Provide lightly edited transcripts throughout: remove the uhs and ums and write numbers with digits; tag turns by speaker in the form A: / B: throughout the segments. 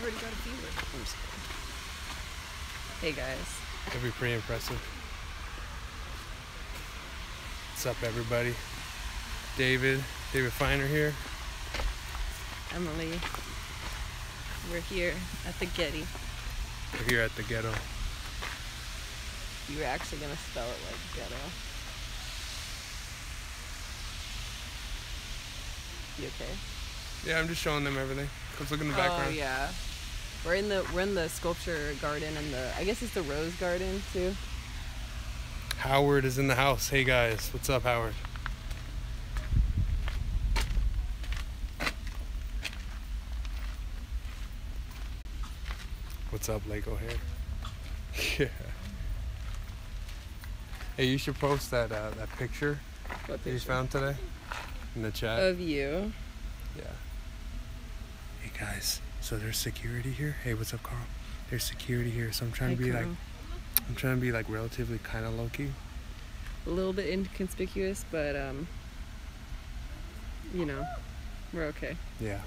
A: already got a viewer. I'm just kidding. Hey guys.
B: That'd be pretty impressive. What's up, everybody? David Feiner here.
A: Emily. We're here at the Getty.
B: We're here at the ghetto.
A: You were actually gonna spell it like ghetto. You okay?
B: Yeah, I'm just showing them everything. Let's look in the background.
A: Oh yeah. We're in the sculpture garden and I guess it's the rose garden too.
B: Howard is in the house. Hey guys, what's up, Howard? What's up, Lake O'Hare? Yeah. Hey, you should post that picture
A: What
B: that you
A: picture?
B: found today in the chat.
A: Of you.
B: Yeah. Hey guys, so there's security here. Hey, what's up, Carl? There's security here, so I'm trying to be like relatively kind of low key.
A: A little bit inconspicuous, but you know, we're okay.
B: Yeah.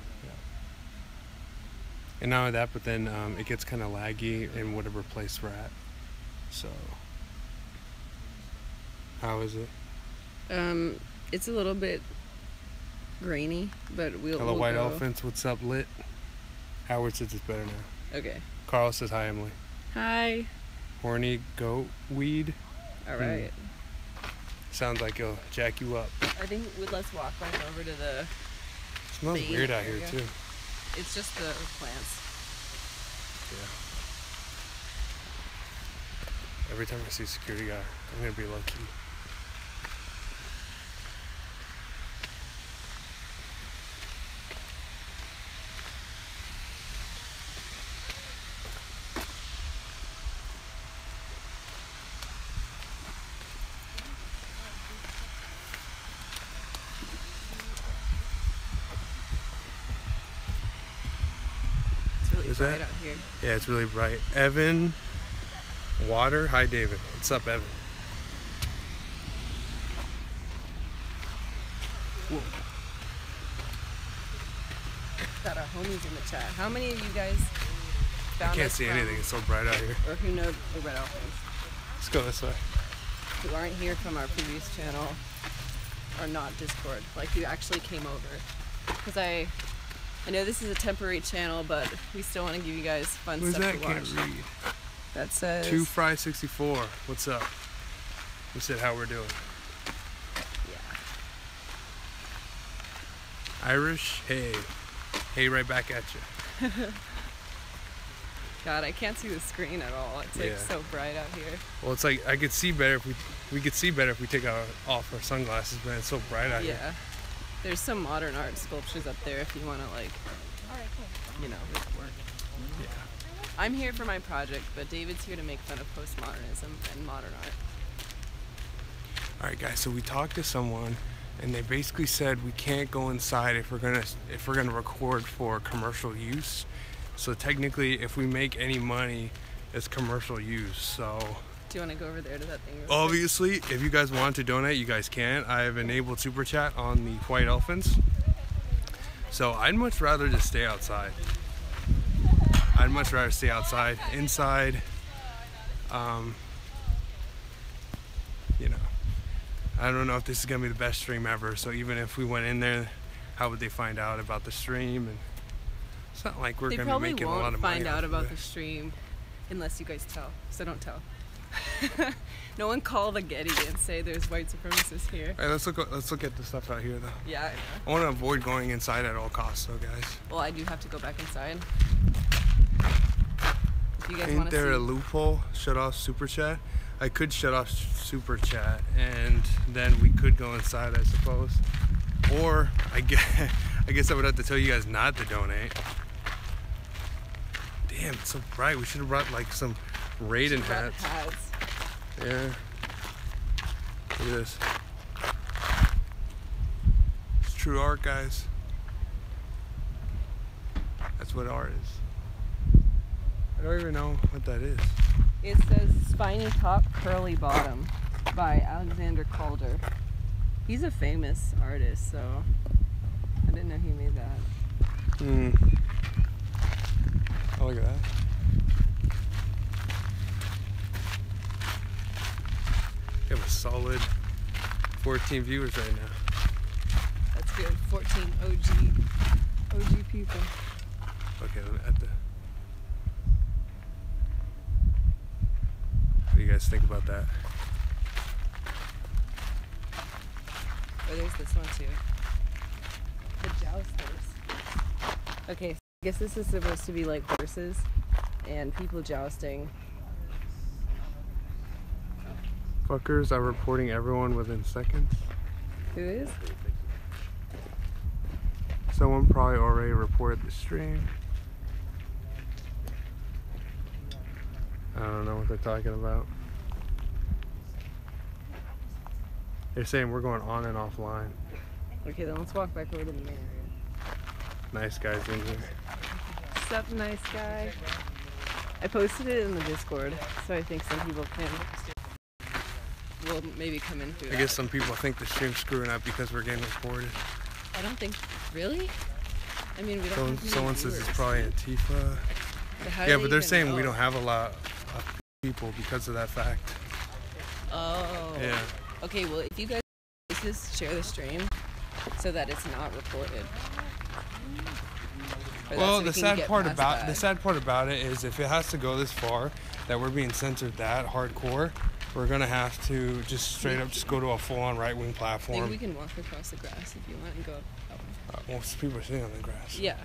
B: And not only that, but then it gets kind of laggy in whatever place we're at. So, how is it?
A: It's a little bit grainy, but we'll
B: Hello, White
A: go.
B: Elephants. What's up, Lit? Howard says it's better now.
A: Okay.
B: Carl says hi, Emily.
A: Hi.
B: Horny goat weed.
A: All right.
B: Sounds like it'll jack you up.
A: I think let's walk right over to the.
B: Smells
A: main
B: weird out here
A: area.
B: too.
A: It's just the plants.
B: Yeah. Every time I see a security guy, I'm gonna be low key.
A: It's really
B: Is
A: bright
B: that-
A: out here.
B: Yeah, it's really bright. Evan Water. Hi, David. What's up, Evan? Whoa.
A: Got our homies in the chat. How many of you guys
B: I
A: found
B: can't
A: us
B: see
A: from,
B: anything. It's so bright out here.
A: or who know the Red Elephants,
B: Let's go this way.
A: who aren't here from our previous channel, or not Discord, like who actually came over? Because I know this is a temporary channel, but we still want to give you guys fun
B: Who's
A: stuff
B: that?
A: to
B: Can't
A: watch.
B: read.
A: That says
B: 2Fry64. What's up? We said how we're doing.
A: yeah.
B: Irish. Hey. Hey, right back at you.
A: God, I can't see the screen at all. It's like
B: Yeah.
A: so bright out here.
B: Well, it's like I could see better if we could see better if we take off our sunglasses, but it's so bright out here.
A: Yeah. There's some modern art sculptures up there if you want to like, you know, work.
B: Yeah.
A: I'm here for my project, but David's here to make fun of postmodernism and modern art.
B: All right, guys. So we talked to someone, and they basically said we can't go inside if we're gonna record for commercial use. So technically, if we make any money, it's commercial use. So
A: Do you want to go over there to that thing? real quick?
B: obviously, if you guys want to donate, you guys can. I have enabled super chat on the White Elephants. So I'd much rather just stay outside. I'd much rather stay outside. Inside, you know, I don't know if this is gonna be the best stream ever. So even if we went in there, how would they find out about the stream? And it's not like we're
A: They
B: gonna be
A: probably
B: making a lot
A: won't
B: of money
A: find
B: off
A: out
B: of
A: about
B: it.
A: the stream unless you guys tell. So don't tell. No one call the Getty and say there's white supremacists here.
B: All right, let's look at the stuff out here though.
A: Yeah, I know.
B: I want to avoid going inside at all costs, though, guys.
A: Well, I do have to go back inside. If you guys
B: Ain't
A: want to
B: there
A: see.
B: a loophole? Shut off super chat. I could shut off super chat, and then we could go inside, I suppose. Or I guess I would have to tell you guys not to donate. Damn, it's so bright. We should have brought like some Raiden
A: Red
B: hats.
A: hats.
B: Yeah. Look at this. It's true art, guys. That's what art is. I don't even know what that is.
A: It says Spiny Top, Curly Bottom by Alexander Calder. He's a famous artist, so I didn't know he made that.
B: look at that. We have a solid 14 viewers right now.
A: That's good. 14 OG people.
B: Okay, at the. What do you guys think about that?
A: Oh, there's this one too. The jousters. Okay, so I guess this is supposed to be like horses and people jousting.
B: Fuckers are reporting everyone within seconds.
A: Who is?
B: Someone probably already reported the stream. I don't know what they're talking about. They're saying we're going on and offline.
A: Okay, then let's walk back over to the main area.
B: Nice guys in here.
A: Sup, nice guy. I posted it in the Discord, so I think some people will maybe come in through
B: I guess some people think the stream's screwing up because we're getting recorded.
A: I don't think, really? I mean, we don't have
B: Someone says it's probably Antifa. Yeah, but they're saying we don't have a lot of people because of that fact.
A: Oh.
B: Yeah.
A: Okay, well, if you guys just share the stream so that it's not recorded.
B: Well, the sad part about it is if it has to go this far that we're being censored that hardcore, we're gonna have to just straight up just go to a full-on right-wing platform.
A: Maybe we can walk across the grass if you want and go.
B: Well, people are sitting on the grass.
A: Yeah.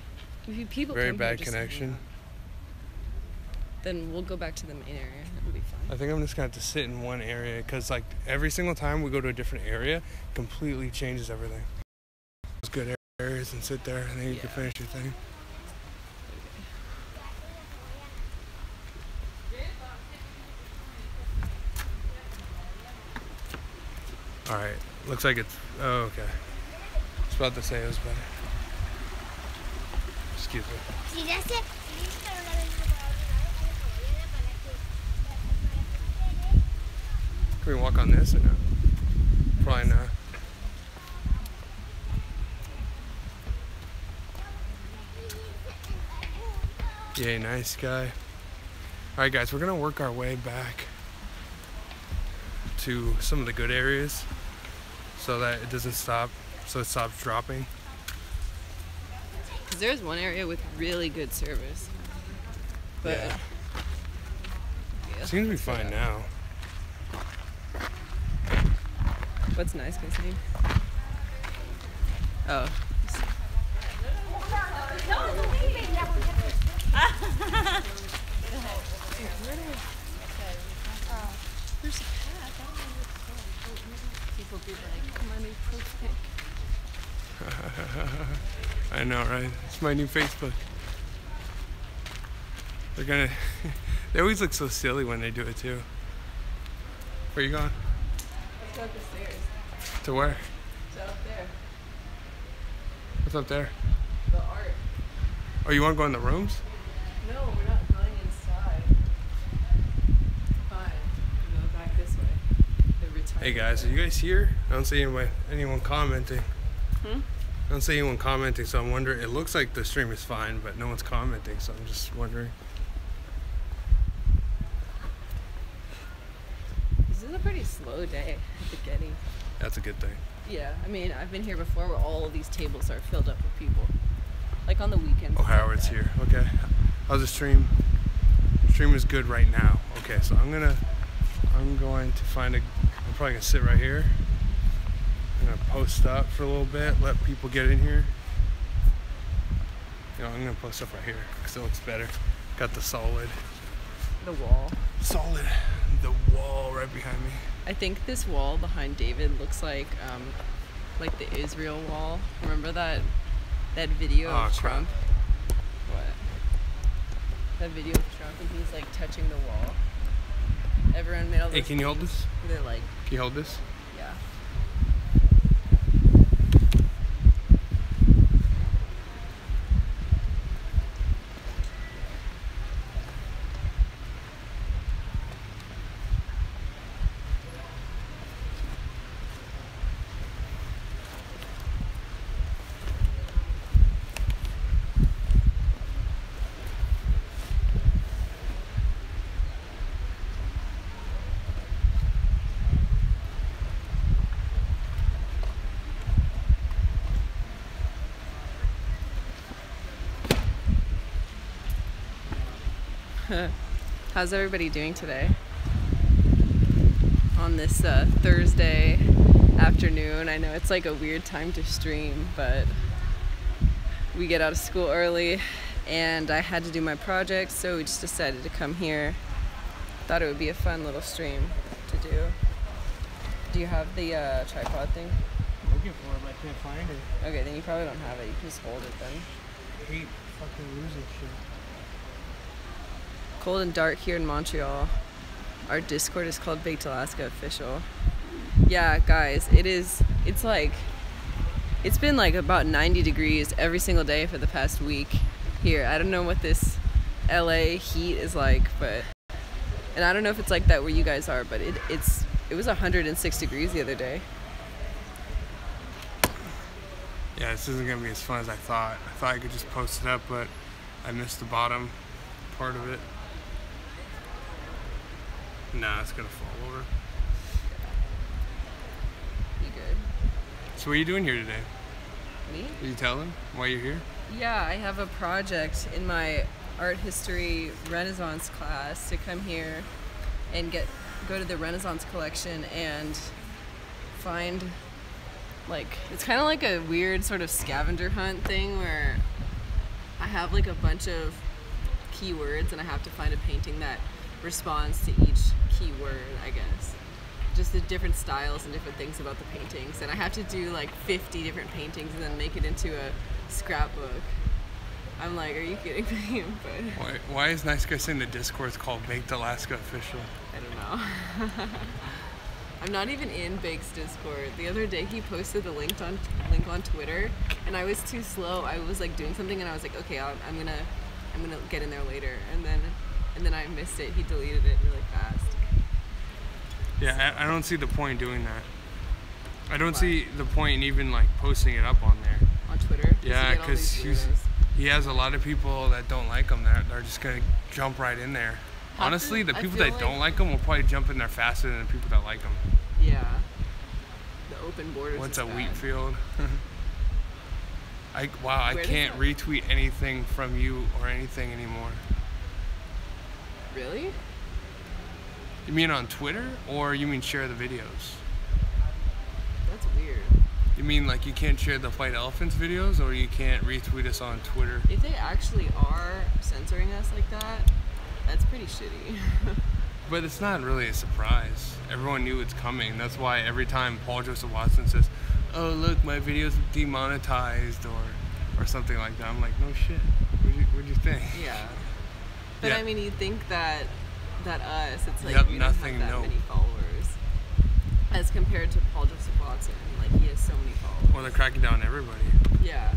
A: If people
B: very
A: come
B: bad
A: here,
B: connection.
A: Then we'll go back to the main area. It'll be fine.
B: I think I'm just gonna have to sit in one area because like every single time we go to a different area, completely changes everything. Those good areas and sit there, and then you can finish your thing. All right, looks like it's. Oh, okay. I was about to say it was better. Excuse me. Can we walk on this or no? Probably not. Yay, nice guy. Alright guys, we're gonna work our way back to some of the good areas so that it doesn't stop, so it stops dropping.
A: Because there's one area with really good service. But
B: yeah. Seems to be fine now.
A: What's nice guy's name? Oh. There's a cat. People be like, my new pic.
B: I know, right? It's my new Facebook. They're gonna. They always look so silly when they do it too. Where you going?
A: Let's go up the stairs.
B: To where?
A: To up there.
B: What's up there?
A: The art.
B: Oh, you want to go in the rooms?
A: No, we're not going inside. Fine. We go back this way.
B: Hey guys, are you guys here? I don't see anyone commenting.
A: Hmm?
B: I don't see anyone commenting, so I'm wondering. It looks like the stream is fine, but no one's commenting, so I'm just wondering.
A: This is a pretty slow day at the Getty.
B: That's a good thing.
A: Yeah, I mean, I've been here before where all of these tables are filled up with people. Like on the weekends.
B: Oh, Howard's here. Okay. How's the stream? Stream is good right now. Okay, so I'm going to find I'm probably gonna sit right here. I'm gonna post up for a little bit, let people get in here. You know, I'm gonna post up right here because it looks better. Got the solid.
A: The wall.
B: Solid. The wall right behind me.
A: I think this wall behind David looks like the Israel wall. Remember that video of Trump? What? That video of Trump and he's like touching the wall. Everyone made all those.
B: Hey, can you hold this?
A: They're like.
B: Can you hold this?
A: Yeah. How's everybody doing today? On this Thursday afternoon. I know it's like a weird time to stream, but we get out of school early and I had to do my project, so we just decided to come here. Thought it would be a fun little stream to do. Do you have the tripod thing?
B: I'm looking for it, but I can't find it.
A: Okay, then you probably don't have it. You can just hold it then.
B: I hate fucking losing shit.
A: Cold and dark here in Montreal. Our Discord is called Baked Alaska Official. Yeah, guys, it's like, it's been like about 90 degrees every single day for the past week here. I don't know what this LA heat is like, but, and I don't know if it's like that where you guys are, but it was 106 degrees the other day.
B: Yeah, this isn't gonna be as fun as I thought. I thought I could just post it up, but I missed the bottom part of it. Nah, it's gonna fall over.
A: You good?
B: So what are you doing here today?
A: Me?
B: Are you telling why you're here?
A: Yeah, I have a project in my art history Renaissance class to come here and go to the Renaissance collection and find, like, it's kind of like a weird sort of scavenger hunt thing where I have like a bunch of keywords and I have to find a painting that responds to each keyword, I guess. Just the different styles and different things about the paintings, and I have to do like 50 different paintings and then make it into a scrapbook. I'm like, are you kidding me? But
B: why is Nice Guy saying the Discord's called Baked Alaska Official?
A: I don't know. I'm not even in Bake's Discord. The other day he posted the link on Twitter, and I was too slow. I was like doing something, and I was like, okay, I'm gonna get in there later, and then I missed it. He deleted it really fast.
B: Yeah, I don't see the point in doing that. I don't see the point in even like posting it up on there.
A: On Twitter?
B: Yeah, because he has a lot of people that don't like him that are just gonna jump right in there. Honestly, the people that don't like him will probably jump in there faster than the people that like him.
A: Yeah. The open borders.
B: What's a wheat field? I can't retweet anything from you or anything anymore.
A: Really?
B: You mean on Twitter, or you mean share the videos?
A: That's weird.
B: You mean like you can't share the White Elephants videos, or you can't retweet us on Twitter?
A: If they actually are censoring us like that, that's pretty shitty.
B: But it's not really a surprise. Everyone knew it's coming. That's why every time Paul Joseph Watson says, oh look, my video's demonetized, or something like that, I'm like, no shit. What'd you think?
A: Yeah. But yeah. I mean, you'd think that us, it's like we
B: nothing,
A: don't have that many followers as compared to Paul Joseph Watson. Like, he has so many followers.
B: Well, they're cracking down on everybody.
A: Yeah.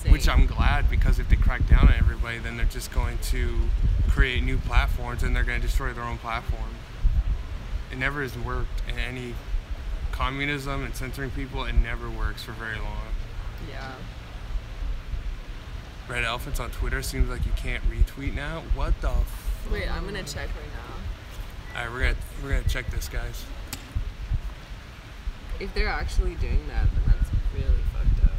B: Which I'm glad, because if they crack down on everybody, then they're just going to create new platforms and they're going to destroy their own platform. It never has worked in any communism and censoring people. It never works for very long.
A: Yeah.
B: Red Elephants on Twitter seems like you can't retweet now. What the
A: Wait, I'm gonna check right now.
B: Alright, we're gonna check this, guys.
A: If they're actually doing that, then that's really fucked up.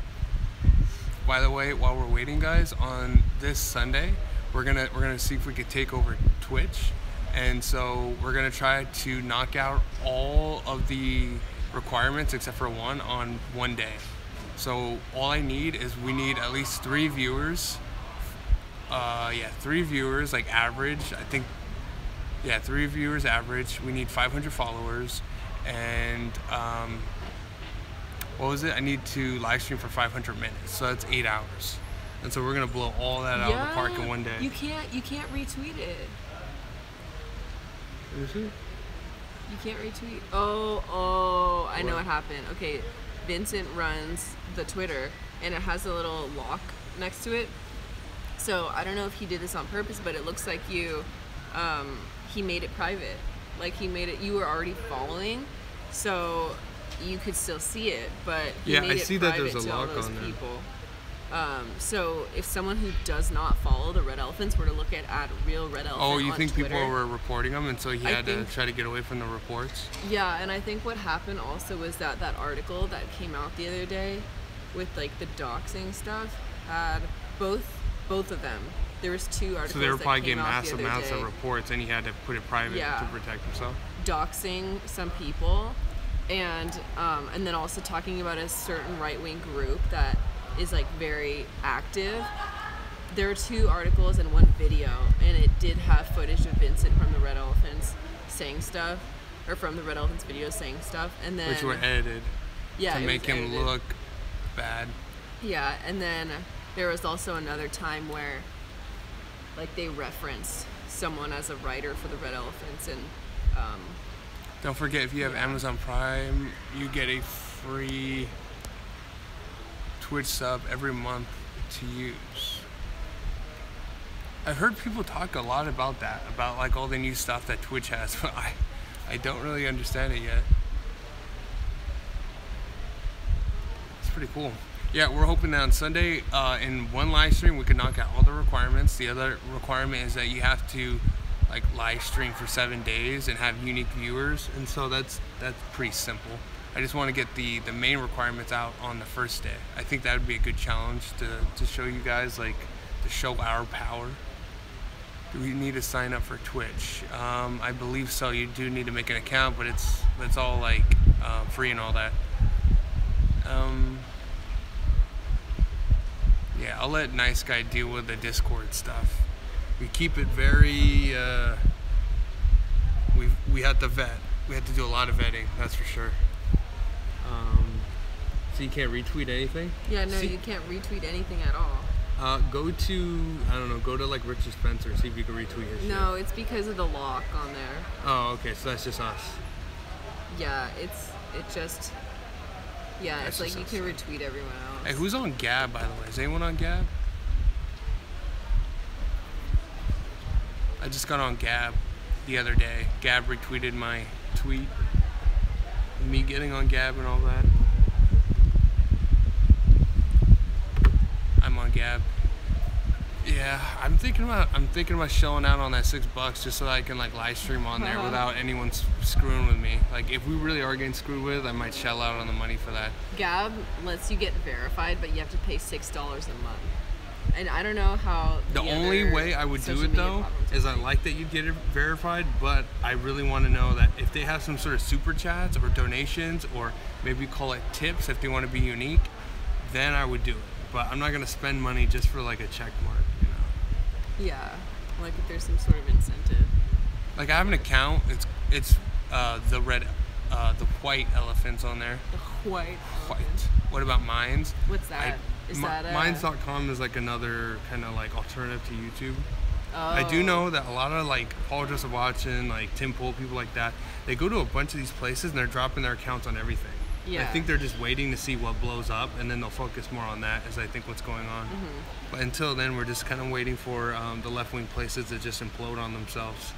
B: By the way, while we're waiting, guys, on this Sunday, we're gonna see if we could take over Twitch, and so we're gonna try to knock out all of the requirements except for one on one day. So all I need is, we need at least 3 viewers. 3 viewers, like average. I think, 3 viewers average. We need 500 followers, and what was it? I need to live stream for 500 minutes, so that's 8 hours. And so we're gonna blow all that out of the park in one day.
A: You can't retweet it.
B: Is it?
A: You can't retweet. Oh, I know what happened. Okay, Vincent runs the Twitter, and it has a little lock next to it. So I don't know if he did this on purpose, but it looks like he made it private. Like, he made it, you were already following, so you could still see it, but he made it private to all those people. So if someone who does not follow the Red Elephants were to look at real Red Elephant
B: oh, you
A: on
B: think
A: Twitter,
B: people were reporting them, and so he had to try to get away from the reports?
A: Yeah, and I think what happened also was that article that came out the other day with like the doxing stuff had both of them There was 2 articles.
B: So they were probably
A: that
B: getting
A: came out
B: massive amounts of reports, and he had to put it private to protect himself.
A: Doxing some people, and then also talking about a certain right-wing group that is like very active. There were 2 articles and 1 video, and it did have footage of Vincent from the Red Elephants saying stuff, or from the Red Elephants video saying stuff, and then
B: which were edited to make him
A: edited.
B: Look bad.
A: Yeah, and then there was also another time where like they referenced someone as a writer for the Red Elephants, and
B: don't forget, if you have Amazon Prime, you get a free Twitch sub every month to use. I've heard people talk a lot about that, about like all the new stuff that Twitch has, but I don't really understand it yet. It's pretty cool. Yeah, we're hoping that on Sunday, in one live stream, we can knock out all the requirements. The other requirement is that you have to like live stream for 7 days and have unique viewers, and so that's pretty simple. I just want to get the main requirements out on the first day. I think that would be a good challenge to show you guys, like, to show our power. Do we need to sign up for Twitch? I believe so. You do need to make an account, but it's all like free and all that. Yeah, I'll let Nice Guy deal with the Discord stuff. We keep it very, we have to vet. We have to do a lot of vetting, that's for sure. So you can't retweet anything?
A: Yeah, no, you can't retweet anything at all.
B: Go to, I don't know, go to like Richard Spencer, see if you can retweet his shit.
A: No, it's because of the lock on there.
B: Oh, okay, so that's just us.
A: Yeah, it's like you can retweet everyone else.
B: Hey, who's on Gab, by the way? Is anyone on Gab? I just got on Gab the other day. Gab retweeted my tweet. Me getting on Gab and all that. I'm on Gab. Yeah, I'm thinking about shelling out on that $6 just so that I can like live stream on there without anyone screwing with me. Like, if we really are getting screwed with, I might shell out on the money for that.
A: Gab lets you get verified, but you have to pay $6 a month. And I don't know how.
B: The only way I would do it though is I like that you get it verified, but I really want to know that if they have some sort of super chats or donations, or maybe call it tips if they want to be unique, then I would do it. But I'm not gonna spend money just for like a check mark, you know.
A: Yeah, like if there's some sort of incentive.
B: Like, I have an account. It's the white elephants on there.
A: The white.
B: What about Minds?
A: What's that?
B: Minds.com is like another kind of like alternative to YouTube.
A: Oh.
B: I do know that a lot of like Paul Joseph Watson, like Tim Pool, people like that, they go to a bunch of these places and they're dropping their accounts on everything.
A: Yeah.
B: I think they're just waiting to see what blows up, and then they'll focus more on that, as I think what's going on. Mm-hmm. But until then, we're just kind of waiting for the left-wing places to just implode on themselves.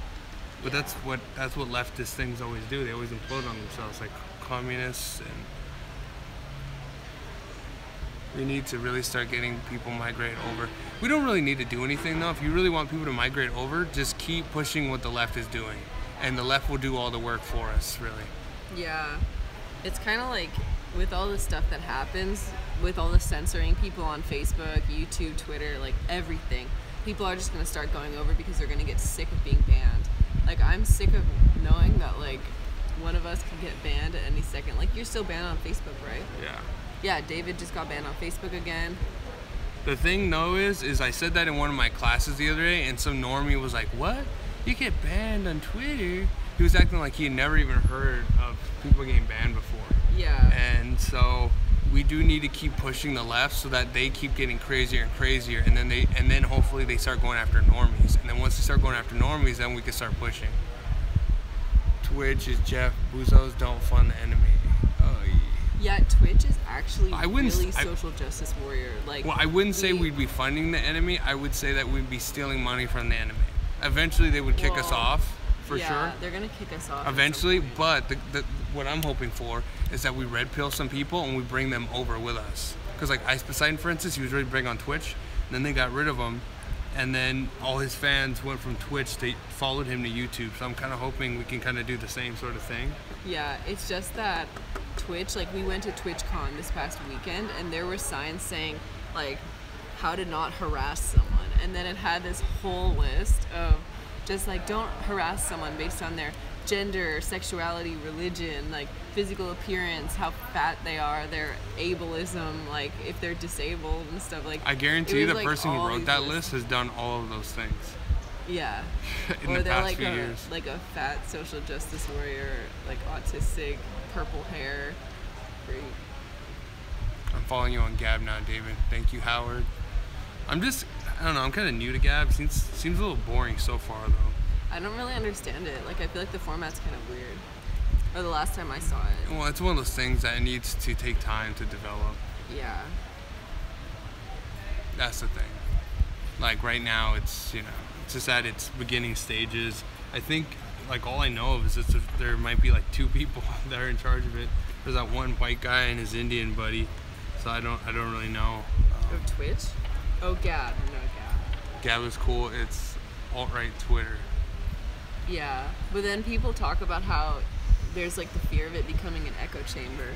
B: But that's what leftist things always do. They always implode on themselves, like communists. And we need to really start getting people migrate over. We don't really need to do anything though. If you really want people to migrate over, just keep pushing what the left is doing, and the left will do all the work for us, really.
A: Yeah. It's kind of like with all the stuff that happens, with all the censoring people on Facebook, YouTube, Twitter, like everything, people are just going to start going over because they're going to get sick of being banned. Like, I'm sick of knowing that, like, one of us can get banned at any second. Like, you're still banned on Facebook, right?
B: Yeah.
A: Yeah, David just got banned on Facebook again.
B: The thing, though, is I said that in one of my classes the other day, and some normie was like, what? You get banned on Twitter? He was acting like he had never even heard of people getting banned before.
A: Yeah.
B: And so we do need to keep pushing the left so that they keep getting crazier and crazier, and then hopefully they start going after normies. And then once they start going after normies, then we can start pushing. Twitch is Jeff Bezos, don't fund the enemy.
A: Yeah, Twitch is actually really social justice warrior. Like,
B: well, I wouldn't say we'd be funding the enemy. I would say that we'd be stealing money from the enemy. Eventually, they would kick us off. For sure.
A: Yeah, they're gonna kick us off
B: eventually, but what I'm hoping for is that we red pill some people and we bring them over with us. Because like Ice Poseidon, for instance, he was really big on Twitch, and then they got rid of him, and then all his fans went from Twitch, they followed him to YouTube. So I'm kind of hoping we can kind of do the same sort of thing.
A: Yeah, it's just that Twitch, like, we went to TwitchCon this past weekend, and there were signs saying, like, how to not harass someone, and then it had this whole list of just like, don't harass someone based on their gender, sexuality, religion, like physical appearance, how fat they are, their ableism, like if they're disabled and stuff. Like,
B: I guarantee you the person who wrote that list has done all of those things.
A: Yeah.
B: In the past few years.
A: Like a fat social justice warrior, like autistic, purple hair. Great.
B: I'm following you on Gab now, David. Thank you, Howard. I don't know, I'm kind of new to Gab. Seems a little boring so far, though.
A: I don't really understand it. Like, I feel like the format's kind of weird. Or the last time I saw it.
B: Well, it's one of those things that needs to take time to develop.
A: Yeah.
B: That's the thing. Like, right now, it's, it's just at its beginning stages. I think, like, all I know of is that there might be, like, 2 people that are in charge of it. There's that one white guy and his Indian buddy. So I don't really know.
A: Of Twitch? Oh, Gab. No, Gab.
B: Gab is cool. It's alt-right Twitter.
A: Yeah. But then people talk about how there's, like, the fear of it becoming an echo chamber.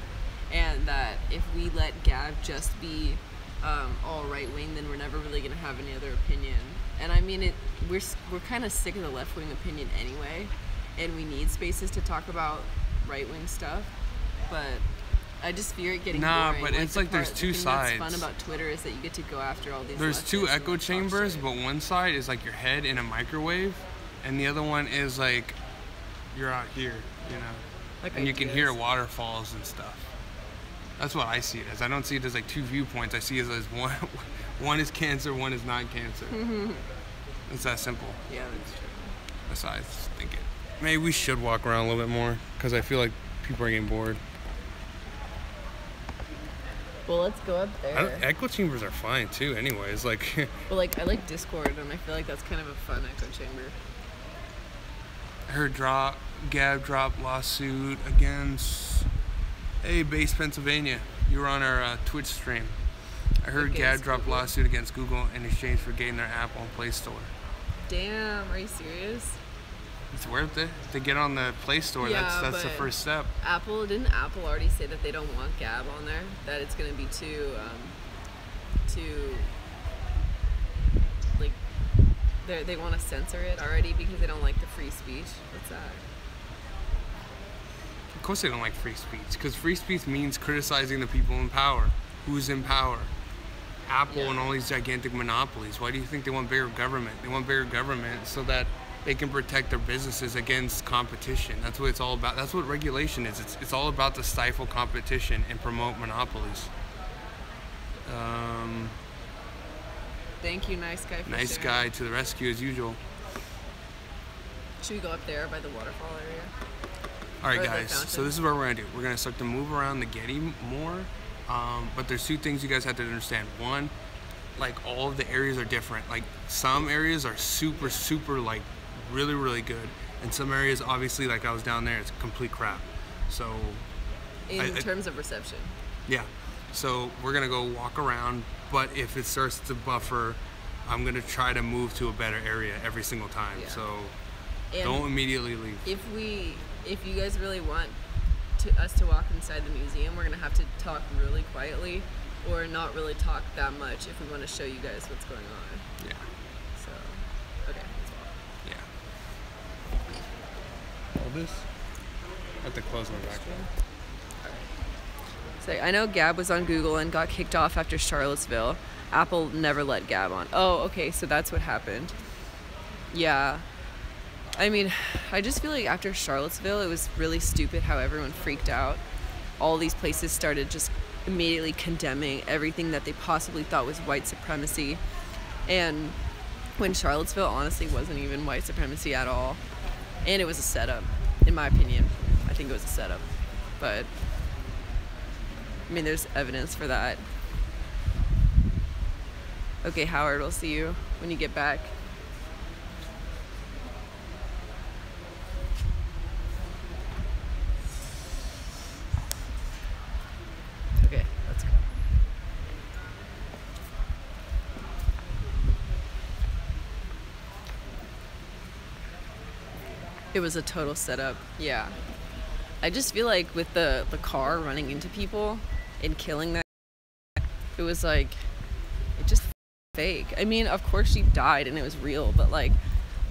A: And that if we let Gab just be all right-wing, then we're never really going to have any other opinion. And I mean, we're kind of sick of the left-wing opinion anyway, and we need spaces to talk about right-wing stuff, but I just fear it getting boring.
B: But it's like there's 2 sides.
A: The thing that's fun about Twitter is that you get to go after all these.
B: There's 2 echo chambers, but one side is like your head in a microwave, and the other one is like you're out here,
A: like
B: and you can hear waterfalls and stuff. That's what I see it as. I don't see it as like 2 viewpoints. I see it as one is cancer, one is not cancer. It's that simple.
A: Yeah, that's true.
B: That's how I think it. Maybe we should walk around a little bit more, because I feel like people are getting bored.
A: Well, let's go up there.
B: Echo chambers are fine too, anyways. Like.
A: Well, like I like Discord, and I feel like that's kind of a fun echo chamber.
B: I heard Gab drop lawsuit against. Hey, Base, Pennsylvania. You were on our Twitch stream. I heard Gab dropped lawsuit against Google in exchange for getting their app on Play Store.
A: Damn, are you serious?
B: It's worth it. To get on the Play Store,
A: yeah,
B: that's the first step.
A: Didn't Apple already say that they don't want Gab on there? That it's going to be too, like, they want to censor it already because they don't like the free speech? What's that?
B: Of course they don't like free speech, because free speech means criticizing the people in power. Who's in power? Apple and all these gigantic monopolies. Why do you think they want bigger government? They want bigger government so that they can protect their businesses against competition. That's what it's all about. That's what regulation is. It's all about to stifle competition and promote monopolies.
A: Thank you, nice guy.
B: Nice guy to the rescue as usual.
A: Should we go up there by the waterfall area?
B: All right, guys. So this is what we're gonna do. We're gonna start to move around the Getty more. But there's 2 things you guys have to understand. One, like all of the areas are different. Like some areas are super, super like really, really good, and some areas obviously, like I was down there, it's complete crap. So
A: in terms of reception. Yeah.
B: So we're gonna go walk around, but if it starts to buffer, I'm gonna try to move to a better area every single time. Yeah. So don't immediately leave.
A: If you guys really want us to walk inside the museum, we're gonna have to talk really quietly, or not really talk that much if we want to show you guys what's going on.
B: Yeah.
A: So, okay, let's walk.
B: Yeah. All this? I have to close my back.
A: So I know Gab was on Google and got kicked off after Charlottesville. Apple never let Gab on. Oh, okay, so that's what happened. Yeah. I mean, I just feel like after Charlottesville, it was really stupid how everyone freaked out. All these places started just immediately condemning everything that they possibly thought was white supremacy. And when Charlottesville honestly wasn't even white supremacy at all. And it was a setup, in my opinion. I think it was a setup. But, I mean, there's evidence for that. Okay, Howard, we'll see you when you get back. Okay, let's go. It was a total setup, yeah. I just feel like with the car running into people and killing them, it was like, it just fake. I mean, of course she died and it was real, but like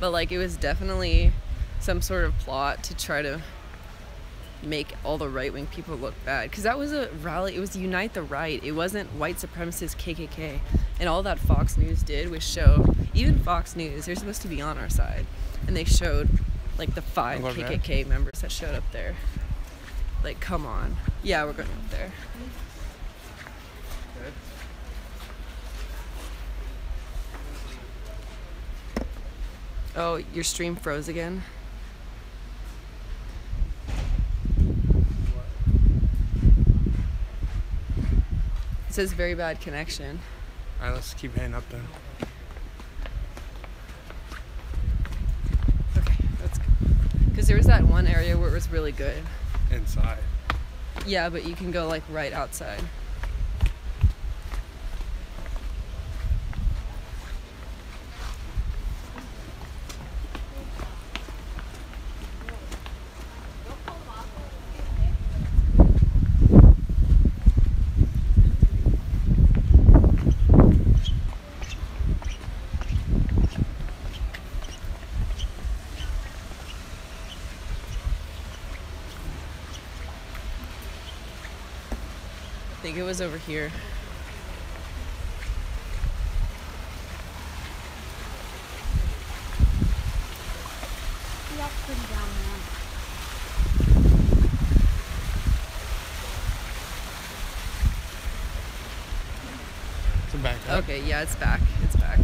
A: it was definitely some sort of plot to try to make all the right-wing people look bad, because that was a rally. It was Unite the Right. It wasn't white supremacist KKK. And all that Fox News did was show, even Fox News, they're supposed to be on our side, and they showed like the 5 KKK members that showed up there. Like, come on. Yeah, we're going up there. Oh, your stream froze again? It says very bad connection.
B: Alright, let's keep heading up then.
A: Okay, let's go. Because there was that one area where it was really good.
B: Inside.
A: Yeah, but you can go like right outside. I think it was over here.
C: Yeah, pretty down there.
B: It's back up.
A: Okay, yeah, it's back. It's back.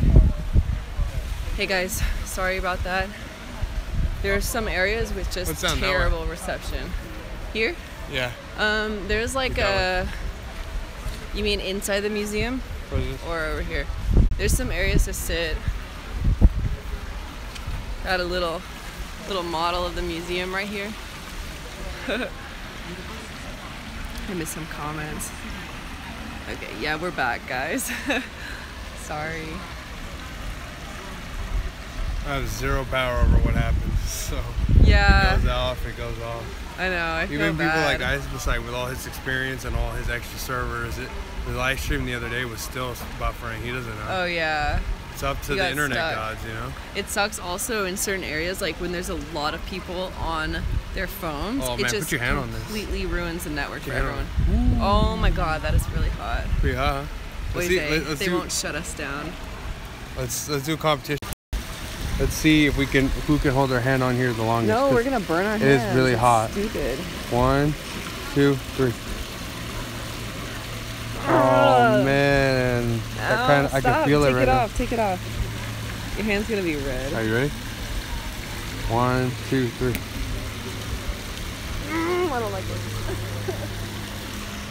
A: Hey guys, sorry about that. There are some areas with just terrible reception. Here?
B: Yeah.
A: There's like a... You mean inside the museum? Or over here? There's some areas to sit. Got a little model of the museum right here. I missed some comments. Okay, yeah, we're back, guys. Sorry.
B: I have zero power over what happens, so
A: yeah.
B: It goes off, it goes off.
A: I know, I feel
B: Even people
A: bad.
B: like us, just like with all his experience and all his extra servers, the live stream the other day was still buffering. He doesn't know.
A: Oh yeah.
B: It's up to the internet gods, you know?
A: It sucks also in certain areas, like when there's a lot of people on their phones.
B: Oh man,
A: it just
B: put your hand on this.
A: Completely ruins the network for everyone. Oh my god, that is really hot.
B: Pretty hot, huh?
A: They won't shut us down.
B: Let's do a competition. Let's see if who can hold their hand on here the longest.
A: No, we're gonna burn our hands.
B: It is really hot.
A: Stupid.
B: 1, 2, 3. Oh man, I can feel it right now.
A: Take it off. Your hand's gonna be red.
B: Are you ready? 1, 2, 3.
A: I don't like it.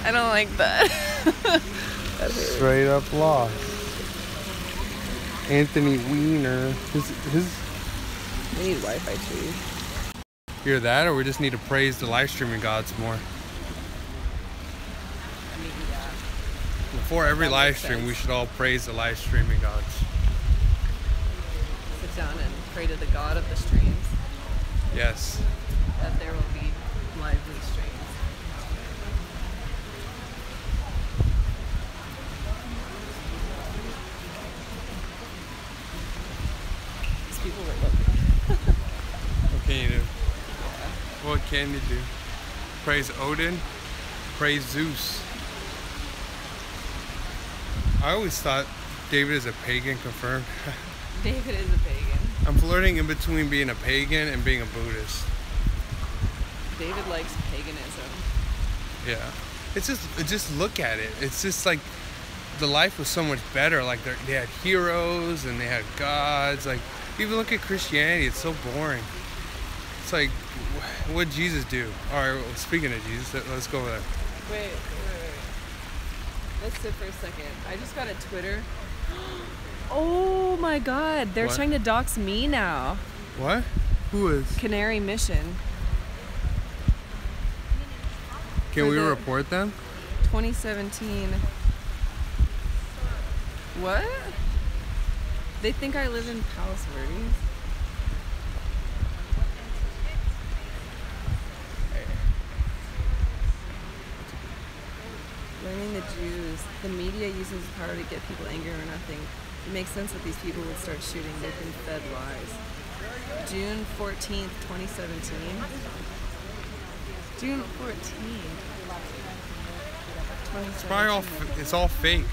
A: I don't like that. That
B: Straight up lost. Anthony Weiner. His.
A: We need Wi-Fi too.
B: Hear that, or we just need to praise the live streaming gods more.
A: I mean, yeah.
B: Before every live stream, we should all praise the live streaming gods.
A: Sit down and pray to the God of the streams.
B: Yes.
A: That there will be lively streams. These people were looking.
B: What can you do? What can you do? Praise Odin, praise Zeus. I always thought David is a pagan, confirmed.
A: David is a pagan.
B: I'm flirting in between being a pagan and being a Buddhist.
A: David likes paganism.
B: Yeah. Just look at it. It's just like the life was so much better. Like they had heroes and they had gods. Like even look at Christianity, it's so boring. It's like, what did Jesus do? All right, well, speaking of Jesus, let's go over there.
A: Wait. Let's sit for a second. I just got a Twitter. Oh my god, they're trying to dox me now.
B: What? Who is?
A: Canary Mission.
B: Can we report them?
A: 2017. What? They think I live in Palos Verdes. Learning the Jews. The media uses power to get people angry or nothing. It makes sense that these people would start shooting. They've been fed lies. June 14th, 2017. June 14th.
B: It's probably it's all fake.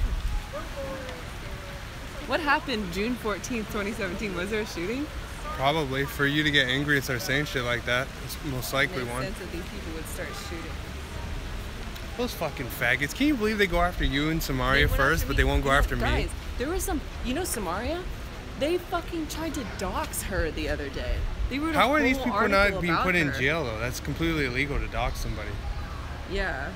A: What happened June 14th, 2017? Was there a shooting?
B: Probably. For you to get angry and start saying shit like that, it's most likely one.
A: It makes sense that these people would start shooting.
B: Those fucking faggots. Can you believe they go after you in Samaria first, but they won't go after
A: guys,
B: me?
A: There was some, Samaria? They fucking tried to dox her the other day. They wrote
B: How are these people not being put in
A: her.
B: jail though? That's completely illegal to dox somebody.
A: Yeah.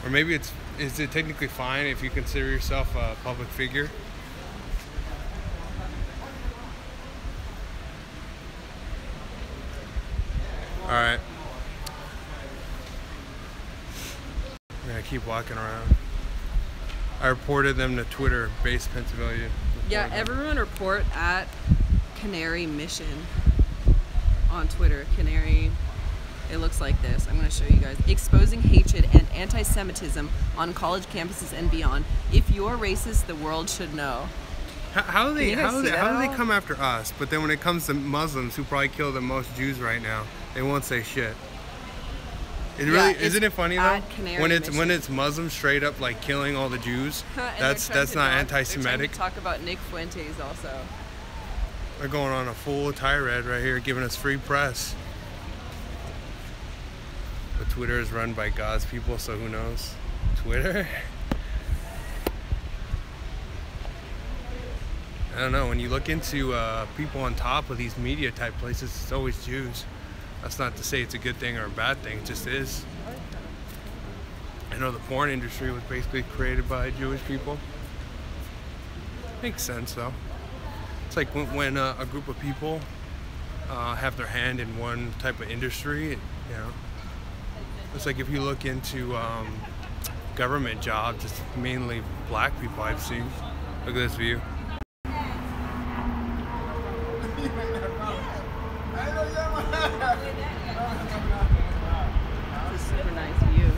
B: Or maybe is it technically fine if you consider yourself a public figure? Alright. We're gonna keep walking around. I reported them to Twitter, base Pennsylvania.
A: Yeah, everyone report at Canary Mission on Twitter. Canary, it looks like this. I'm going to show you guys. Exposing hatred and anti-Semitism on college campuses and beyond. If you're racist, the world should know.
B: How do they come after us? But then when it comes to Muslims, who probably kill the most Jews right now, they won't say shit. Isn't it funny though? When it's Muslims straight up like killing all the Jews, that's not anti-Semitic.
A: They're trying to talk about Nick Fuentes also.
B: They're going on a full tirade right here, giving us free press. But Twitter is run by God's people, so who knows? Twitter? I don't know. When you look into people on top of these media type places, it's always Jews. That's not to say it's a good thing or a bad thing. It just is. I know the porn industry was basically created by Jewish people. Makes sense though. It's like when a group of people have their hand in one type of industry, It's like if you look into government jobs, it's mainly black people I've seen. Look at this view.
A: It's a super nice view.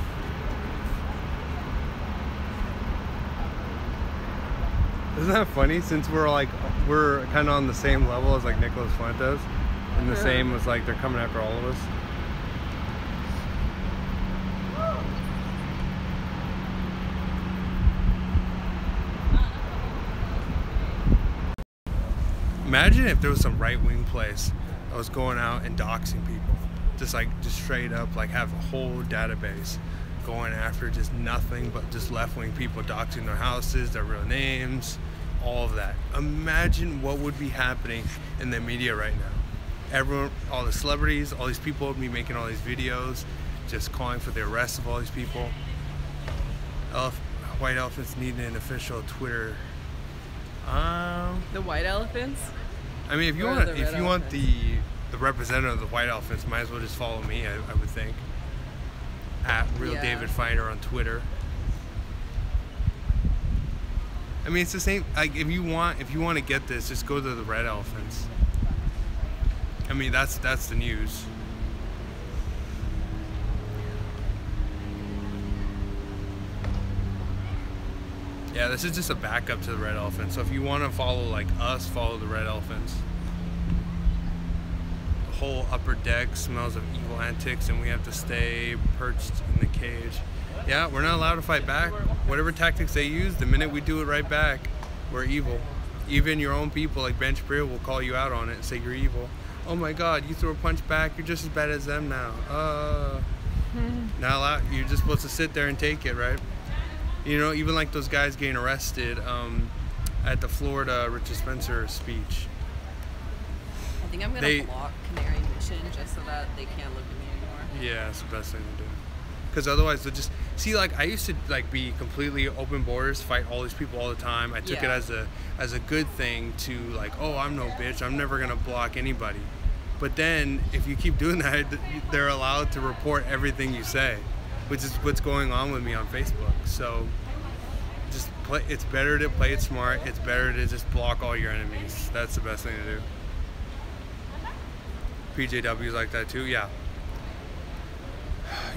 B: Isn't that funny? Since we're kind of on the same level as like Nicholas Fuentes, and the same as like they're coming after all of us. Imagine if there was some right-wing place that was going out and doxing people, just straight up, like have a whole database going after just nothing but just left-wing people, doxing their houses, their real names, all of that. Imagine what would be happening in the media right now. Everyone, all the celebrities, all these people would be making all these videos, just calling for the arrest of all these people. White elephants need an official Twitter.
A: The white elephants?
B: I mean, if you want the representative of the white elephants, might as well just follow me. I would think at Real David Fighter on Twitter. I mean, it's the same. Like if you want to get this, just go to the Red Elephants. I mean, that's the news. Yeah, this is just a backup to the Red Elephants. So if you want to follow like us, follow the Red Elephants. The whole upper deck smells of evil antics, and we have to stay perched in the cage. Yeah, we're not allowed to fight back. Whatever tactics they use, the minute we do it right back, we're evil. Even your own people like Ben Shapiro will call you out on it and say you're evil. Oh my God, you threw a punch back, you're just as bad as them now. Now you're just supposed to sit there and take it, right? You know, even like those guys getting arrested at the Florida Richard Spencer speech.
A: I think I'm gonna block Canary Mission just so that they can't look at me anymore.
B: Yeah, that's the best thing to do. Because otherwise they'll just see. Like I used to like be completely open borders, fight all these people all the time. I took it as a good thing to like, oh, I'm no bitch. I'm never gonna block anybody. But then if you keep doing that, they're allowed to report everything you say, which is what's going on with me on Facebook. So just play. It's better to play it smart. It's better to just block all your enemies. That's the best thing to do. PJW's like that too. Yeah.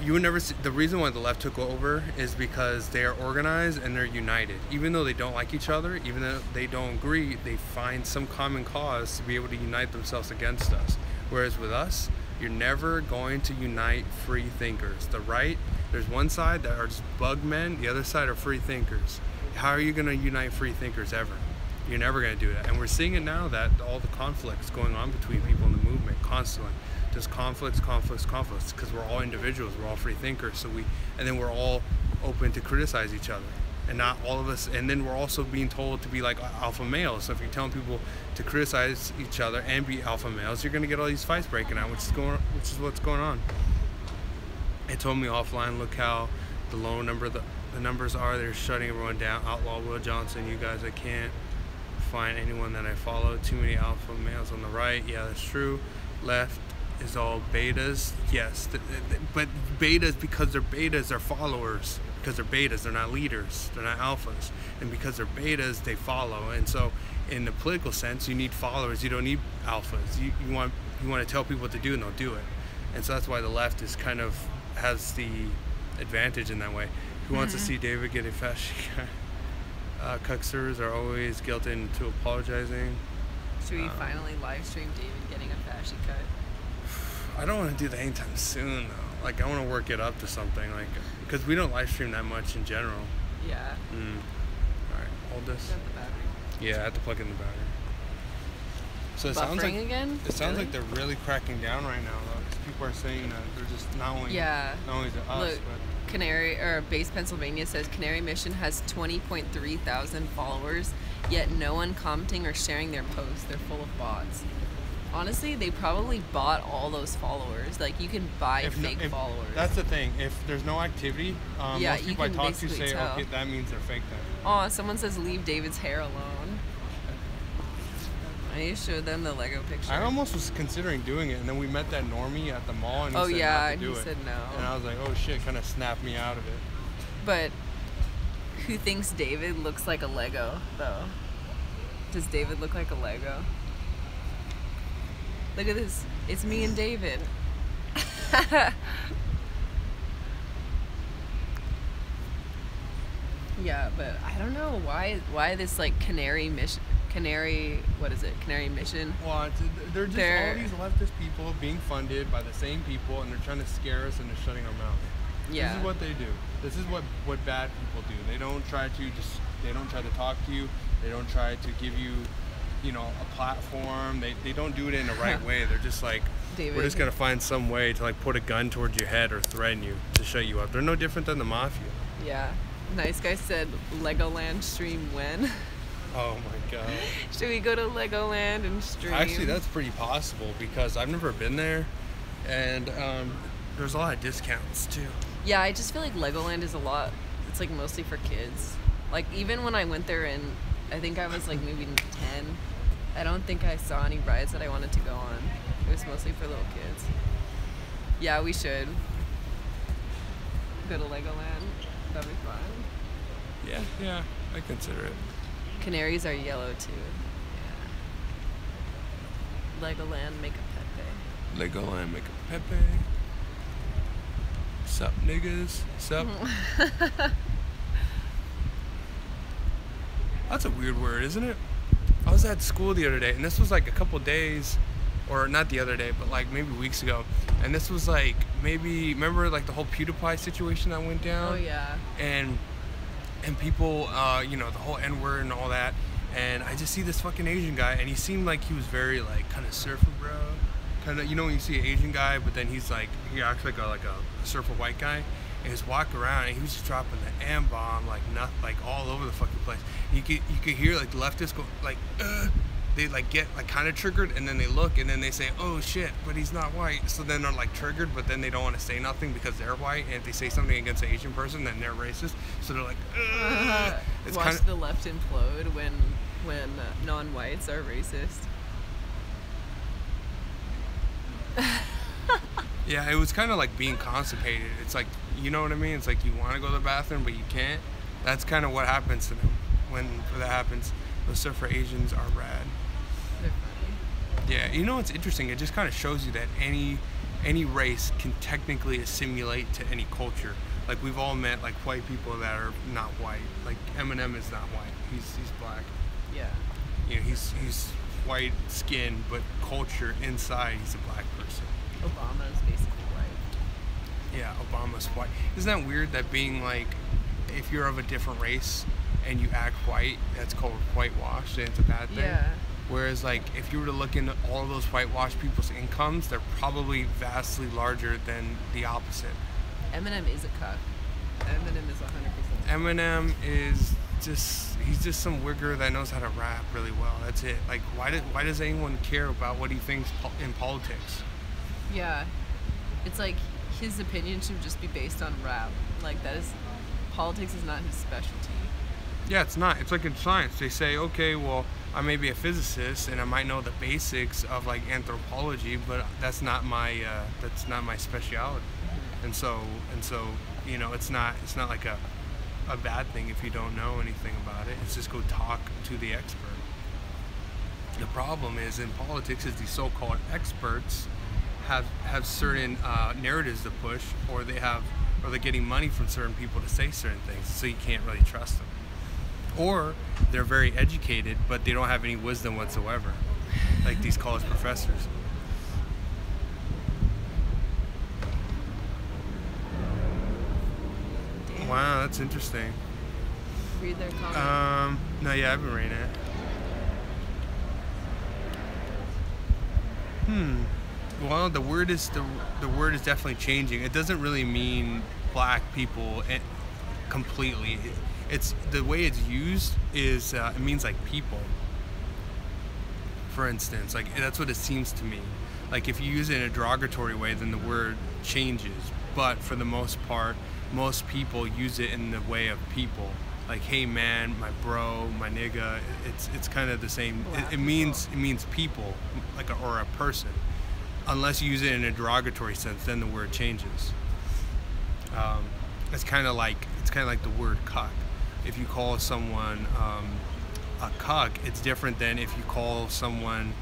B: you would never see, the reason why the left took over is because they are organized and they're united. Even though they don't like each other, even though they don't agree, they find some common cause to be able to unite themselves against us. Whereas with us, you're never going to unite free thinkers. The right, there's one side that are just bug men, the other side are free thinkers. How are you going to unite free thinkers ever? You're never going to do that. And we're seeing it now that all the conflicts going on between people in the movement constantly. Just conflicts, because we're all individuals, we're all free thinkers, and then we're all open to criticize each other, and not all of us, and then we're also being told to be like alpha males. So if you're telling people to criticize each other and be alpha males, you're gonna get all these fights breaking out, which is what's going on. It told me offline, look how the low number, the numbers are, they're shutting everyone down. Outlaw Will Johnson, you guys, I can't find anyone that I follow. Too many alpha males on the right. Yeah, that's true. Left is all betas. Yes, but betas, because they're betas, they're followers. Because they're betas, they're not leaders, they're not alphas. And because they're betas, they follow. And so in the political sense, you need followers, you don't need alphas. You want to tell people what to do and they'll do it. And so that's why the left is kind of has the advantage in that way. Who wants to see David get a fashy cucksters are always guilted into apologizing.
A: Should we finally live stream David getting a fashy cut?
B: I don't want to do that anytime soon though. Like I want to work it up to something, like, because we don't live stream that much in general.
A: Yeah.
B: Alright, hold this. Yeah, I have to plug in the battery. So it sounds like
A: again?
B: It sounds like they're really cracking down right now though, because people are saying that they're just not only to us,
A: look, but Canary or Base Pennsylvania says Canary Mission has 20.3 thousand followers, yet no one commenting or sharing their posts. They're full of bots. Honestly, they probably bought all those followers. Like, you can buy fake followers.
B: That's the thing. If there's no activity, most people I talk to say, okay, that means they're fake then.
A: Oh, someone says leave David's hair alone. I need to show them the Lego picture.
B: I almost was considering doing it, and then we met that normie at the mall, and he said not to do it.
A: He said no.
B: And I was like, oh shit, kind of snapped me out of it.
A: But who thinks David looks like a Lego, though? Does David look like a Lego? Look at this. It's me and David. Yeah, but I don't know why this like Canary Mission. What is it? Canary Mission?
B: Well, they're just all these leftist people being funded by the same people, and they're trying to scare us into shutting our mouth. Yeah. This is what they do. This is what bad people do. They don't try to talk to you. They don't try to give you, a platform. They don't do it in the right way. They're just like, David, we're just gonna find some way to like put a gun towards your head or threaten you to shut you up. They're no different than the mafia.
A: Yeah. Nice guy said Legoland stream when?
B: Oh my god.
A: Should we go to Legoland and stream?
B: Actually, that's pretty possible because I've never been there, and there's a lot of discounts too.
A: Yeah, I just feel like Legoland is it's like mostly for kids. Like even when I went there and I think I was like maybe 10, I don't think I saw any rides that I wanted to go on. It was mostly for little kids. Yeah, we should go to Legoland. That'd be fun.
B: Yeah, I consider it.
A: Canaries are yellow too. Yeah. Legoland, make a Pepe.
B: Legoland, make a Pepe. Sup, niggas? Sup? That's a weird word, isn't it? I was at school the other day, and this was like a couple days, or not the other day, but like maybe weeks ago. And this was like remember like the whole PewDiePie situation that went down?
A: Oh yeah.
B: And people, the whole N-word and all that. And I just see this fucking Asian guy, and he seemed like he was very like kind of surfer bro. Kind of, when you see an Asian guy, but then he acts like a surfer white guy. And he's walking around, and he was just dropping the M-bomb like all over the fucking place. And you could hear like the leftists go like, they like get like kind of triggered, and then they look, and then they say, oh shit, but he's not white. So then they're like triggered, but then they don't want to say nothing because they're white, and if they say something against an Asian person, then they're racist. So they're like,
A: it's watch the left implode when non-whites are racist.
B: Yeah, it was kind of like being constipated. It's like, you know what I mean? It's like you want to go to the bathroom, but you can't. That's kind of what happens to them when that happens. Those surfer Asians are rad.
A: They're funny.
B: Yeah, it's interesting. It just kind of shows you that any race can technically assimilate to any culture. Like we've all met like white people that are not white. Like Eminem is not white. He's black.
A: Yeah.
B: You know, he's white skin, but culture inside, he's a black person.
A: Obama is basically white.
B: Yeah, Obama's white. Isn't that weird that being like, if you're of a different race and you act white, that's called whitewashed and it's a bad thing?
A: Yeah.
B: Whereas like, if you were to look into all of those whitewashed people's incomes, they're probably vastly larger than the opposite.
A: Eminem is a cuck. Eminem is 100%.
B: Eminem is he's just some wigger that knows how to rap really well. That's it. Like, why does anyone care about what he thinks in politics?
A: Yeah. It's like his opinion should just be based on rap. Like, politics is not his specialty.
B: Yeah, it's not. It's like in science. They say, okay, well, I may be a physicist and I might know the basics of like anthropology, but that's not my specialty. And so, you know, it's not like a bad thing if you don't know anything about it. It's just go talk to the expert. The problem is in politics is these so-called experts have certain narratives to push, or they're getting money from certain people to say certain things, so you can't really trust them. Or they're very educated, but they don't have any wisdom whatsoever, like these college professors.
A: Damn.
B: Wow, that's interesting.
A: Read their comment.
B: No, yeah, I've been reading it. Well, the word is definitely changing. It doesn't really mean black people completely. It's the way it's used is it means like people. For instance, like that's what it seems to me. Like if you use it in a derogatory way, then the word changes. But for the most part, most people use it in the way of people. Like, hey man, my bro, my nigga. It's kind of the same. It means people, like or a person. Unless you use it in a derogatory sense, then the word changes. It's kind of like the word cuck. If you call someone a cuck, it's different than if you call someone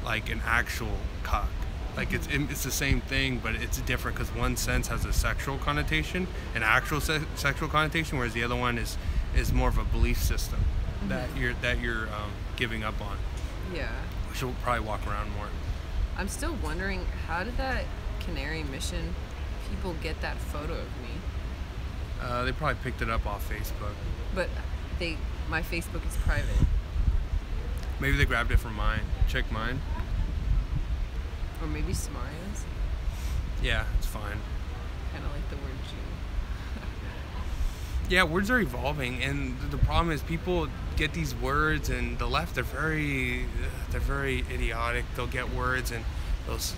B: like an actual cuck. Like it's the same thing, but it's different because one sense has a sexual connotation, an actual sexual connotation, whereas the other one is more of a belief system that you're giving up on.
A: Yeah.
B: Which will probably walk around more.
A: I'm still wondering, how did that Canary mission people get that photo of me?
B: They probably picked it up off Facebook.
A: But my Facebook is private.
B: Maybe they grabbed it from mine. Check mine.
A: Or maybe Samaria's.
B: Yeah, it's fine.
A: Kind of like the word Jew.
B: Yeah, words are evolving, and the problem is people get these words, and the left, they're very idiotic. They'll get words, and it's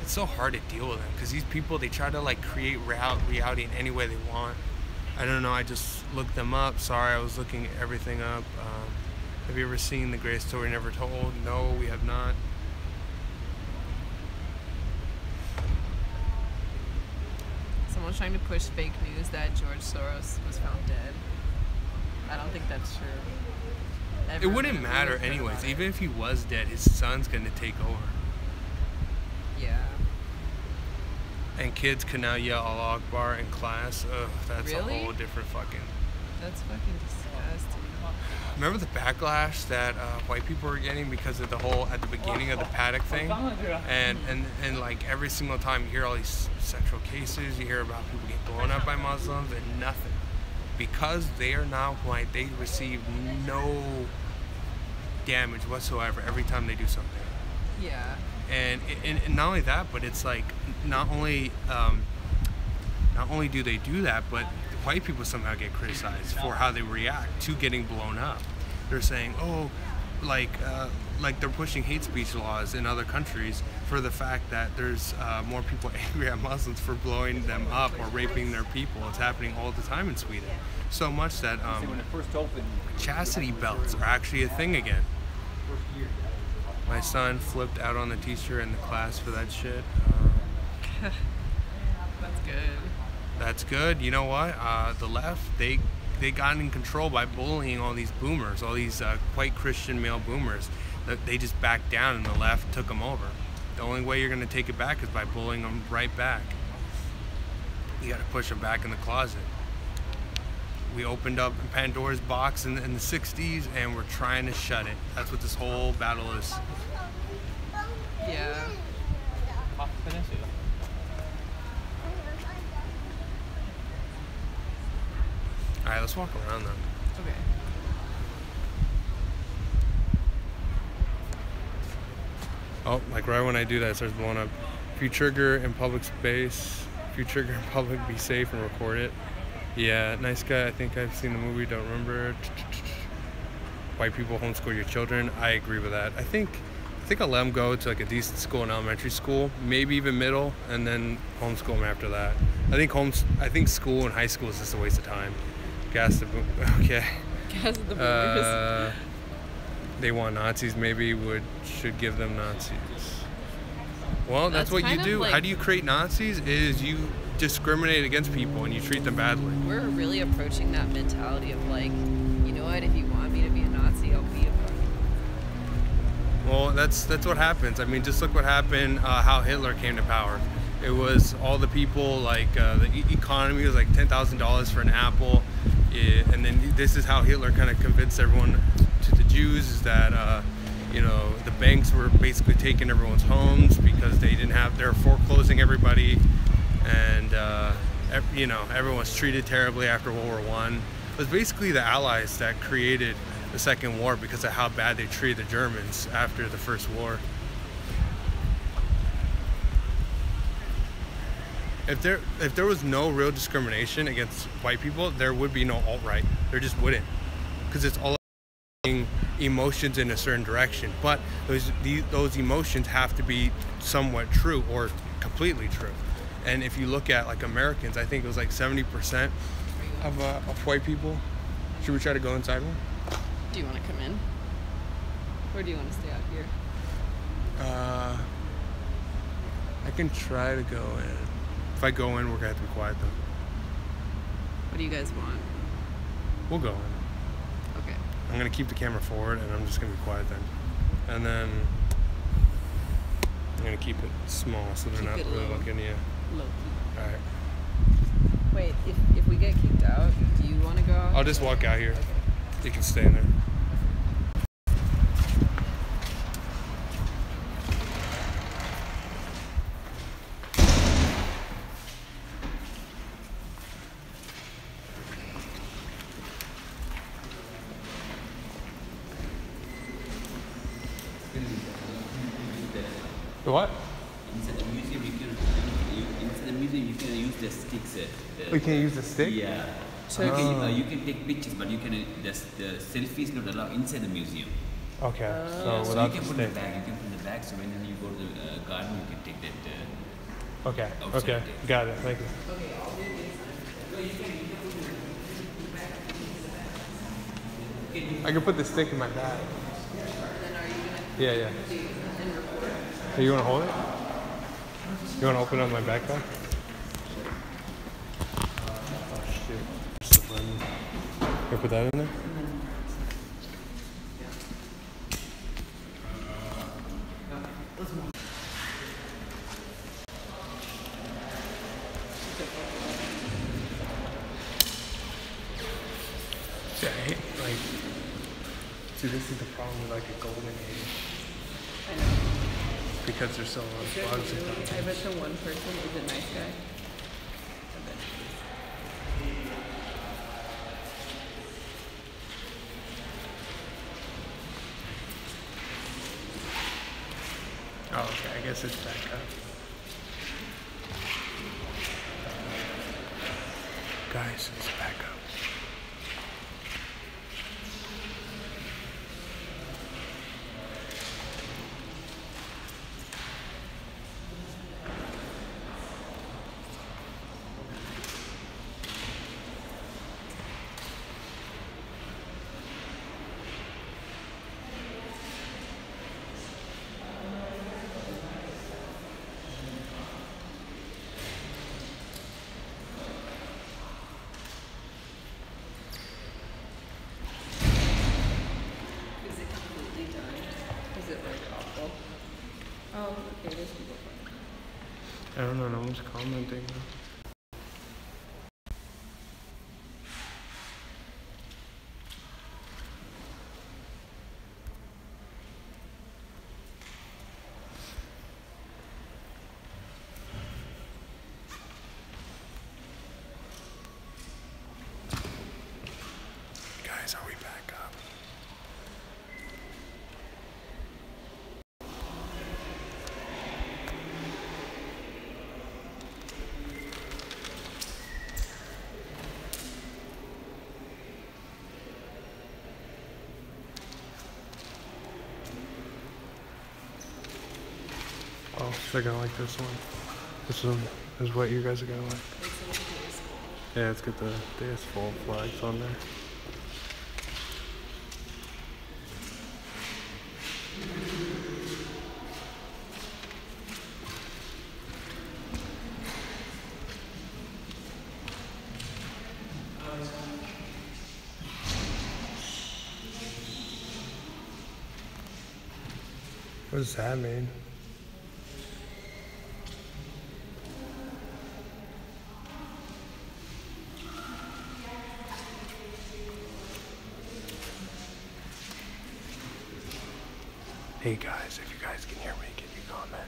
B: so hard to deal with them because these people, they try to like create reality in any way they want. I don't know. I just looked them up. Sorry, I was looking everything up. Have you ever seen The Greatest Story Never Told? No, we have not.
A: Someone's trying to push fake news that George Soros was found dead. I don't think that's true.
B: It wouldn't matter anyways. Even if he was dead, his son's going to take over.
A: Yeah.
B: And kids can now yell Allah Akbar in class. Ugh, that's
A: Really?
B: a whole different fucking...
A: That's fucking disgusting.
B: Remember the backlash that white people were getting because of the whole, at the beginning of the paddock thing? And like every single time you hear all these sexual cases, you hear about people getting blown up by Muslims and nothing. Because they are not white, they receive no damage whatsoever every time they do something.
A: Yeah.
B: And not only that, but it's like not only do they do that, but white people somehow get criticized for how they react to getting blown up. They're saying, oh, like they're pushing hate speech laws in other countries for the fact that there's more people angry at Muslims for blowing them up or raping their people. It's happening all the time in Sweden. So much that chastity belts are actually a thing again. My son flipped out on the teacher in the class for that shit.
A: That's good.
B: That's good. You know what? The left, they got in control by bullying all these boomers, all these white Christian male boomers. They just backed down and the left took them over. The only way you're going to take it back is by bullying them right back. You got to push them back in the closet. We opened up Pandora's box in the 60s, and we're trying to shut it. That's what this whole battle is.
A: Yeah.
B: Alright, let's walk around then.
A: Okay.
B: Oh, like right when I do that, it starts blowing up. If you trigger in public space, if you trigger in public, be safe and record it. Yeah, nice guy. I think I've seen the movie, don't remember. White people homeschool your children. I agree with that. I think I'll let them go to like a decent school in elementary school, maybe even middle, and then homeschool them after that. I think school and high school is just a waste of time. Gas the boom. Okay.
A: Gas the boomers.
B: They want Nazis. Maybe should give them Nazis. Well, that's what you do. How do you create Nazis? Is you discriminate against people and you treat them badly.
A: We're really approaching that mentality of like, you know what? If you want me to be a Nazi, I'll be a fucking.
B: Well, that's what happens. I mean, just look what happened. How Hitler came to power. It was all the people like the economy was like $10,000 for an apple, and then this is how Hitler kind of convinced everyone to the Jews is that you know, the banks were basically taking everyone's homes because they were foreclosing everybody, and you know, everyone was treated terribly after World War I. It was basically the Allies that created the Second War because of how bad they treated the Germans after the First War. If there was no real discrimination against white people, there would be no alt-right. There just wouldn't, because it's all emotions in a certain direction. But those emotions have to be somewhat true or completely true. And if you look at like Americans, I think it was like 70% of white people. Should we try to go inside one?
A: Do you want to come in? Or do you want to stay out here?
B: I can try to go in. If I go in, we're gonna have to be quiet though.
A: What do you guys want?
B: We'll go in.
A: Okay.
B: I'm gonna keep the camera forward and I'm just gonna be quiet then. And then I'm gonna keep it small so they're not really looking at you.
A: Low key.
B: Alright.
A: Wait, if we get kicked out, do you want to go out?
B: I'll just walk out here.
A: Okay.
B: You can stay in there. The what?
D: Inside the museum, you can use the sticks.
B: We can use the stick?
D: Yeah. So you can take pictures, but you can the selfies not allowed inside the museum.
B: Okay. So
D: So
B: without
D: you can
B: the
D: put in
B: stick.
D: the bag. You can put in the bag. So when you go to the garden, you can take that.
B: Okay.
D: outside
B: Okay.
D: there.
B: Got it. Thank you. I can put the stick in my bag. Yeah. Hey, you want to hold it? You want to open up my backpack? Oh shit. Can I put that in there? Yeah, like, see, this is the problem with like a golden age.
A: I know.
B: Because there's so much bugs and
A: I bet the one person is a nice guy. I bet he is.
B: Oh, okay, I guess it's back up. Guys, it's back up.
A: Oh, okay, there's people playing.
B: I don't know, no one's commenting. Guys, are we back up? Oh, they're gonna like this one. This one is what you guys are gonna like. Yeah, let's get the full flags on there. What does that mean? Hey guys, if you guys can hear me, can you comment?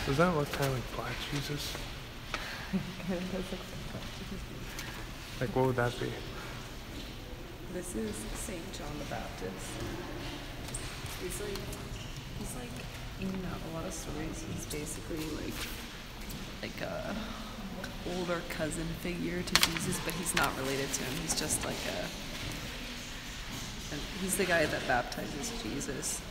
B: Does that look kind of like Black Jesus?
A: It does look like Black Jesus.
B: Like, what would that be?
A: This is Saint John the Baptist. He's like in a lot of stories. He's basically like a older cousin figure to Jesus, but he's not related to him. He's just like he's the guy that baptizes Jesus.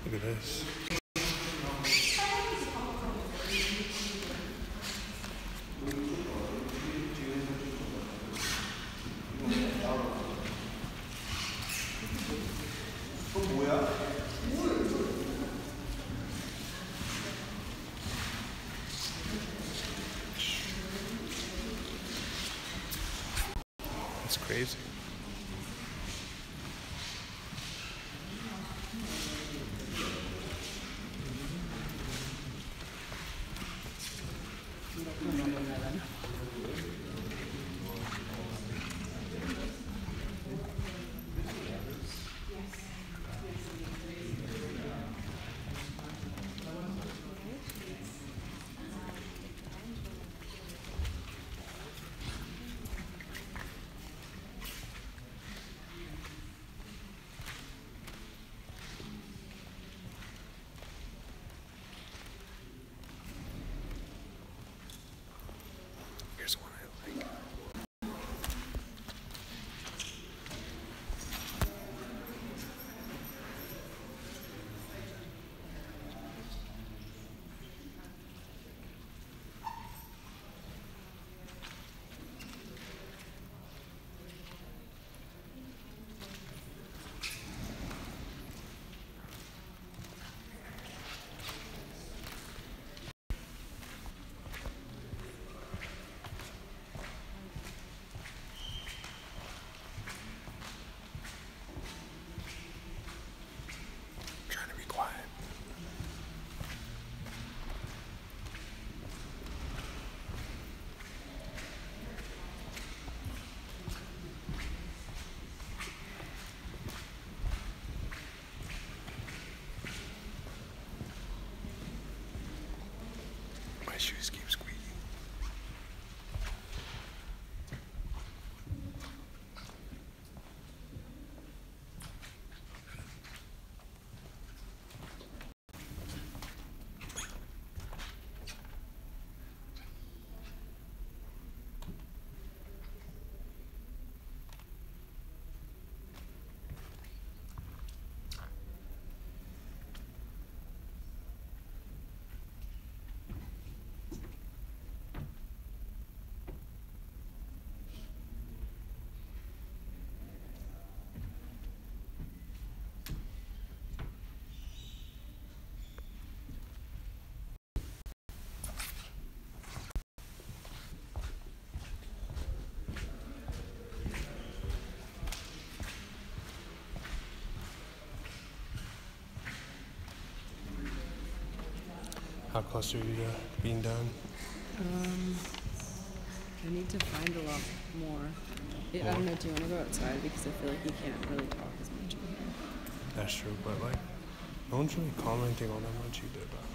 B: Look at this. That's crazy. shoes keep squeaking. How close are you to being done?
A: I need to find a lot more. I don't know, do you want to go outside? Because I feel like you can't really talk as much in here.
B: That's true, but like, no one's really commenting on that much either, though.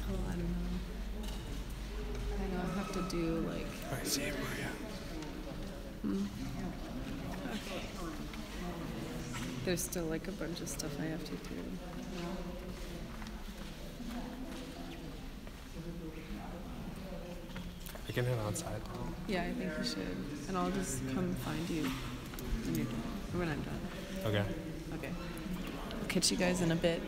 A: Oh, I don't know. I know I have to do like...
B: I see it, Maria.
A: There's still like a bunch of stuff I have to do.
B: I can head outside.
A: Yeah, I think we should. And I'll just come find you when you're done. Or when I'm done.
B: Okay.
A: Okay. I'll catch you guys in a bit.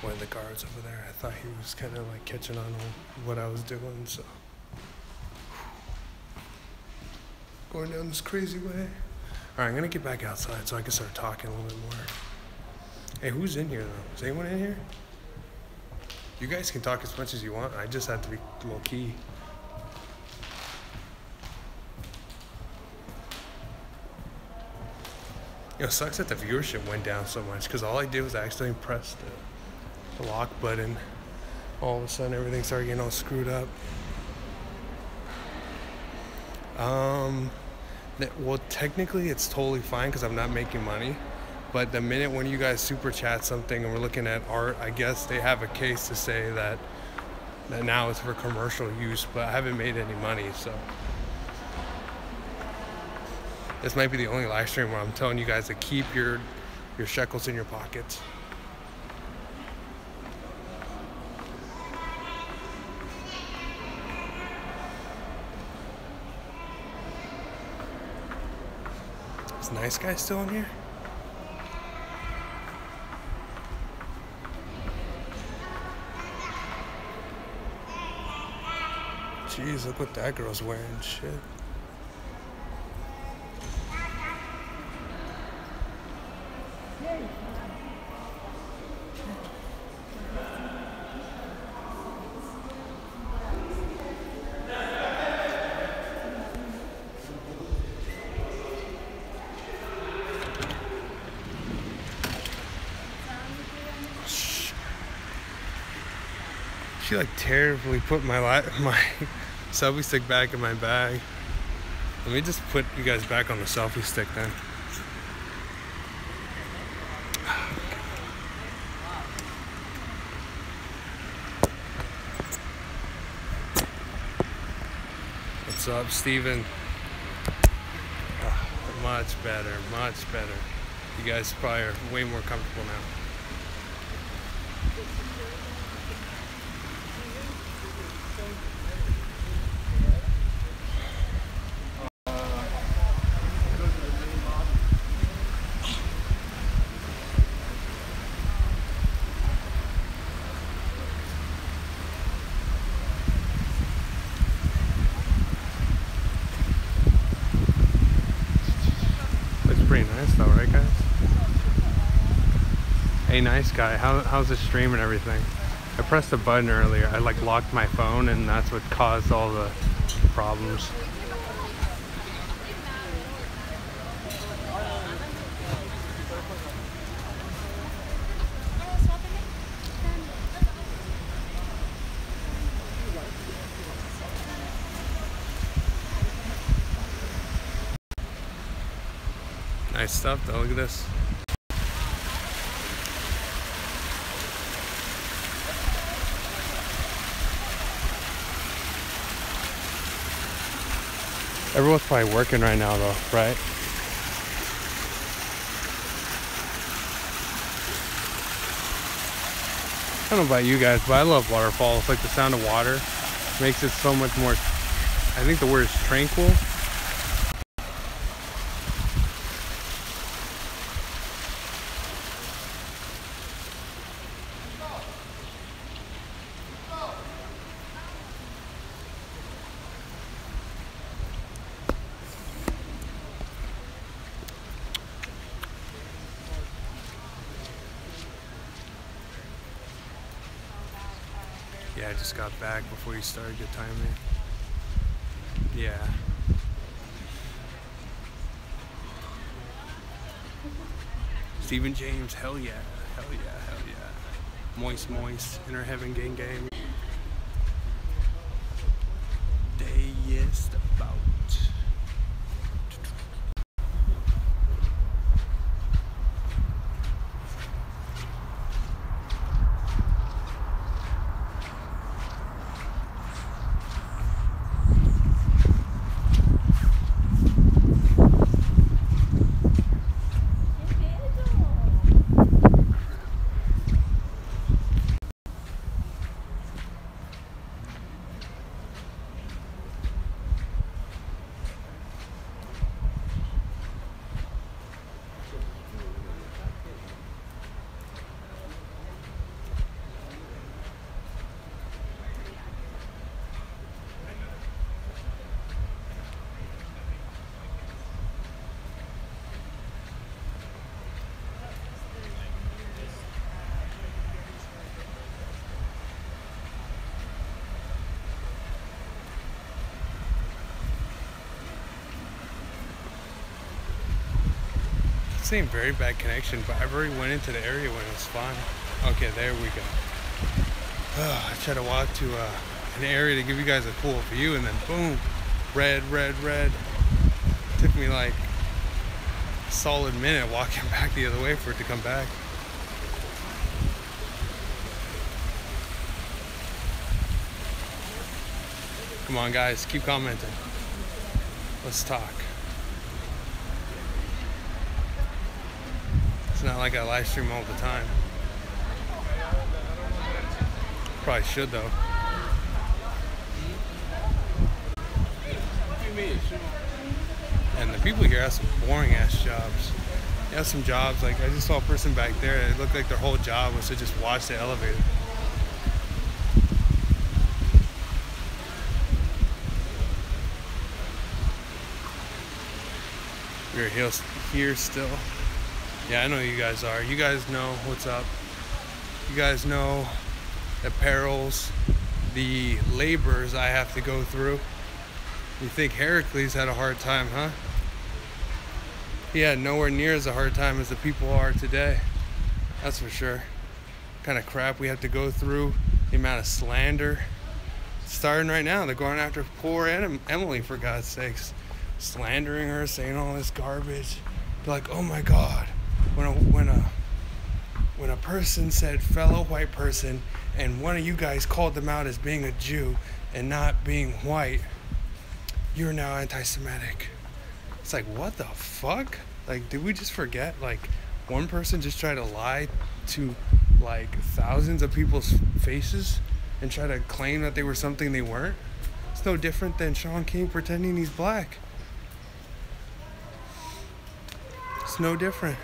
B: One of the guards over there, I thought he was kind of like catching on what I was doing, so. Going down this crazy way. Alright, I'm gonna get back outside so I can start talking a little bit more. Hey, who's in here though? Is anyone in here? You guys can talk as much as you want. I just have to be low key. It sucks that the viewership went down so much because all I did was accidentally press the lock button. All of a sudden everything started getting all screwed up. Well, technically it's totally fine because I'm not making money. But the minute when you guys super chat something and we're looking at art, I guess they have a case to say that now it's for commercial use, but I haven't made any money, so. This might be the only live stream where I'm telling you guys to keep your shekels in your pockets. Is Nice Guy still in here? Jeez, look what that girl's wearing, shit. She like terribly put my selfie stick back in my bag. Let me just put you guys back on the selfie stick then. What's up, Steven? Oh, much better, much better. You guys probably are way more comfortable now. Pretty nice though, right guys? Hey, Nice Guy, how's the stream and everything? I pressed a button earlier, I like locked my phone and that's what caused all the problems. Nice stuff though, look at this. Everyone's probably working right now though, right? I don't know about you guys, but I love waterfalls. Like the sound of water makes it so much more, I think the word is tranquil. Yeah, I just got back before you started your timer. Yeah. Stephen James, hell yeah, hell yeah, hell yeah. Moist, moist, inner heaven, gang, gang. Dayest about. Same very bad connection, but I already went into the area when it was fine. Okay, there we go. I tried to walk to an area to give you guys a cool view, and then boom, red, red, red. Took me like a solid minute walking back the other way for it to come back. Come on guys, keep commenting. Let's talk. It's not like I live stream all the time. Probably should though. And the people here have some boring ass jobs. They have some jobs, like I just saw a person back there, it looked like their whole job was to just watch the elevator. We're here still. Yeah, I know you guys are. You guys know what's up. You guys know the perils, the labors I have to go through. You think Heracles had a hard time, huh? He had nowhere near as a hard time as the people are today. That's for sure. Kind of crap we have to go through, the amount of slander. Starting right now, they're going after poor Emily, for God's sakes. Slandering her, saying all this garbage. They're like, oh my God. When a person said fellow white person and one of you guys called them out as being a Jew and not being white, you're now anti-Semitic. It's like, what the fuck? Like, did we just forget? Like, one person just tried to lie to like thousands of people's faces and try to claim that they were something they weren't? It's no different than Sean King pretending he's black. It's no different.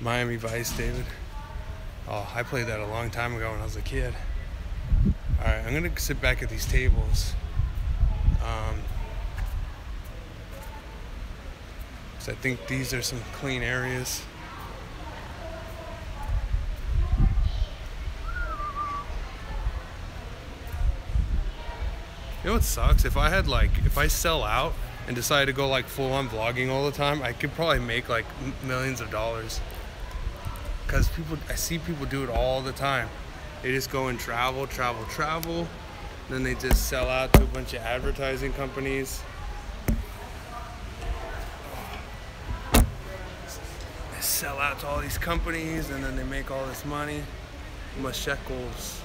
B: Miami Vice, David. Oh, I played that a long time ago when I was a kid. Alright, I'm gonna sit back at these tables. So I think these are some clean areas. You know what sucks? If I sell out and decide to go like full on vlogging all the time, I could probably make like millions of dollars. Because I see people do it all the time. They just go and travel. Then they just sell out to a bunch of advertising companies. sell out to all these companies, and then they make all this money. Shekels.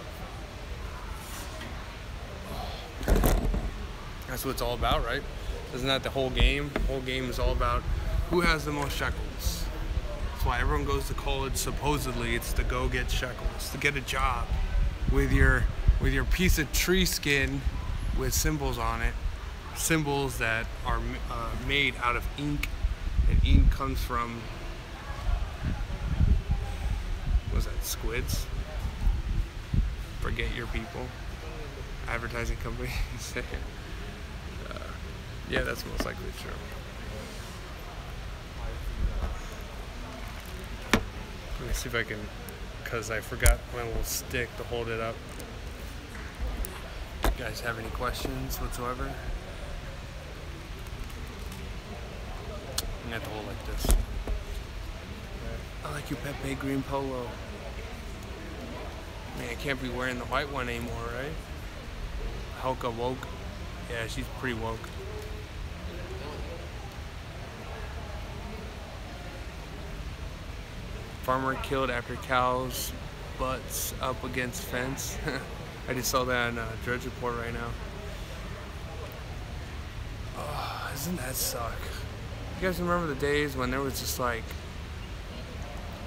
B: That's what it's all about, right? Isn't that the whole game? The whole game is all about who has the most shekels. That's why everyone goes to college. Supposedly, it's to go get shekels, to get a job with your piece of tree skin with symbols on it, symbols that are made out of ink, and ink comes from, what was that, squids? Forget your people. Advertising companies. Yeah, that's most likely true. Let me see if I can, because I forgot my little stick to hold it up. You guys have any questions whatsoever? I'm gonna have to hold like this. I like your Pepe green polo. I mean, I can't be wearing the white one anymore, right? Hulka woke. Yeah, she's pretty woke. Farmer killed after cows' butts up against fence. I just saw that on Drudge Report right now. Oh, doesn't that suck? You guys remember the days when there was just like,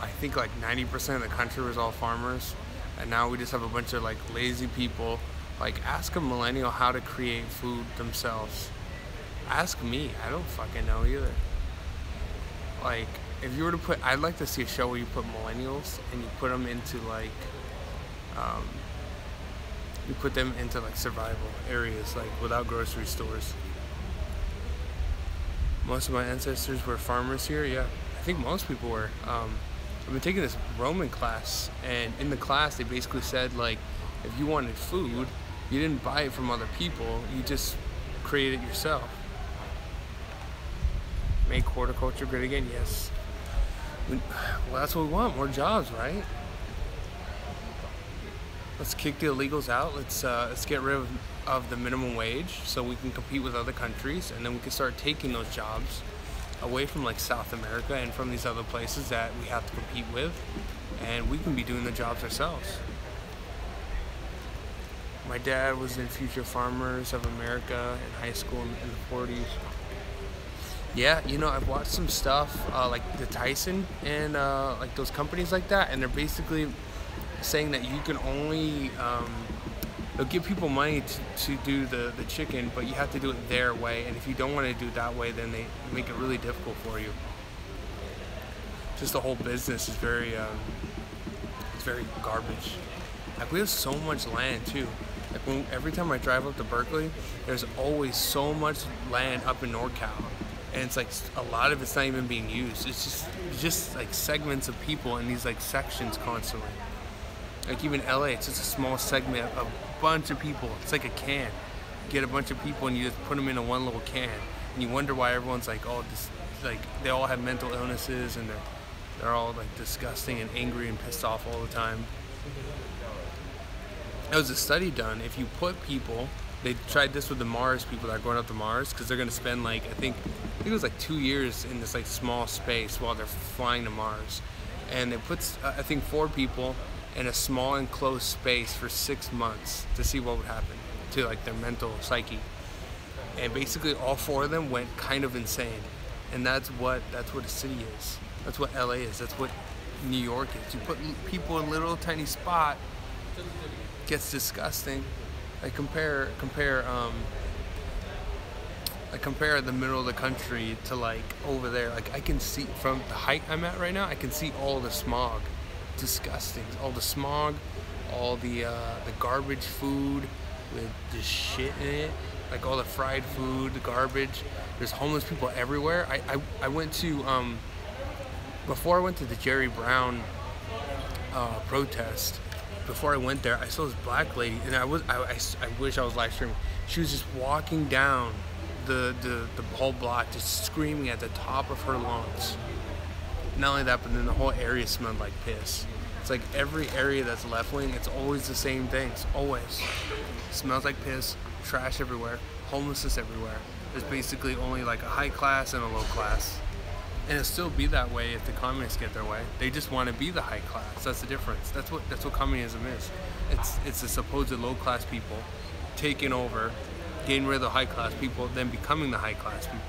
B: I think like 90% of the country was all farmers, and now we just have a bunch of like lazy people. Like, ask a millennial how to create food themselves. Ask me, I don't fucking know either. Like, if you were to put, I'd like to see a show where you put millennials and you put them into like, survival areas, like without grocery stores. Most of my ancestors were farmers here. Yeah, I think most people were. I've been taking this Roman class, and in the class they basically said, like, if you wanted food, you didn't buy it from other people, you just create it yourself. Make horticulture great again? Yes. Well, that's what we want, more jobs, right? Let's kick the illegals out. Let's get rid of the minimum wage so we can compete with other countries, and then we can start taking those jobs away from like South America and from these other places that we have to compete with, and we can be doing the jobs ourselves. My dad was in Future Farmers of America in high school in the 40s. Yeah, you know, I've watched some stuff like the Tyson and like those companies like that, and they're basically saying that you can only they'll give people money to do the chicken, but you have to do it their way, and if you don't want to do it that way, then they make it really difficult for you. Just the whole business is very it's very garbage. Like, we have so much land too. Like, every time I drive up to Berkeley, there's always so much land up in NorCal, and it's like a lot of it's not even being used. It's just like segments of people in these like sections constantly. Like, even LA, it's just a small segment of a bunch of people. It's like a can. You get a bunch of people and you just put them into one little can, and you wonder why everyone's like, oh, this, like, they all have mental illnesses, and they're all like disgusting and angry and pissed off all the time. There was a study done. If you put people, they tried this with the Mars people that are going up to Mars, because they're going to spend like, I think it was like 2 years in this like small space while they're flying to Mars. And they put, I think, 4 people in a small enclosed space for 6 months to see what would happen to like their mental psyche. And basically all 4 of them went kind of insane. And that's what a city is. That's what LA is. That's what New York is. You put people in a little tiny spot, gets disgusting. Like, compare the middle of the country to like over there. Like, I can see from the height I'm at right now, I can see all the smog. Disgusting. All the smog, all the garbage food with just shit in it. Like, all the fried food, the garbage. There's homeless people everywhere. I went to before I went to the Jerry Brown protest. Before I went there, I saw this black lady, and I wish I was live streaming. She was just walking down the whole block, just screaming at the top of her lungs. Not only that, but then the whole area smelled like piss. It's like every area that's left wing, it's always the same things. Always. It smells like piss, trash everywhere, homelessness everywhere. There's basically only like a high class and a low class. And it'll still be that way if the communists get their way. They just want to be the high class. That's the difference. That's what communism is. It's the supposed low class people taking over, getting rid of the high class people, then becoming the high class people.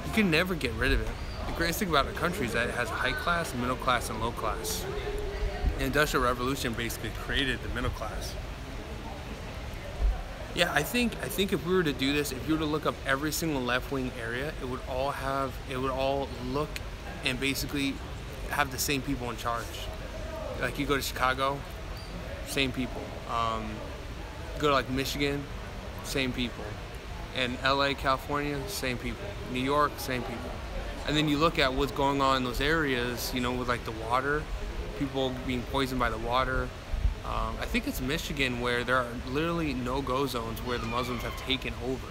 B: You can never get rid of it. The greatest thing about our country is that it has high class, middle class, and low class. The Industrial Revolution basically created the middle class. Yeah, I think if we were to do this, if you were to look up every single left-wing area, it would all look and basically have the same people in charge. Like you go to Chicago, same people. Go to like Michigan, same people. And LA, California, same people. New York, same people. And then you look at what's going on in those areas, you know, with like the water, people being poisoned by the water. I think it's Michigan where there are literally no-go zones where the Muslims have taken over.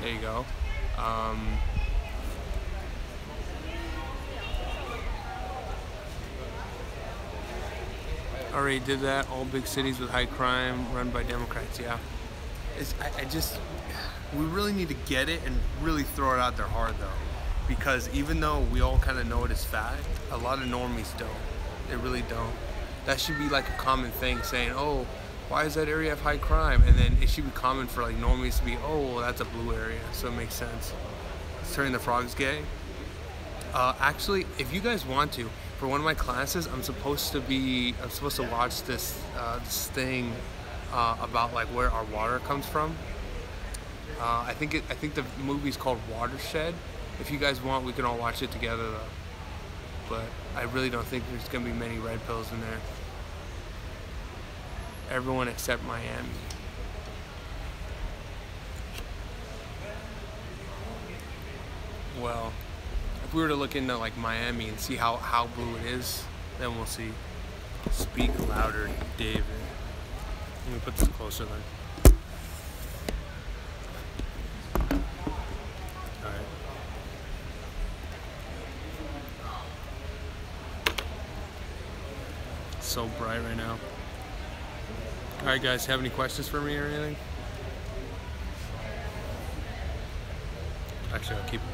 B: There you go. Already did that. All big cities with high crime run by Democrats. Yeah. We really need to get it and really throw it out there hard though. Because even though we all kind of know it is fact, a lot of normies don't. They really don't. That should be like a common thing, saying, oh, why does that area have high crime? And then it should be common for like normies to be, oh, well, that's a blue area, so it makes sense. It's turning the frogs gay. Actually, if you guys want to, for one of my classes, I'm supposed to watch this thing about like where our water comes from. I think the movie's called Watershed. If you guys want, we can all watch it together though. But I really don't think there's gonna be many red pills in there. Everyone except Miami. Well, if we were to look into like Miami and see how blue it is, then we'll see. Speak louder, David. Let me put this closer then. Alright. So bright right now. Alright guys, have any questions for me or anything? Actually, I'll keep it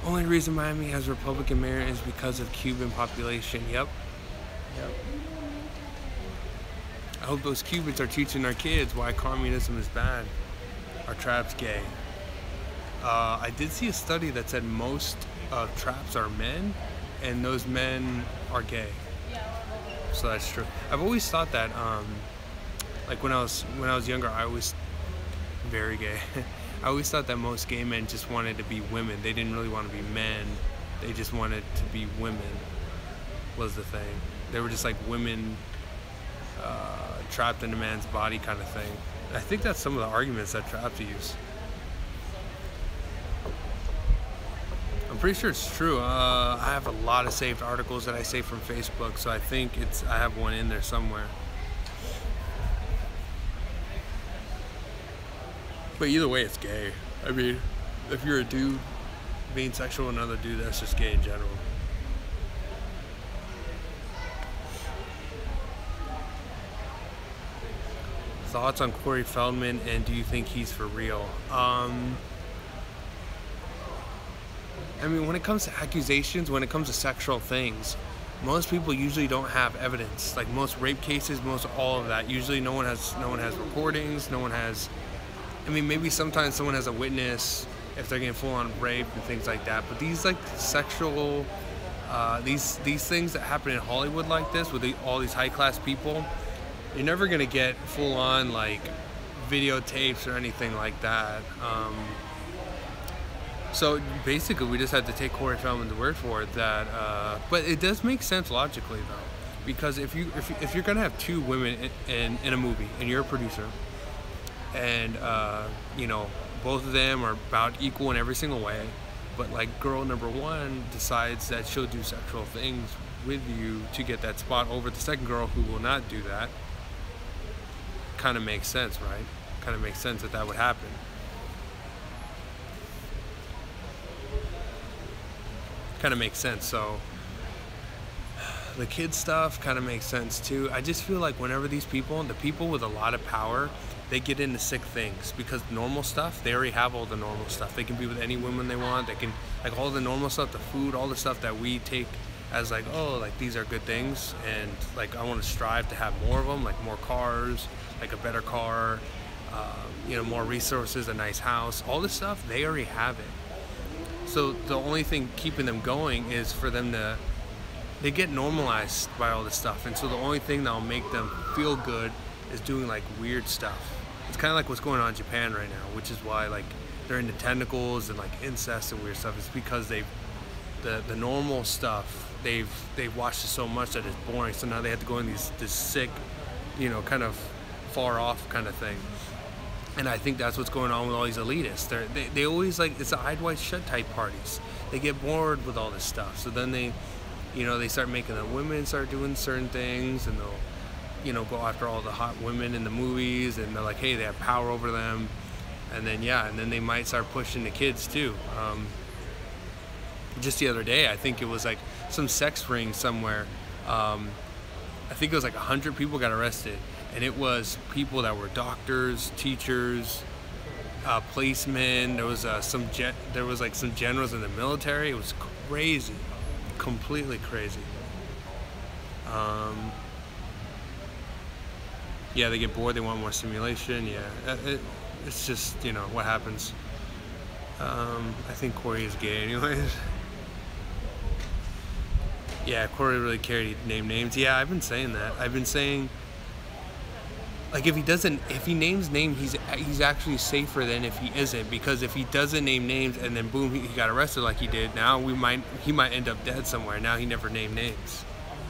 B: more. Only reason Miami has Republican mayor is because of Cuban population. Yep. I hope those Cubans are teaching our kids why communism is bad. Our traps gay. I did see a study that said most traps are men, and those men are gay. So that's true. I've always thought that, like when I was younger, I was very gay. I always thought that most gay men just wanted to be women. They didn't really want to be men. They just wanted to be women. Was the thing. They were just like women trapped in a man's body kind of thing. I think that's some of the arguments that traps use. I'm pretty sure it's true. I have a lot of saved articles that I save from Facebook, so I think I have one in there somewhere. But either way, it's gay. I mean, if you're a dude being sexual with another dude, that's just gay in general. Thoughts on Corey Feldman, and do you think he's for real? I mean, when it comes to accusations, when it comes to sexual things, most people usually don't have evidence. Like most rape cases, most all of that. Usually, no one has recordings. No one has. I mean, maybe sometimes someone has a witness if they're getting full-on raped and things like that. But these like sexual, these things that happen in Hollywood like this with all these high-class people, you're never gonna get full-on like videotapes or anything like that. So basically, we just have to take Corey Feldman's word for it. That, but it does make sense logically though, because if you're gonna have two women in a movie and you're a producer, and you know, both of them are about equal in every single way, but like girl number one decides that she'll do sexual things with you to get that spot over the second girl who will not do that. Kind of makes sense, right? Kind of makes sense that would happen. Kind of makes sense. So the kid stuff kind of makes sense too. I just feel like whenever these people, the people with a lot of power, they get into sick things, because normal stuff, they already have all the normal stuff. They can be with any woman they want. They can, like, all the normal stuff, the food, all the stuff that we take as like, oh, like these are good things, and like I want to strive to have more of them, like more cars, like a better car, you know, more resources, a nice house, all this stuff, they already have it. So the only thing keeping them going is for them to, they get normalized by all this stuff, and so the only thing that'll make them feel good is doing like weird stuff. It's kind of like what's going on in Japan right now, which is why like they're into tentacles and like incest and weird stuff. It's because they've the normal stuff, they've watched it so much that it's boring, so now they have to go in this sick, you know, kind of far off kind of thing. And I think that's what's going on with all these elitists. They always, like, it's the Eyed Wide Shut type parties. They get bored with all this stuff, so then they, you know, they start making the women start doing certain things, and they'll, you know, go after all the hot women in the movies, and they're like, hey, they have power over them. And then, yeah, and then they might start pushing the kids too. Just the other day, I think it was like some sex ring somewhere. I think it was like 100 people got arrested, and it was people that were doctors, teachers, policemen. There was there was like some generals in the military. It was crazy, completely crazy. Yeah, they get bored. They want more stimulation. Yeah, it's just, you know, what happens. I think Corey is gay, anyways. Yeah, Corey really cared he named names. Yeah, I've been saying that. I've been saying, like, if he names names, he's actually safer than if he isn't, because if he doesn't name names and then boom, he got arrested like he did, now he might end up dead somewhere. Now he never named names.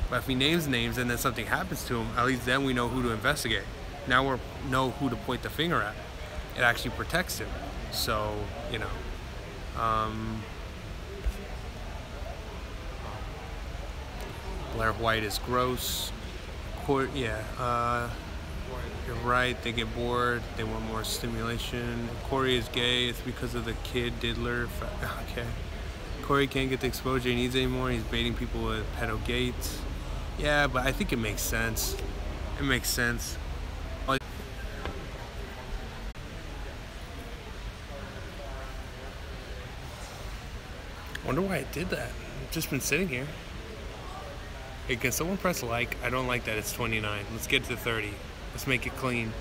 B: But if he names names and then something happens to him, at least then we know who to investigate. Now we know who to point the finger at. It actually protects him. So, you know. Blair White is gross. Yeah, you're right. They get bored. They want more stimulation. Corey is gay. It's because of the kid diddler. Okay. Corey can't get the exposure he needs anymore. He's baiting people with pedo gates. Yeah, but I think it makes sense. It makes sense. Wonder why I did that. I've just been sitting here. Hey, can someone press like? I don't like that it's 29. Let's get to 30. Let's make it clean.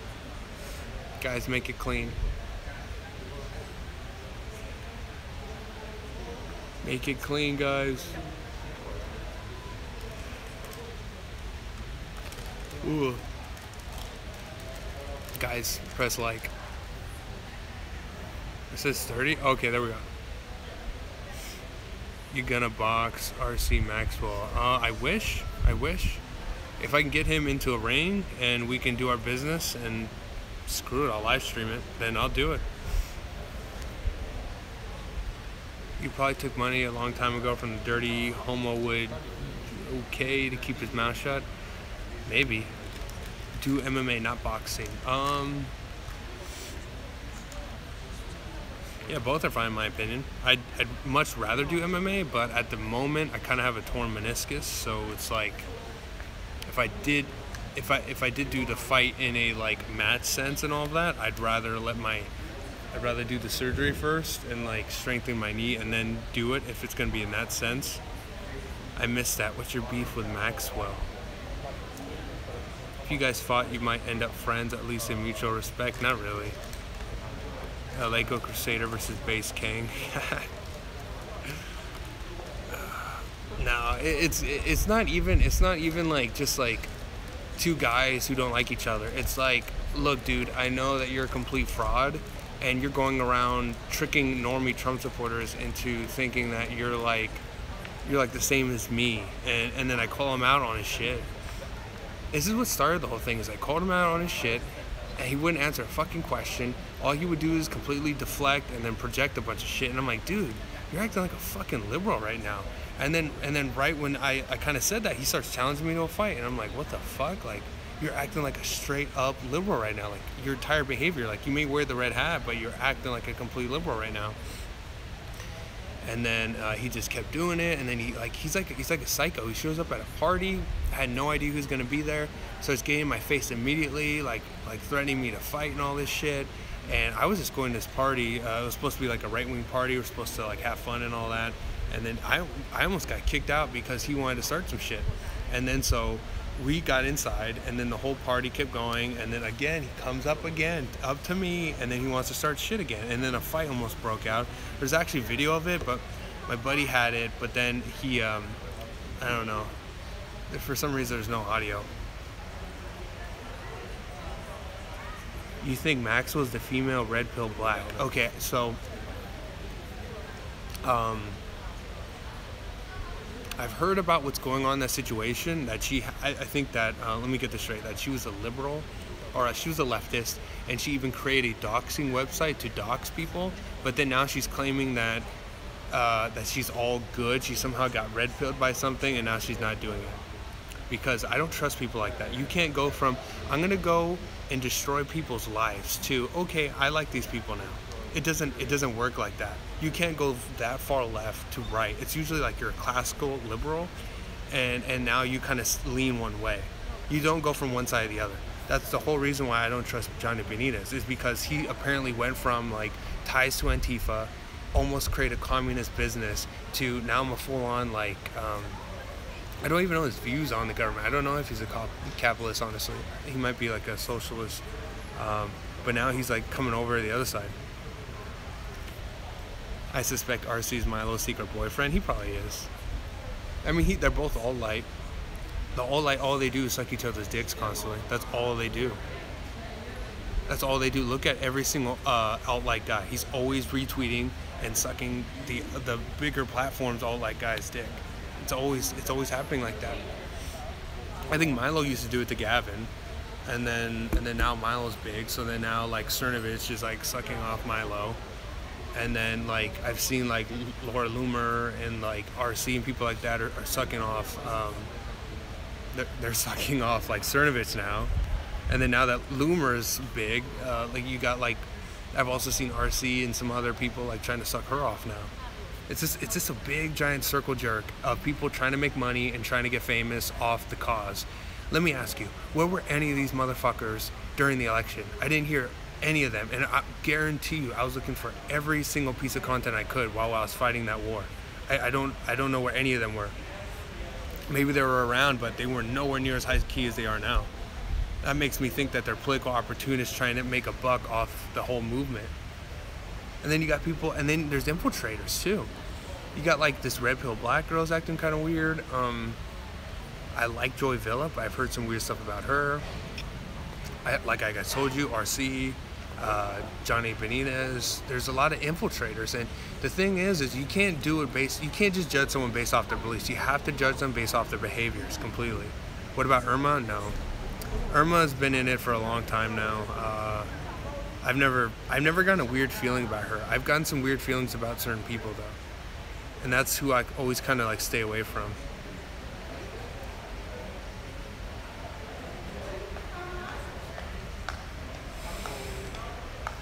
B: Guys, make it clean. Make it clean, guys. Ooh. Guys, press like. It says 30? Okay, there we go. You gonna box RC Maxwell? I wish. If I can get him into a ring and we can do our business, and screw it, I'll live stream it, then I'll do it. You probably took money a long time ago from the dirty homo would okay to keep his mouth shut. Maybe. Do MMA, not boxing. Yeah, both are fine in my opinion. I'd much rather do MMA, but at the moment I kind of have a torn meniscus, so it's like if I did do the fight in a like match sense and all of that, I'd rather do the surgery first and like strengthen my knee and then do it if it's gonna be in that sense. I missed that. What's your beef with Maxwell? If you guys fought, you might end up friends, at least in mutual respect. Not really. Lego Crusader versus Base King. No, it's not even like just like two guys who don't like each other. It's like, look, dude, I know that you're a complete fraud, and you're going around tricking normie Trump supporters into thinking that you're like the same as me, and then I call him out on his shit. This is what started the whole thing. Is I called him out on his shit, and he wouldn't answer a fucking question. All he would do is completely deflect and then project a bunch of shit. And I'm like, dude, you're acting like a fucking liberal right now. And then right when I kind of said that, he starts challenging me to a fight. And I'm like, what the fuck? Like, you're acting like a straight up liberal right now. Like, your entire behavior, like, you may wear the red hat, but you're acting like a complete liberal right now. And then he just kept doing it, and then he's like a psycho. He shows up at a party, I had no idea who's gonna be there, starts getting in my face immediately, like threatening me to fight and all this shit. And I was just going to this party. It was supposed to be like a right-wing party. We're supposed to like have fun and all that. And then I almost got kicked out because he wanted to start some shit. And then so we got inside, and then the whole party kept going. And then again, he comes up to me, and then he wants to start shit again. And then a fight almost broke out. There's actually video of it, but my buddy had it. But then he, I don't know. For some reason, there's no audio. You think Maxwell's the female red pill black? Okay, so I've heard about what's going on in that situation, that I think that, let me get this straight, that she was a liberal, or she was a leftist, and she even created a doxing website to dox people, but then now she's claiming that that she's all good. She somehow got red pilled by something, and now she's not doing it. Because I don't trust people like that. You can't go from, I'm gonna go and destroy people's lives, to, okay, I like these people now. It doesn't work like that. You can't go that far left to right. It's usually like you're a classical liberal, and now you kind of lean one way. You don't go from one side to the other. That's the whole reason why I don't trust Johnny Benitez, is because he apparently went from like ties to Antifa, almost create a communist business, to now I'm a full-on like, I don't even know his views on the government. I don't know if he's a capitalist, honestly. He might be like a socialist, but now he's like coming over to the other side. I suspect RC's Milo's secret boyfriend. He probably is. I mean, they're both alt-light. The alt-light, all they do is suck each other's dicks constantly. That's all they do. That's all they do. Look at every single alt-light guy. He's always retweeting and sucking the bigger platforms alt-light guy's dick. It's always happening like that. I think Milo used to do it to Gavin, and then now Milo's big. So then now like Cernovich is like sucking off Milo. And then like I've seen like Laura Loomer and like RC and people like that are sucking off. They're sucking off like Cernovich now. And then now that Loomer's big, like you got like, I've also seen RC and some other people like trying to suck her off now. It's just a big giant circle jerk of people trying to make money and trying to get famous off the cause. Let me ask you, where were any of these motherfuckers during the election? I didn't hear any of them, and I guarantee you I was looking for every single piece of content I could while I was fighting that war. I don't know where any of them were. Maybe they were around, but they were nowhere near as high key as they are now. That makes me think that they're political opportunists trying to make a buck off the whole movement. And then you got people, and then there's infiltrators too. You got like this red pill black girl's acting kind of weird. I like Joy Villa, but I've heard some weird stuff about her. Like I told you, RC, Johnny Benitez. There's a lot of infiltrators, and the thing is you can't do it you can't just judge someone based off their beliefs. You have to judge them based off their behaviors completely. What about Irma? No. Irma's been in it for a long time now. I've never gotten a weird feeling about her. I've gotten some weird feelings about certain people though, and that's who I always kind of like stay away from.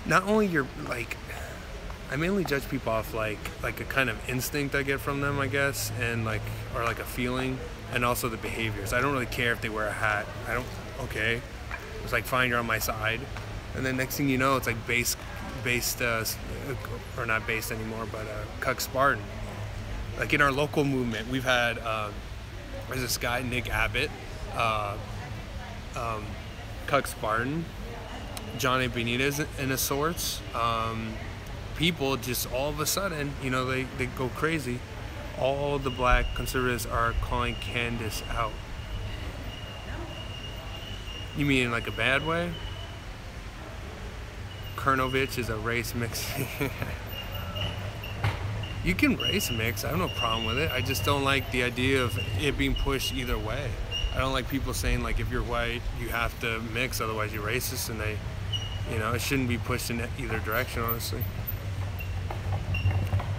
B: Not only you're like, I mainly judge people off like a kind of instinct I get from them, I guess, and like, or like a feeling, and also the behaviors. I don't really care if they wear a hat. Okay. It's like, fine, you're on my side. And then next thing you know, it's like based, or not based anymore, but Cuck Spartan. Like in our local movement, we've had, there's this guy, Nick Abbott, Cuck Spartan, Johnny Benitez in a sorts. People just all of a sudden, you know, they go crazy. All the black conservatives are calling Candace out. You mean in like a bad way? Kernovich is a race mix. You can race mix, I have no problem with it. I just don't like the idea of it being pushed either way. I don't like people saying like, if you're white, you have to mix, otherwise you're racist, and it shouldn't be pushed in either direction, honestly.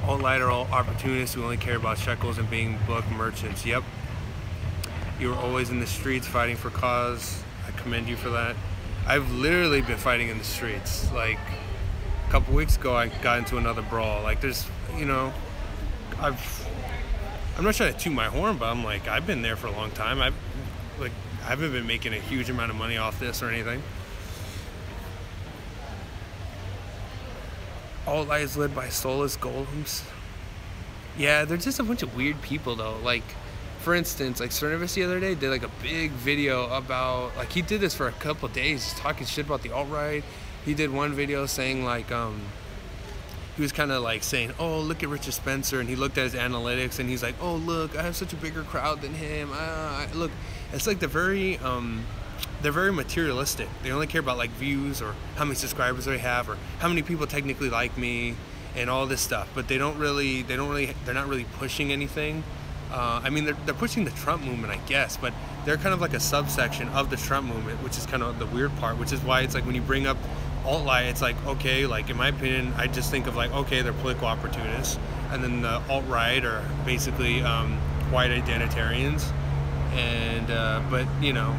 B: All light are all opportunists who only care about shekels and being book merchants. Yep. You were always in the streets fighting for cause. I commend you for that. I've literally been fighting in the streets. Like a couple weeks ago, I got into another brawl. Like there's, I'm not trying to toot my horn, but I'm like, I've been there for a long time. I haven't been making a huge amount of money off this or anything. All lives led by soulless golems. Yeah, they're just a bunch of weird people though. Like, for instance, like Cernovus the other day did like a big video about, like, he did this for a couple days, just talking shit about the alt-right. He did one video saying like, he was kind of like saying, oh, look at Richard Spencer, and he looked at his analytics and he's like, oh, look, I have such a bigger crowd than him. Look, it's like they're very materialistic. They only care about like views or how many subscribers they have or how many people technically like me and all this stuff. But they're not really pushing anything. I mean, they're pushing the Trump movement, I guess, but they're kind of like a subsection of the Trump movement, which is kind of the weird part, which is why it's like when you bring up alt-right, it's like, okay, like in my opinion, I just think of like, okay, they're political opportunists, and then the alt-right are basically white identitarians, and but you know,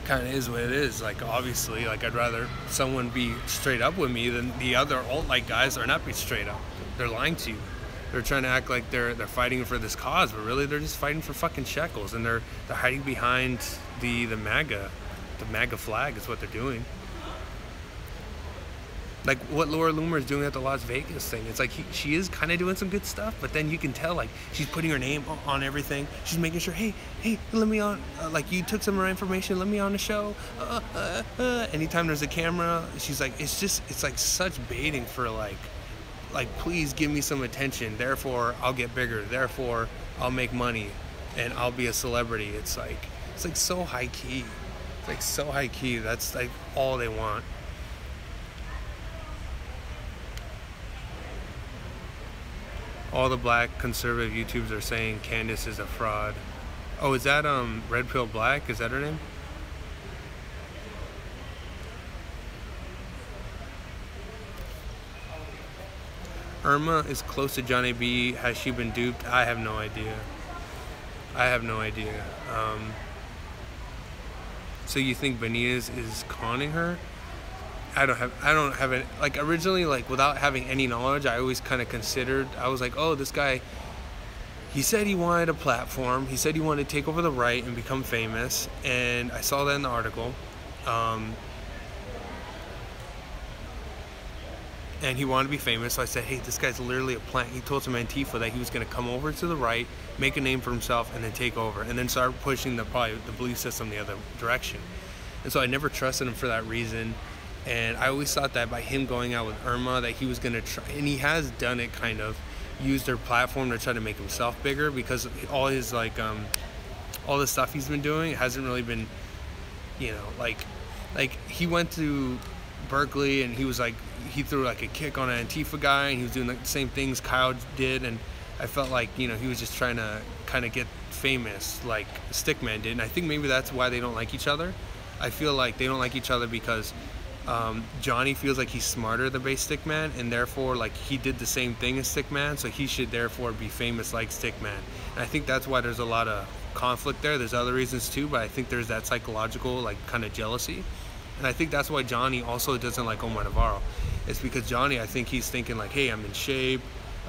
B: kind of is what it is. Like, obviously, like, I'd rather someone be straight up with me than the other alt-right guys are not be straight up. They're lying to you. They're trying to act like they're fighting for this cause, but really they're just fighting for fucking shekels, and they're hiding behind the MAGA flag is what they're doing. Like what Laura Loomer is doing at the Las Vegas thing. It's like she is kind of doing some good stuff, but then you can tell like she's putting her name on everything. She's making sure, hey, let me on. Like, you took some of our information, let me on the show. Anytime there's a camera, she's like, it's like such baiting for like please give me some attention. Therefore, I'll get bigger. Therefore, I'll make money, and I'll be a celebrity. It's like so high key. It's like so high key. That's like all they want. All the black conservative YouTubers are saying Candace is a fraud. Oh, is that Red Pill Black? Is that her name? Irma is close to Johnny B. Has she been duped? I have no idea. So you think Benitez is conning her? I don't have it. Like, originally, like, without having any knowledge, I always kind of considered, I was like, oh, this guy, he said he wanted a platform. He said he wanted to take over the right and become famous. And I saw that in the article. And he wanted to be famous, so I said, hey, this guy's literally a plant. He told some Antifa that he was going to come over to the right, make a name for himself, and then take over, and then start pushing the belief system the other direction. And so I never trusted him for that reason, and I always thought that by him going out with Irma, that he was going to try, and he has done it, kind of, used their platform to try to make himself bigger, because all his, like, all the stuff he's been doing hasn't really been, you know, like he went to Berkeley, and he was like, he threw like a kick on an Antifa guy, and he was doing like the same things Kyle did, and I felt like, you know, he was just trying to kind of get famous like Stickman did, and I think maybe that's why they don't like each other. I feel like they don't like each other because Johnny feels like he's smarter than base Stickman, and therefore like he did the same thing as Stickman, so he should therefore be famous like Stickman. And I think that's why there's a lot of conflict there. There's other reasons too, but I think there's that psychological like kind of jealousy. And I think that's why Johnny also doesn't like Omar Navarro. It's because Johnny, I think he's thinking like, hey, I'm in shape,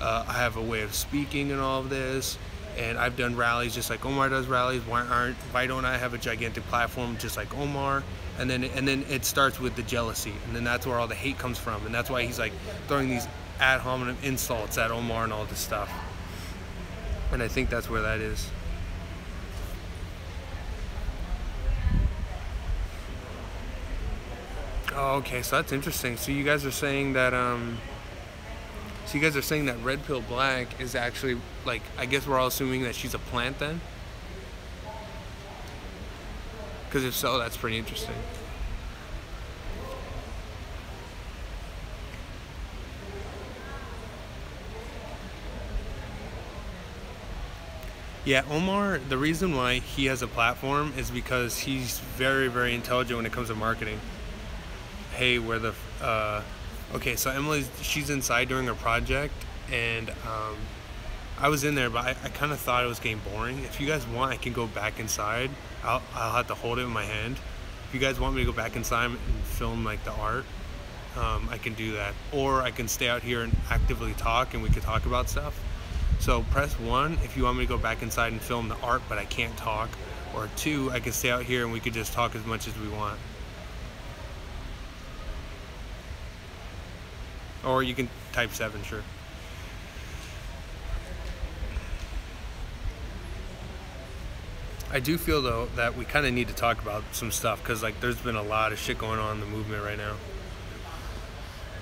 B: I have a way of speaking and all of this, and I've done rallies just like Omar does rallies. Why don't I have a gigantic platform just like Omar? And then it starts with the jealousy, and then that's where all the hate comes from, and that's why he's like throwing these ad hominem insults at Omar and all this stuff. And I think that's where that is. Oh, okay, so that's interesting. So you guys are saying that Red Pill Black is actually, like, I guess we're all assuming that she's a plant then? Because if so, that's pretty interesting. Yeah, Omar, the reason why he has a platform is because he's very, very intelligent when it comes to marketing. Hey, where the okay, so she's inside during her project, and I was in there, but I kind of thought it was getting boring. If you guys want, I can go back inside. I'll have to hold it in my hand. If you guys want me to go back inside and film like the art, I can do that. Or I can stay out here and actively talk, and we could talk about stuff. So press 1 if you want me to go back inside and film the art, but I can't talk. Or 2, I can stay out here and we could just talk as much as we want. Or you can type 7, sure. I do feel, though, that we kind of need to talk about some stuff, because, like, there's been a lot of shit going on in the movement right now.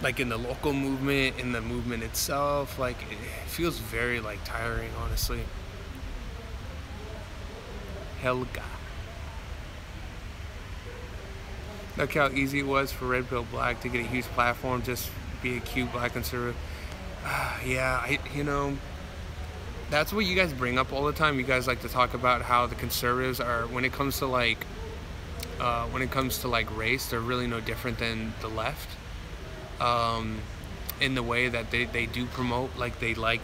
B: Like, in the local movement, in the movement itself, like, it feels very, like, tiring, honestly. Helga. Look how easy it was for Red Pill Black to get a huge platform, just be a cute black conservative. Yeah, you know, that's what you guys bring up all the time. You guys like to talk about how the conservatives are, when it comes to like race, they're really no different than the left. In the way that they do promote, like, they don't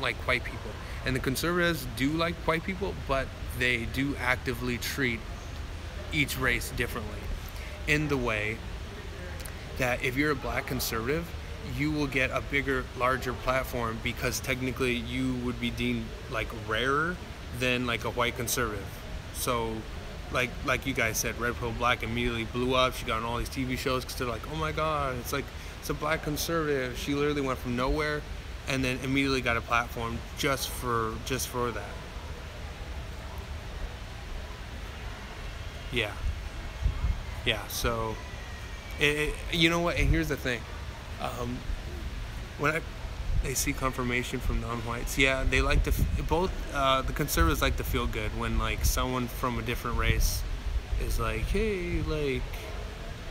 B: like white people. And the conservatives do like white people, but they do actively treat each race differently, in the way that if you're a black conservative, you will get a bigger, larger platform, because technically you would be deemed like rarer than like a white conservative. So like you guys said, Red Pill Black immediately blew up. She got on all these TV shows because they're like, oh my god, it's a black conservative. She literally went from nowhere and then immediately got a platform just for that. Yeah, so you know what, and here's the thing, when they see confirmation from non-whites, yeah, they like to, both the conservatives like to feel good when, like, someone from a different race is like, hey, like,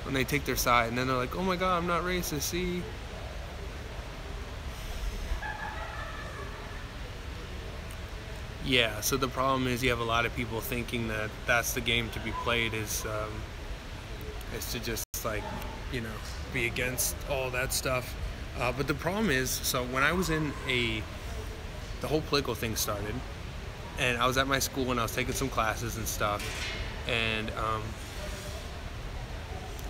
B: when they take their side, and then they're like, oh my god, I'm not racist, see? Yeah, so the problem is you have a lot of people thinking that that's the game to be played, is to just, like, you know, be against all that stuff. But the problem is, so when I was the whole political thing started, and I was at my school and I was taking some classes and stuff, and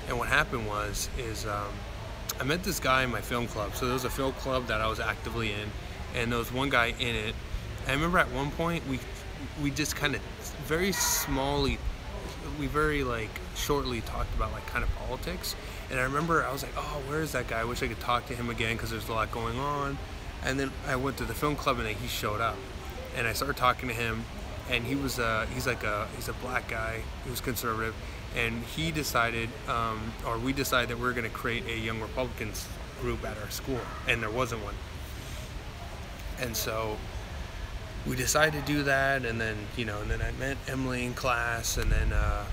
B: what happened is I met this guy in my film club. So there was a film club that I was actively in, and there was one guy in it. I remember at one point we just kind of very shortly talked about, like, kind of politics. And I remember I was like, oh, where is that guy? I wish I could talk to him again, because there's a lot going on. And then I went to the film club, and then he showed up, and I started talking to him. And he's a black guy. He was conservative, and he decided, or we decided, that we were going to create a Young Republicans group at our school, and there wasn't one. And so we decided to do that, and then, you know, and then I met Emily in class, and then I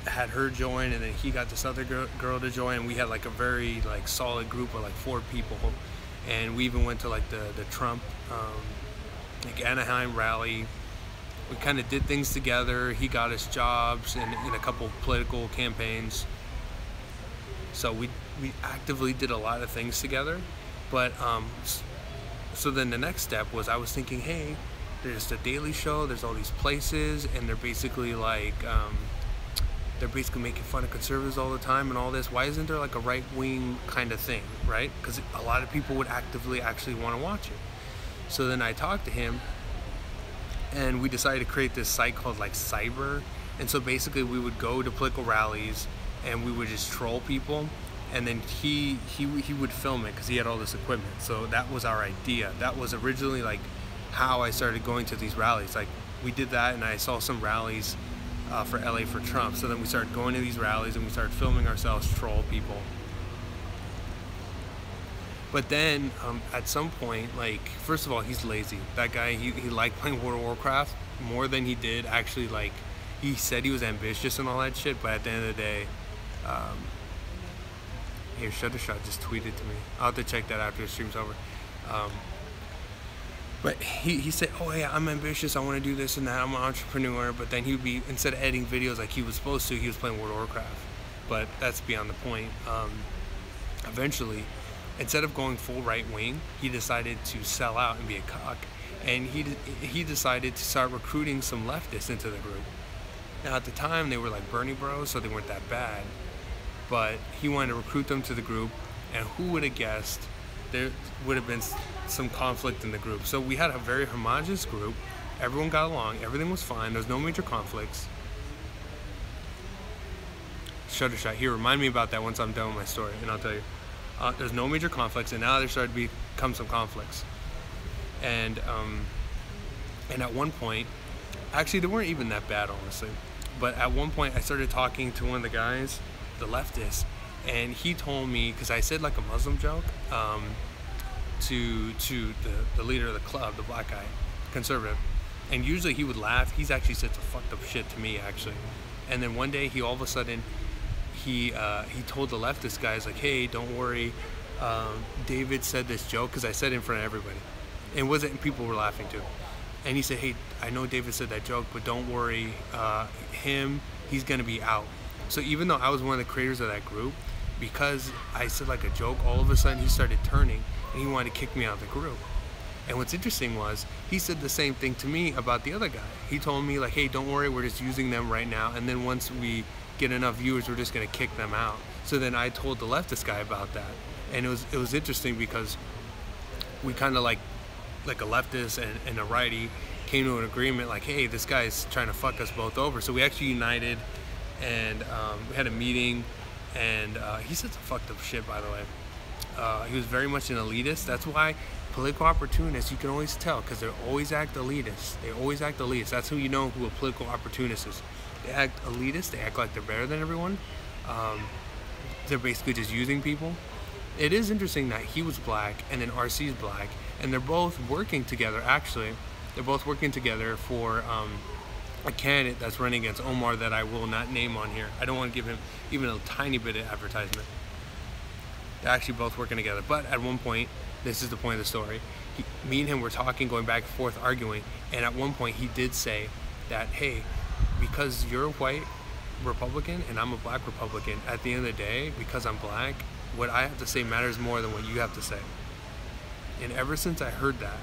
B: had her join, and then he got this other girl to join, and we had, like, a very, like, solid group of, like, 4 people. And we even went to, like, the Trump, like, Anaheim rally. We kind of did things together. He got us jobs in a couple of political campaigns. So we actively did a lot of things together. But so then the next step was, I was thinking, hey, there's the Daily Show, there's all these places, and they're basically like, they're basically making fun of conservatives all the time and all this. Why isn't there, like, a right-wing kind of thing, right? Because a lot of people would actively actually want to watch it. So then I talked to him, and we decided to create this site called, like, Cyber. And so basically we would go to political rallies, and we would just troll people. And then he would film it, because he had all this equipment. So that was our idea. That was originally, like, how I started going to these rallies. Like, we did that, and I saw some rallies for LA for Trump. So then we started going to these rallies, and we started filming ourselves troll people. But then at some point, like, first of all, he's lazy. That guy, he liked playing World of Warcraft more than he did actually, like, he said he was ambitious and all that shit, but at the end of the day, here, Shuttershot just tweeted to me. I'll have to check that after the stream's over. But he said, oh yeah, I'm ambitious, I want to do this and that, I'm an entrepreneur. But then he would be, instead of editing videos like he was supposed to, he was playing World of Warcraft. But that's beyond the point. Eventually, instead of going full right-wing, he decided to sell out and be a cock. And he decided to start recruiting some leftists into the group. Now at the time, they were like Bernie bros, so they weren't that bad. but he wanted to recruit them to the group, and who would have guessed there would have been some conflict in the group. So we had a very homogenous group. Everyone got along. Everything was fine. There was no major conflicts. Shuttershot. Here, remind me about that once I'm done with my story, and I'll tell you. There's no major conflicts, and now there started to become some conflicts. And at one point, actually, they weren't even that bad, honestly. But at one point, I started talking to one of the guys, the leftist, and he told me, because I said like a Muslim joke to the leader of the club, the black guy, conservative, and usually he would laugh. He's actually said some fucked up shit to me, actually. And then one day, he all of a sudden, he told the leftist guys, like, hey, don't worry, David said this joke, because I said it in front of everybody. And people were laughing too. And he said, hey, I know David said that joke, but don't worry, he's gonna be out. So even though I was one of the creators of that group, because I said like a joke, all of a sudden he started turning and he wanted to kick me out of the group. And what's interesting was, he said the same thing to me about the other guy. He told me like, hey, don't worry, we're just using them right now, and then once we get enough viewers, we're just gonna kick them out. So then I told the leftist guy about that. And it was interesting because we kind of like a leftist and a righty came to an agreement like, hey, this guy's trying to fuck us both over. So we actually united, and we had a meeting, and he said some fucked up shit, by the way. He was very much an elitist. That's why political opportunists, you can always tell, because they always act elitist. They always act elitist. That's who you know who a political opportunist is. They act elitist. They act like they're better than everyone. They're basically just using people. It is interesting that he was black and then RC's black, and they're both working together, actually. They're both working together for a candidate that's running against Omar that I will not name on here. I don't want to give him even a tiny bit of advertisement. They're actually both working together. But at one point, this is the point of the story, me and him were talking, going back and forth, arguing, and at one point he did say that, hey, because you're a white Republican and I'm a black Republican, at the end of the day, because I'm black, what I have to say matters more than what you have to say. And ever since I heard that,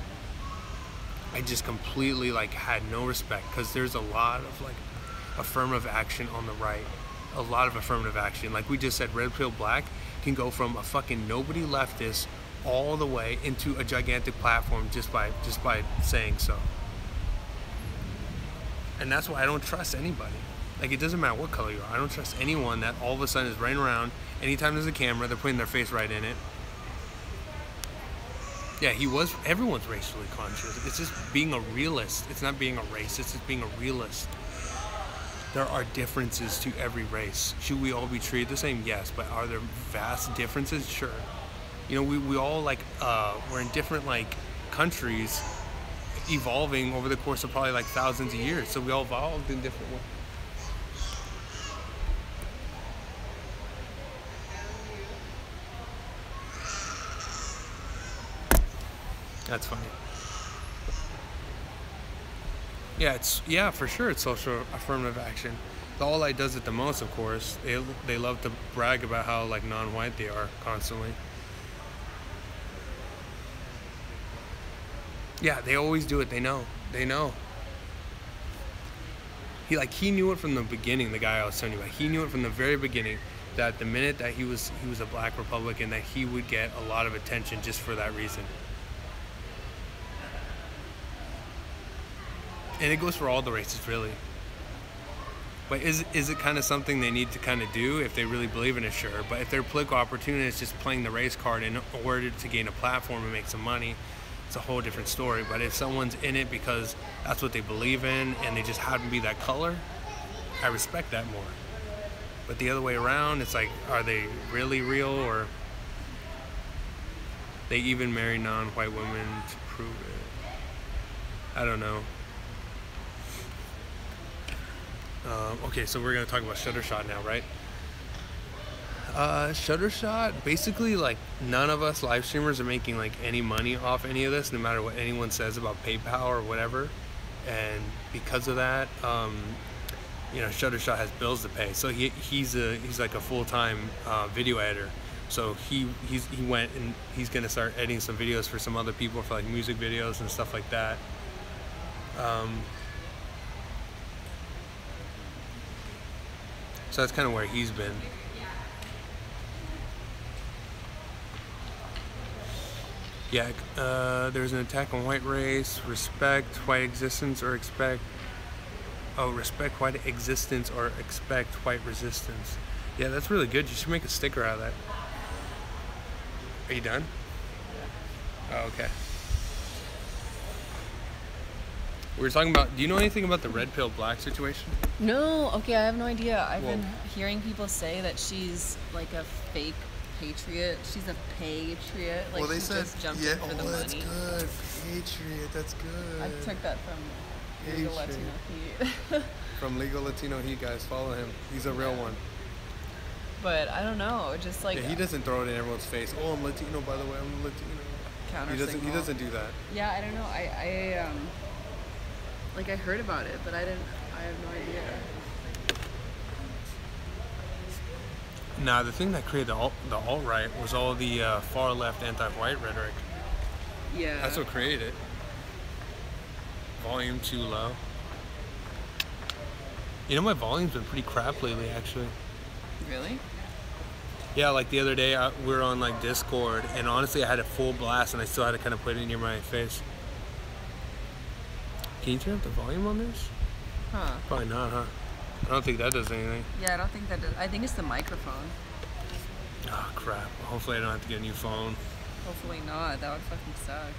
B: I just completely like had no respect, because there's a lot of like affirmative action on the right. A lot of affirmative action. Like we just said, Red Pill Black can go from a fucking nobody leftist all the way into a gigantic platform just by saying so. And that's why I don't trust anybody. Like, it doesn't matter what color you are. I don't trust anyone that all of a sudden is running around. Anytime there's a camera, they're putting their face right in it. Yeah, everyone's racially conscious. It's just being a realist. It's not being a racist, it's just being a realist. There are differences to every race. Should we all be treated the same? Yes, but are there vast differences? Sure. You know, we all like, we're in different like countries, evolving over the course of probably like thousands of years. So we all evolved in different ways. That's funny. Yeah, for sure it's social affirmative action. The All-Light does it the most, of course. They love to brag about how like non-white they are constantly. Yeah, they always do it. They know. He knew it from the beginning. The guy I was telling you about, he knew it from the very beginning that the minute that he was a black Republican, that he would get a lot of attention just for that reason. And it goes for all the races, really. But is it kind of something they need to kind of do if they really believe in it? Sure. But if they're political opportunists just playing the race card in order to gain a platform and make some money, it's a whole different story. But if someone's in it because that's what they believe in and they just happen to be that color, I respect that more. But the other way around, it's like, are they really real, or they even marry non-white women to prove it? I don't know. Okay, so we're gonna talk about Shuttershot now, right? Shuttershot, basically, like, none of us live streamers are making like any money off any of this, no matter what anyone says about PayPal or whatever. And because of that, you know, Shuttershot has bills to pay. So he's like a full-time video editor. So he went and he's gonna start editing some videos for some other people, for like music videos and stuff like that. So that's kind of where he's been. Yeah, there's an attack on white race, respect white existence or expect... Oh, respect white existence or expect white resistance. Yeah, that's really good. You should make a sticker out of that. Are you done? Oh, okay. We were talking about... Do you know anything about the red pill black situation?
A: No, okay, I have no idea. I've been hearing people say that she's like a fake patriot. She's a patriot. Like,
B: well, they
A: she
B: said,
A: just jumped
B: yeah,
A: in for the
B: that's
A: money.
B: good. Patriot, that's good.
A: I took that from Legal Latino Heat.
B: From Legal Latino Heat, guys. Follow him. He's a real one.
A: But I don't know, just like...
B: Yeah, he doesn't throw it in everyone's face. Oh, I'm Latino, by the way. I'm Latino. He doesn't do that.
A: Yeah, I don't know. I like, I heard about it, but I have no idea.
B: Nah, the thing that created the alt-right was all the far-left anti-white rhetoric.
A: Yeah.
B: That's what created it. Volume too low. You know, my volume's been pretty crap lately, actually.
A: Really?
B: Yeah, like the other day, we were on like Discord, and honestly, I had a full blast, and I still had to kind of put it near my face. Can you turn up the volume on this?
A: Huh.
B: Probably not, huh? I don't think that does anything.
A: Yeah, I don't think that does. I think it's the microphone.
B: Oh, crap. Hopefully I don't have to get a new phone.
A: Hopefully not. That would fucking suck.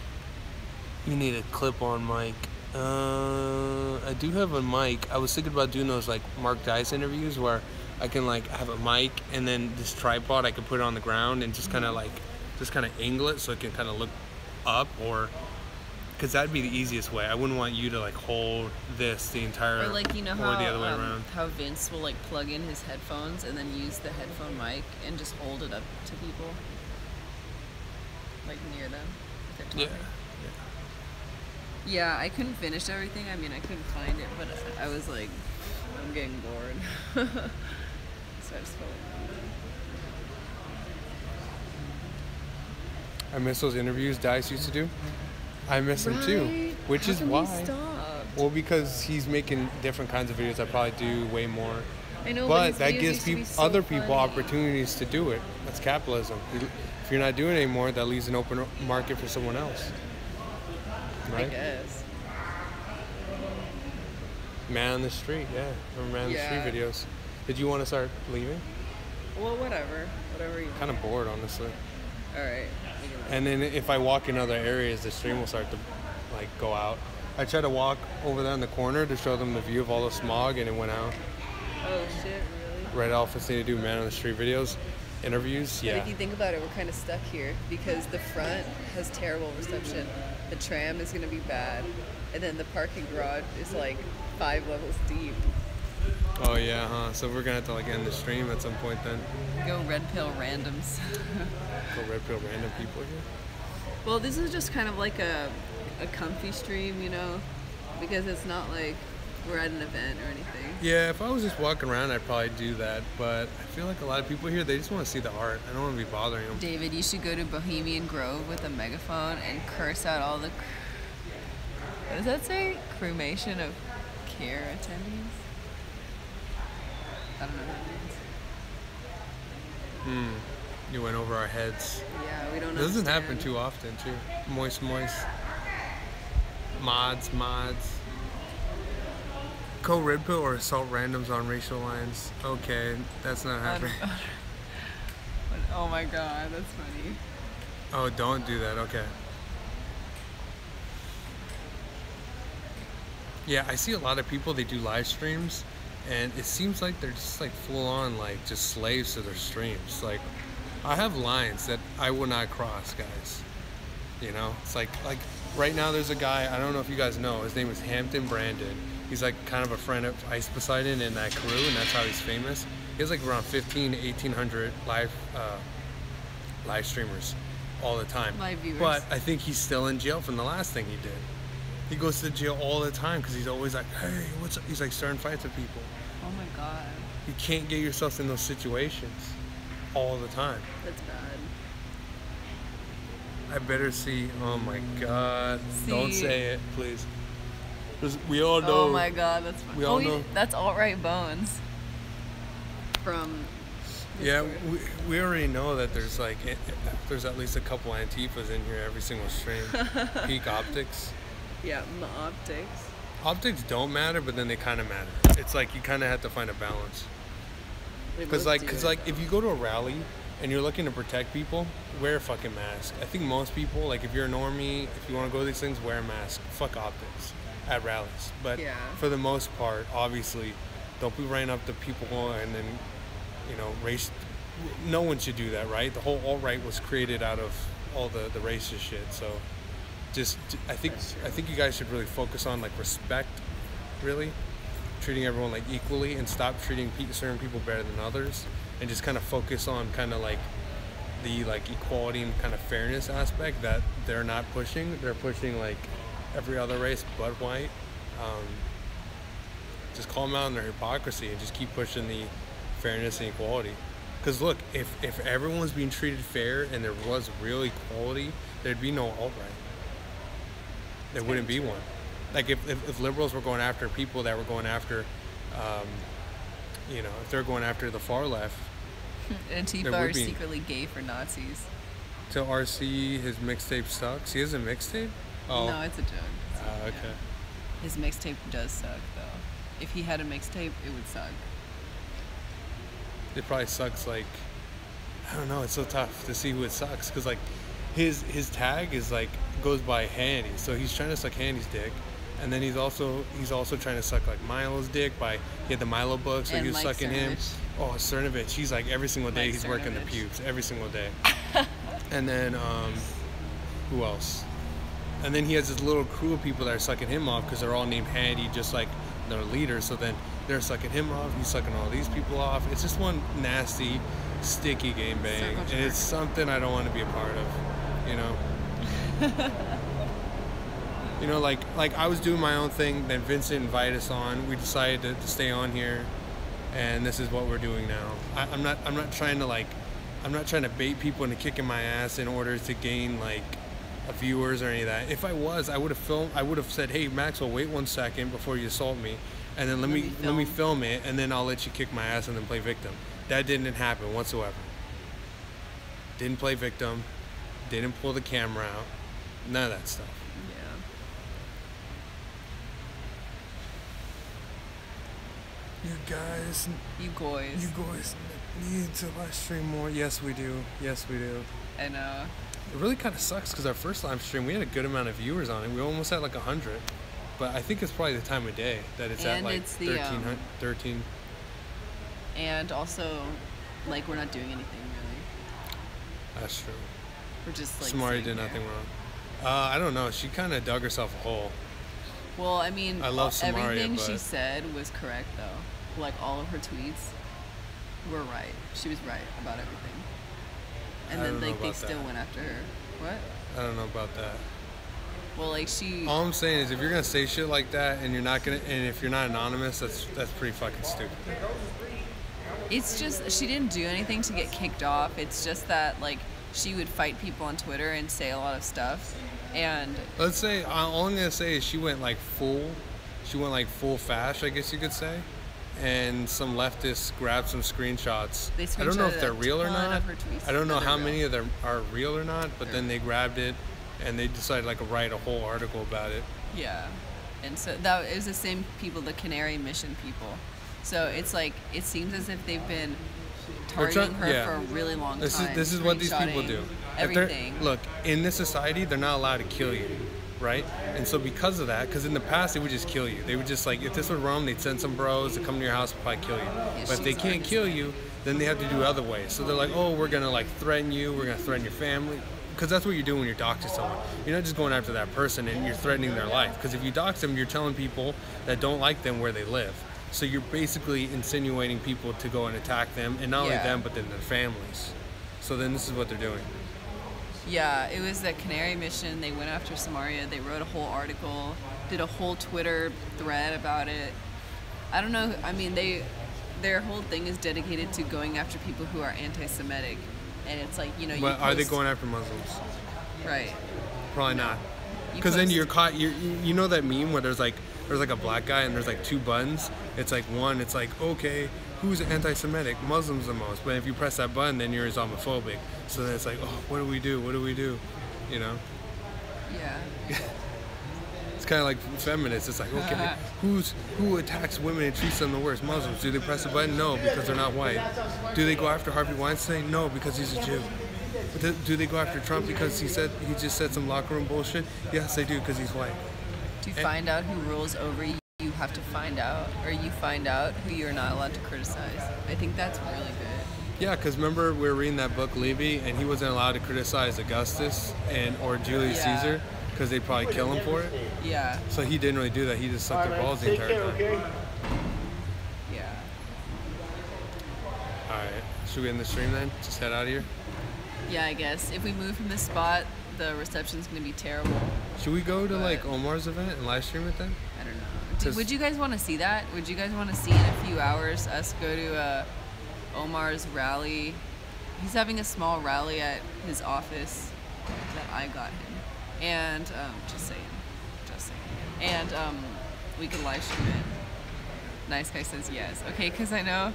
B: You need a clip-on mic. I do have a mic. I was thinking about doing those like Mark Dice interviews where I can like have a mic and then this tripod I can put it on the ground and just kind of angle it so it can kind of look up, or because that'd be the easiest way. I wouldn't want you to like hold this the entire,
A: or like, you know
B: or
A: how
B: the other way around.
A: How Vince will like plug in his headphones and then use the headphone mic and just hold it up to people, like near them if they're talking.
B: Yeah.
A: Yeah, I couldn't finish everything. I mean, I couldn't find it, but I was like, I'm getting bored. So I just felt like...
B: I miss those interviews Dice used to do. I miss them too, which
A: How
B: is
A: come
B: why.
A: he stopped?
B: Well, because he's making different kinds of videos. I probably do way more.
A: I know,
B: but
A: his
B: that
A: videos
B: gives
A: used to be
B: people,
A: so
B: other people,
A: funny.
B: opportunities to do it. That's capitalism. If you're not doing it anymore, that leaves an open market for someone else. Right?
A: I guess.
B: Man on the Street, yeah. Remember Man on the Street videos. Did you want to start leaving?
A: Well, whatever you
B: Kind of bored, honestly.
A: Alright.
B: And then if I walk in other areas, the stream will start to like go out. I tried to walk over there in the corner to show them the view of all the smog, and it went out.
A: Oh shit, really?
B: RedElephants need to do Man on the Street videos, interviews, yeah.
A: But if you think about it, we're kind of stuck here because the front has terrible reception. The tram is going to be bad. And then the parking garage is like 5 levels deep.
B: Oh yeah, huh? So we're gonna have to like end the stream at some point then.
A: Go red pill randoms.
B: Go red pill random people here.
A: Well, this is just kind of like a comfy stream, you know, because it's not like we're at an event or anything.
B: Yeah, if I was just walking around, I'd probably do that. But I feel like a lot of people here, they just want to see the art. I don't want to be bothering them.
A: David, you should go to Bohemian Grove with a megaphone and curse out all the... What does that say? Cremation of care attendees? I don't know what that means.
B: You went over our heads.
A: Yeah, we don't know.
B: This doesn't happen too often, too. Moist. Mods. Co-red pill or assault randoms on racial lines. Okay, that's not happening.
A: Oh my god, that's funny.
B: Oh, don't do that, okay. Yeah, I see a lot of people, they do live streams, and it seems like they're just like full on, like just slaves to their streams. Like, I have lines that I will not cross, guys. You know, it's like right now there's a guy, I don't know if you guys know, his name is Hampton Brandon. He's like kind of a friend of Ice Poseidon and that crew, and that's how he's famous. He has like around 1,500 to 1,800 live streamers all the time.
A: Live viewers.
B: But I think he's still in jail from the last thing he did. He goes to jail all the time because he's always like, hey, what's up? He's like starting fights with people.
A: Oh my god.
B: You can't get yourself in those situations all the time.
A: That's bad.
B: I better see, oh my god.
A: See.
B: Don't say it, please. We all know.
A: Oh my god, that's funny.
B: We all know.
A: That's alt-right bones. From
B: Yeah, we already know that there's like there's at least a couple Antifas in here every single stream. Peak optics.
A: Yeah, optics.
B: Optics don't matter, but then they kind of matter. It's like you kind of have to find a balance. Because like if you go to a rally and you're looking to protect people, wear a fucking mask. I think most people, like if you're a normie, if you want to go to these things, wear a mask. Fuck optics at rallies. But for the most part, obviously, don't be running up to people and then, you know, race. No one should do that, right? The whole alt-right was created out of all the racist shit. So I think you guys should really focus on like respect, really. Treating everyone like equally and stop treating certain people better than others, and just kind of focus on kind of like the like equality and kind of fairness aspect that they're not pushing. They're pushing like every other race but white. Just call them out on their hypocrisy and just keep pushing the fairness and equality. Because look, if everyone's being treated fair and there was real equality, there'd be no alt-right. There wouldn't be one. Like if liberals were going after people that were going after, you know, if they're going after the far left.
A: Antifa are secretly gay for Nazis.
B: So RC, his mixtape sucks. He has a mixtape? Oh.
A: No, it's a joke.
B: Okay.
A: Yeah. His mixtape does suck though. If he had a mixtape, it would suck.
B: It probably sucks. Like, I don't know. It's so tough to see who it sucks because like his tag is like goes by Handy, so he's trying to suck Handy's dick. And then he's also trying to suck like Milo's dick by he had the Milo book, so he was sucking him. Oh, Cernovich, he's like every single day he's working the pubes every single day. And then who else? And then he has this little crew of people that are sucking him off because they're all named Handy, just like their leader. So then they're sucking him off. He's sucking all these people off. It's just one nasty, sticky game bang, and it's something I don't want to be a part of. You know. You know, like I was doing my own thing, then Vincent invited us on. We decided to stay on here, and this is what we're doing now. I'm not trying to bait people into kicking my ass in order to gain like viewers or any of that. If I was, I would have said, hey Maxwell, wait 1 second before you assault me, and then let me film it, and then I'll let you kick my ass and then play victim. That didn't happen whatsoever. Didn't play victim, didn't pull the camera out, none of that stuff. You guys need to live stream more. Yes, we do.
A: And
B: it really kind of sucks because our first live stream, we had a good amount of viewers on it. We almost had like 100. But I think it's probably the time of day that it's at like 13.
A: And also, like, we're not doing anything really.
B: That's true.
A: We're just like
B: Samari did nothing wrong. I don't know. She kind of dug herself a hole.
A: Well, I mean,
B: I love Samaria,
A: everything she said was correct, though. Like, all of her tweets were right. She was right about everything. And then, like, they still went after her. What?
B: I don't know about that.
A: Well, like,
B: all I'm saying is if you're going to say shit like that and if you're not anonymous, that's pretty fucking stupid.
A: It's just, she didn't do anything to get kicked off. It's just that, like, she would fight people on Twitter and say a lot of stuff. And
B: let's say all I'm gonna say is she went like full fash, I guess you could say, and some leftists grabbed some screenshots. I don't know if they're real or not. I don't know how many of them are real or not, but then they grabbed it and they decided like to write a whole article about it.
A: Yeah, and so that it was the same people, the Canary Mission people. So it's like it seems as if they've been targeting her for a really long time.
B: This is what these people do.
A: Everything.
B: Look, in this society, they're not allowed to kill you, right? And so because of that, because in the past they would just kill you. They would just like, if this would Rome, they'd send some bros to come to your house and probably kill you. Yeah, but if they can't kill you, then they have to do other ways. So they're like, oh, we're gonna like threaten you. We're gonna threaten your family. Because that's what you're doing when you're doxing someone. You're not just going after that person and you're threatening their life. Because if you dox them, you're telling people that don't like them where they live. So you're basically insinuating people to go and attack them, and not only them, but then their families. So then this is what they're doing.
A: Yeah, it was the Canary Mission. They went after Samaria. They wrote a whole article, did a whole Twitter thread about it. I don't know. I mean, their whole thing is dedicated to going after people who are anti-Semitic, and it's like, you know.
B: But are they going after Muslims?
A: Right.
B: Probably not. Because then you're caught. You know that meme where there's like a black guy and there's like two buttons. It's like one. It's like, okay, who's anti-Semitic? Muslims the most. But if you press that button, then you're Islamophobic. So then it's like, oh, what do we do? What do we do? You know?
A: Yeah.
B: It's kind of like feminists. It's like, okay, who attacks women and treats them the worst? Muslims. Do they press the button? No, because they're not white. Do they go after Harvey Weinstein? No, because he's a Jew. But do they go after Trump because he just said some locker room bullshit? Yes, they do, because he's white.
A: To find out who rules over you, you have to find out, or you find out who you're not allowed to criticize. I think that's really good.
B: Yeah, because remember we were reading that book, Levy, and he wasn't allowed to criticize Augustus or Julius Caesar because they'd probably kill him for it.
A: Yeah.
B: So he didn't really do that. He just sucked their balls the entire time.
A: Yeah.
B: All right. Should we end the stream then? Just head out of here?
A: Yeah, I guess. If we move from this spot, the reception's going to be terrible.
B: Should we go to like Omar's event and live stream it then?
A: I don't know. Would you guys want to see that? Would you guys want to see in a few hours us go to Omar's rally? He's having a small rally at his office that I got him. And, just saying. And, we could live stream it. Nice guy says yes. Okay, because I know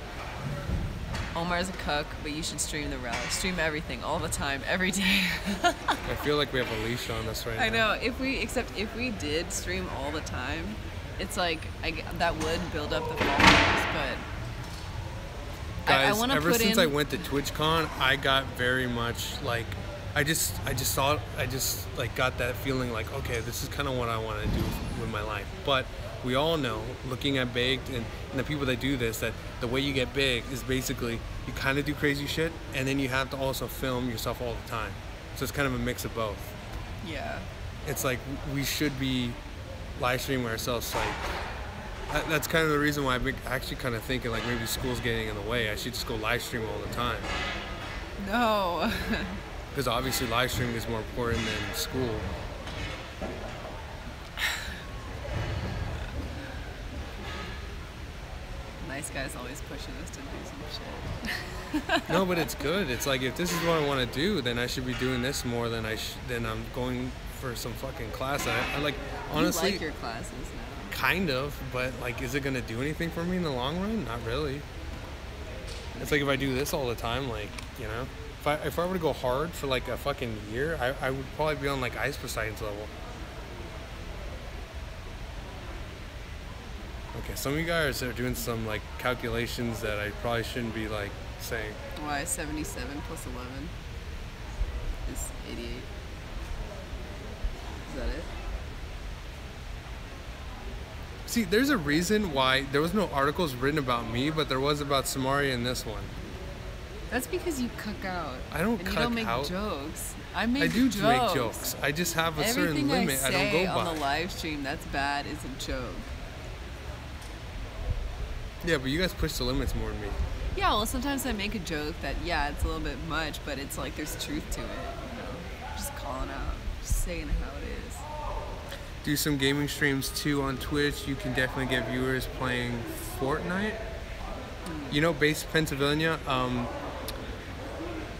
A: Omar's a cuck, but you should stream the rally. Stream everything, all the time, every day.
B: I feel like we have a leash on us right now.
A: I know. If we did stream all the time, it's like, that would build up the followers, but...
B: Guys, ever since I went to TwitchCon, I got very much like... I just got that feeling like, okay, this is kind of what I want to do with my life. But we all know, looking at Baked and the people that do this, that the way you get big is basically you kind of do crazy shit, and then you have to also film yourself all the time. So it's kind of a mix of both.
A: Yeah.
B: It's like we should be live streaming ourselves. Like that's kind of the reason why I've been actually kind of thinking like maybe school's getting in the way. I should just go live stream all the time.
A: No.
B: Because obviously live streaming is more important than school.
A: Nice guy's always pushing us to do some shit.
B: No, but it's good. It's like if this is what I want to do, then I should be doing this more than than I'm going for some fucking class. I like honestly.
A: You like your classes now.
B: Kind of, but like, is it gonna do anything for me in the long run? Not really. It's like if I do this all the time, like, you know. If I were to go hard for like a fucking year, I would probably be on like Ice Poseidon's level. Okay, some of you guys are doing some like calculations that I probably shouldn't be like saying.
A: Why 77 plus 11 is 88? Is that it?
B: See, there's a reason why there was no articles written about me, but there was about Samari in this one.
A: That's because you cuck out.
B: I don't cuck out.
A: You don't make jokes. I make jokes.
B: I do make jokes. I just have a certain limit I don't go by.
A: Everything I say on the live stream that's bad is a joke.
B: Yeah, but you guys push the limits more than me.
A: Yeah, well, sometimes I make a joke that, yeah, it's a little bit much, but it's like there's truth to it, you know? Just calling out, just saying how it is.
B: Do some gaming streams too on Twitch. You can definitely get viewers playing Fortnite. You know, Base Pennsylvania,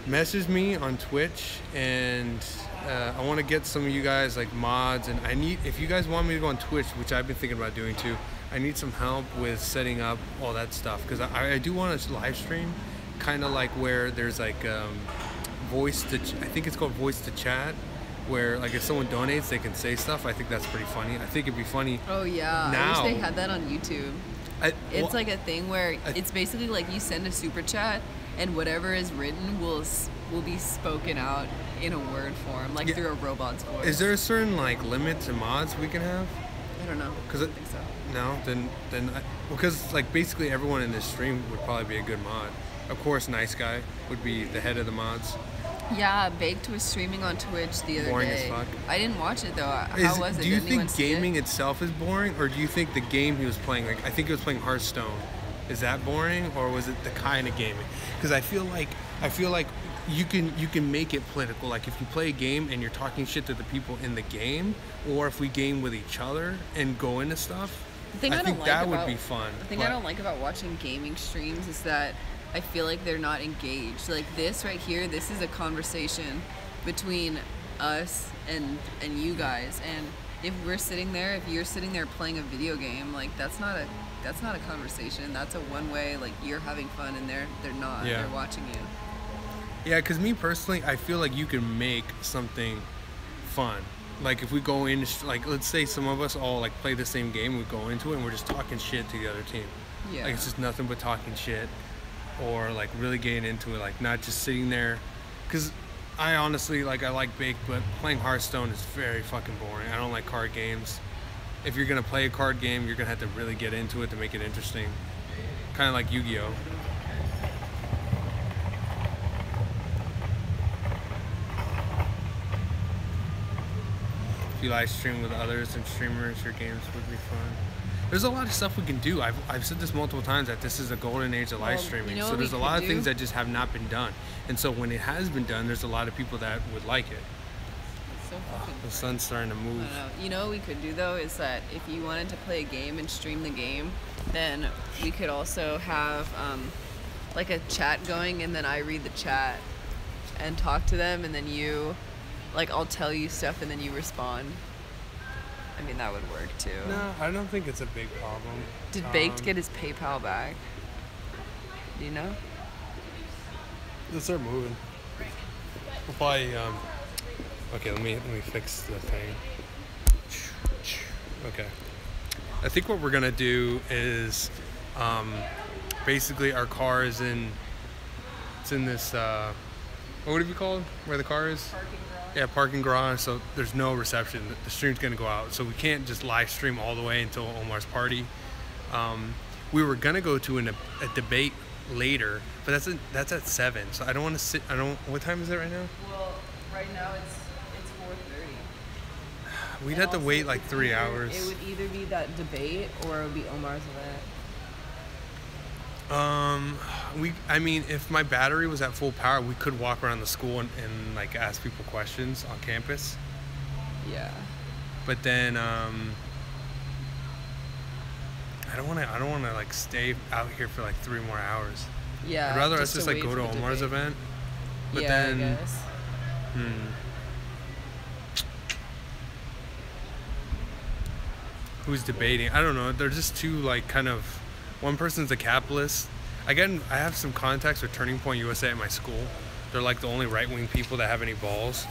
B: message me on Twitch, and I want to get some of you guys like mods, and if you guys want me to go on Twitch, which I've been thinking about doing too, I need some help with setting up all that stuff, because I do want to live stream, kind of like where there's like I think it's called voice to chat, where like if someone donates they can say stuff. I think that's pretty funny. I think it'd be funny.
A: Oh yeah,
B: now,
A: I wish they had that on YouTube. It's like a thing where it's basically like you send a super chat and whatever is written will be spoken out in a word form, like through a robot's voice.
B: Is there a certain like limit to mods we can have?
A: I don't know. I don't think so.
B: No, because like basically everyone in this stream would probably be a good mod. Of course, Nice Guy would be the head of the mods.
A: Yeah, Baked was streaming on Twitch the other
B: boring
A: day.
B: As fuck.
A: I didn't watch it though. How was it?
B: Do you think gaming itself is boring, or do you think the game he was playing, like I think he was playing Hearthstone, is that boring, or was it the kind of gaming? Because I feel like you can make it political. Like if you play a game and you're talking shit to the people in the game, or if we game with each other and go into stuff, I think that would be fun.
A: The thing I don't like about watching gaming streams is that I feel like they're not engaged. Like this right here, this is a conversation between us and you guys, if you're sitting there playing a video game, like that's not a conversation. That's a one-way, like you're having fun and they're not.
B: Yeah.
A: They're watching you.
B: Yeah, because me personally, I feel like you can make something fun. Like if we go in, like let's say some of us all like play the same game, we go into it and we're just talking shit to the other team.
A: Yeah.
B: Like it's just nothing but talking shit, or like really getting into it, like not just sitting there. Because I honestly, like I like Baked, but playing Hearthstone is very fucking boring. I don't like card games. If you're gonna play a card game, you're gonna have to really get into it to make it interesting. Kind of like Yu-Gi-Oh. If you live stream with others and streamers, your games would be fun. There's a lot of stuff we can do. I've said this multiple times that this is a golden age of live streaming. So there's a lot of things that just have not been done. And so when it has been done, there's a lot of people that would like it.
A: So fucking
B: the sun's starting to move.
A: I don't know. You know what we could do though is that if you wanted to play a game and stream the game, then we could also have like a chat going, and then I read the chat and talk to them, and then you, like I'll tell you stuff and then you respond. I mean that would work too.
B: No, I don't think it's a big problem.
A: Did Baked get his PayPal back? Do you know?
B: Let's start moving. We'll probably okay, let me fix the thing. Okay. I think what we're gonna do is basically our car is in this what would it be called? Where the car is?
A: Parking garage.
B: Yeah, parking garage, so there's no reception. The stream's gonna go out. So we can't just live stream all the way until Omar's party. We were gonna go to a debate later, but that's at 7. So I don't want to sit. What time is it right now?
A: Well, right now it's 4:30.
B: We'd have to wait like 3 hours.
A: It would either be that debate or it would be Omar's event.
B: I mean, if my battery was at full power, we could walk around the school and like ask people questions on campus.
A: Yeah.
B: But then, I don't want to like stay out here for like 3 more hours.
A: Yeah.
B: I'd rather us just like go to Omar's event. But
A: yeah,
B: then,
A: I guess.
B: Who's debating? I don't know. They're just two like kind of. One person's a capitalist. Again, I have some contacts with Turning Point USA at my school. They're like the only right-wing people that have any balls,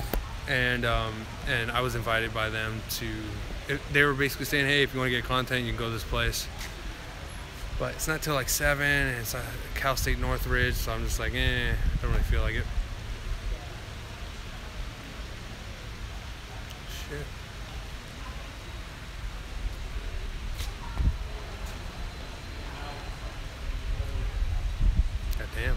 B: and I was invited by them to. They were basically saying, hey, if you want to get content, you can go to this place. But it's not till like 7, and it's Cal State Northridge, so I'm just like, I don't really feel like it. Shit. Damn.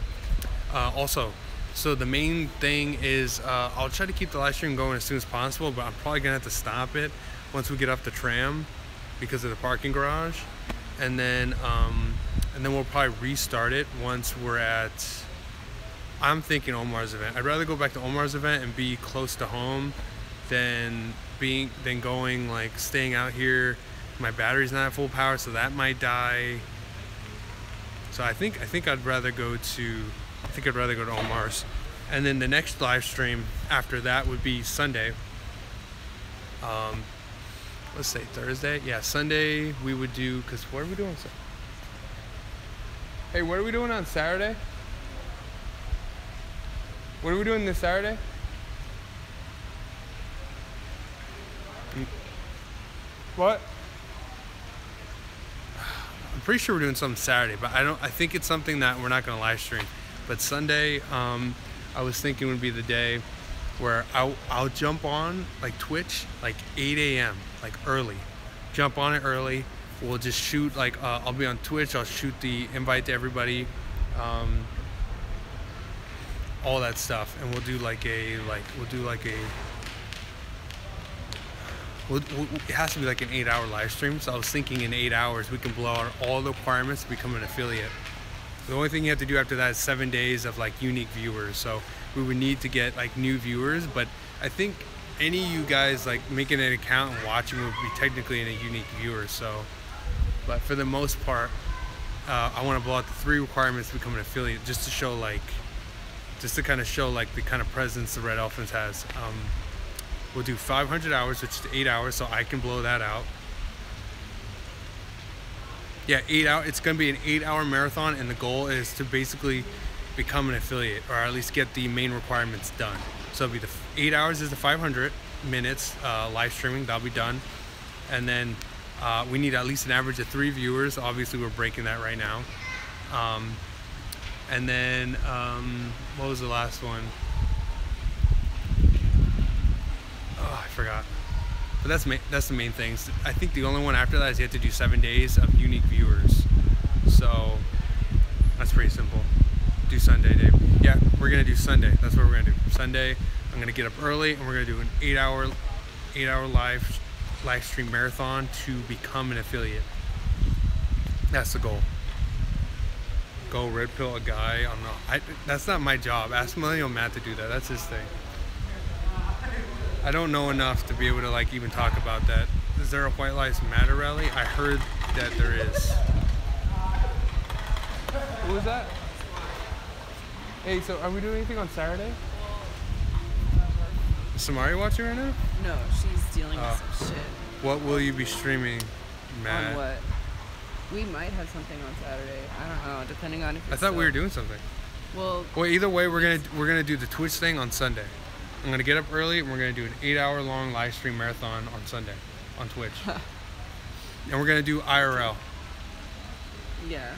B: Also, so the main thing is I'll try to keep the live stream going as soon as possible, but I'm probably gonna have to stop it once we get off the tram because of the parking garage, and then we'll probably restart it once we're at. I'm thinking Omar's event. I'd rather go back to Omar's event and be close to home than going like staying out here. My battery's not at full power, so that might die. So I think I'd rather go to Omar's, and then the next live stream after that would be Sunday. Let's say Thursday. Yeah, Sunday we would do. Cause what are we doing? Hey, what are we doing on Saturday? What are we doing this Saturday? What? I'm pretty sure we're doing something Saturday, but I think it's something that we're not going to live stream. But Sunday, I was thinking would be the day where I'll jump on like Twitch like 8 a.m. like early. Jump on it early. We'll just shoot like I'll be on Twitch. I'll shoot the invite to everybody, all that stuff, and we'll do like a. It has to be like an 8-hour live stream, so I was thinking in 8 hours we can blow out all the requirements to become an affiliate. The only thing you have to do after that is 7 days of like unique viewers, so we would need to get like new viewers, but I think any of you guys like making an account and watching would be technically a unique viewer, so but for the most part I want to blow out the 3 requirements to become an affiliate, just to kind of show like the kind of presence the Red Elephants has. We'll do 500 hours, which is 8 hours, so I can blow that out. Yeah, 8 hours. It's gonna be an 8-hour marathon, and the goal is to basically become an affiliate, or at least get the main requirements done. So it'll be the 8 hours is the 500 minutes live streaming. That'll be done, and then we need at least an average of 3 viewers. Obviously, we're breaking that right now. And then what was the last one? Oh, I forgot. But that's the main things. I think the only one after that is you have to do 7 days of unique viewers. So that's pretty simple. Do Sunday, Dave. Yeah, we're gonna do Sunday. That's what we're gonna do. Sunday, I'm gonna get up early and we're gonna do an 8-hour live stream marathon to become an affiliate. That's the goal. Go red pill a guy. That's not my job. Ask Millennial Matt to do that. That's his thing. I don't know enough to be able to like even talk about that. Is there a White Lives Matter rally? I heard that there is. What was that? Hey, so are we doing anything on Saturday? Is Samari watching right now?
A: No, she's dealing with some shit.
B: What will you be streaming, Matt?
A: On what? We might have something on Saturday. I don't know, depending on if it's
B: I thought we were doing something.
A: Well,
B: either way, we're gonna do the Twitch thing on Sunday. I'm gonna get up early and we're gonna do an 8-hour long live stream marathon on Sunday on Twitch. And we're gonna do IRL.
A: Yeah.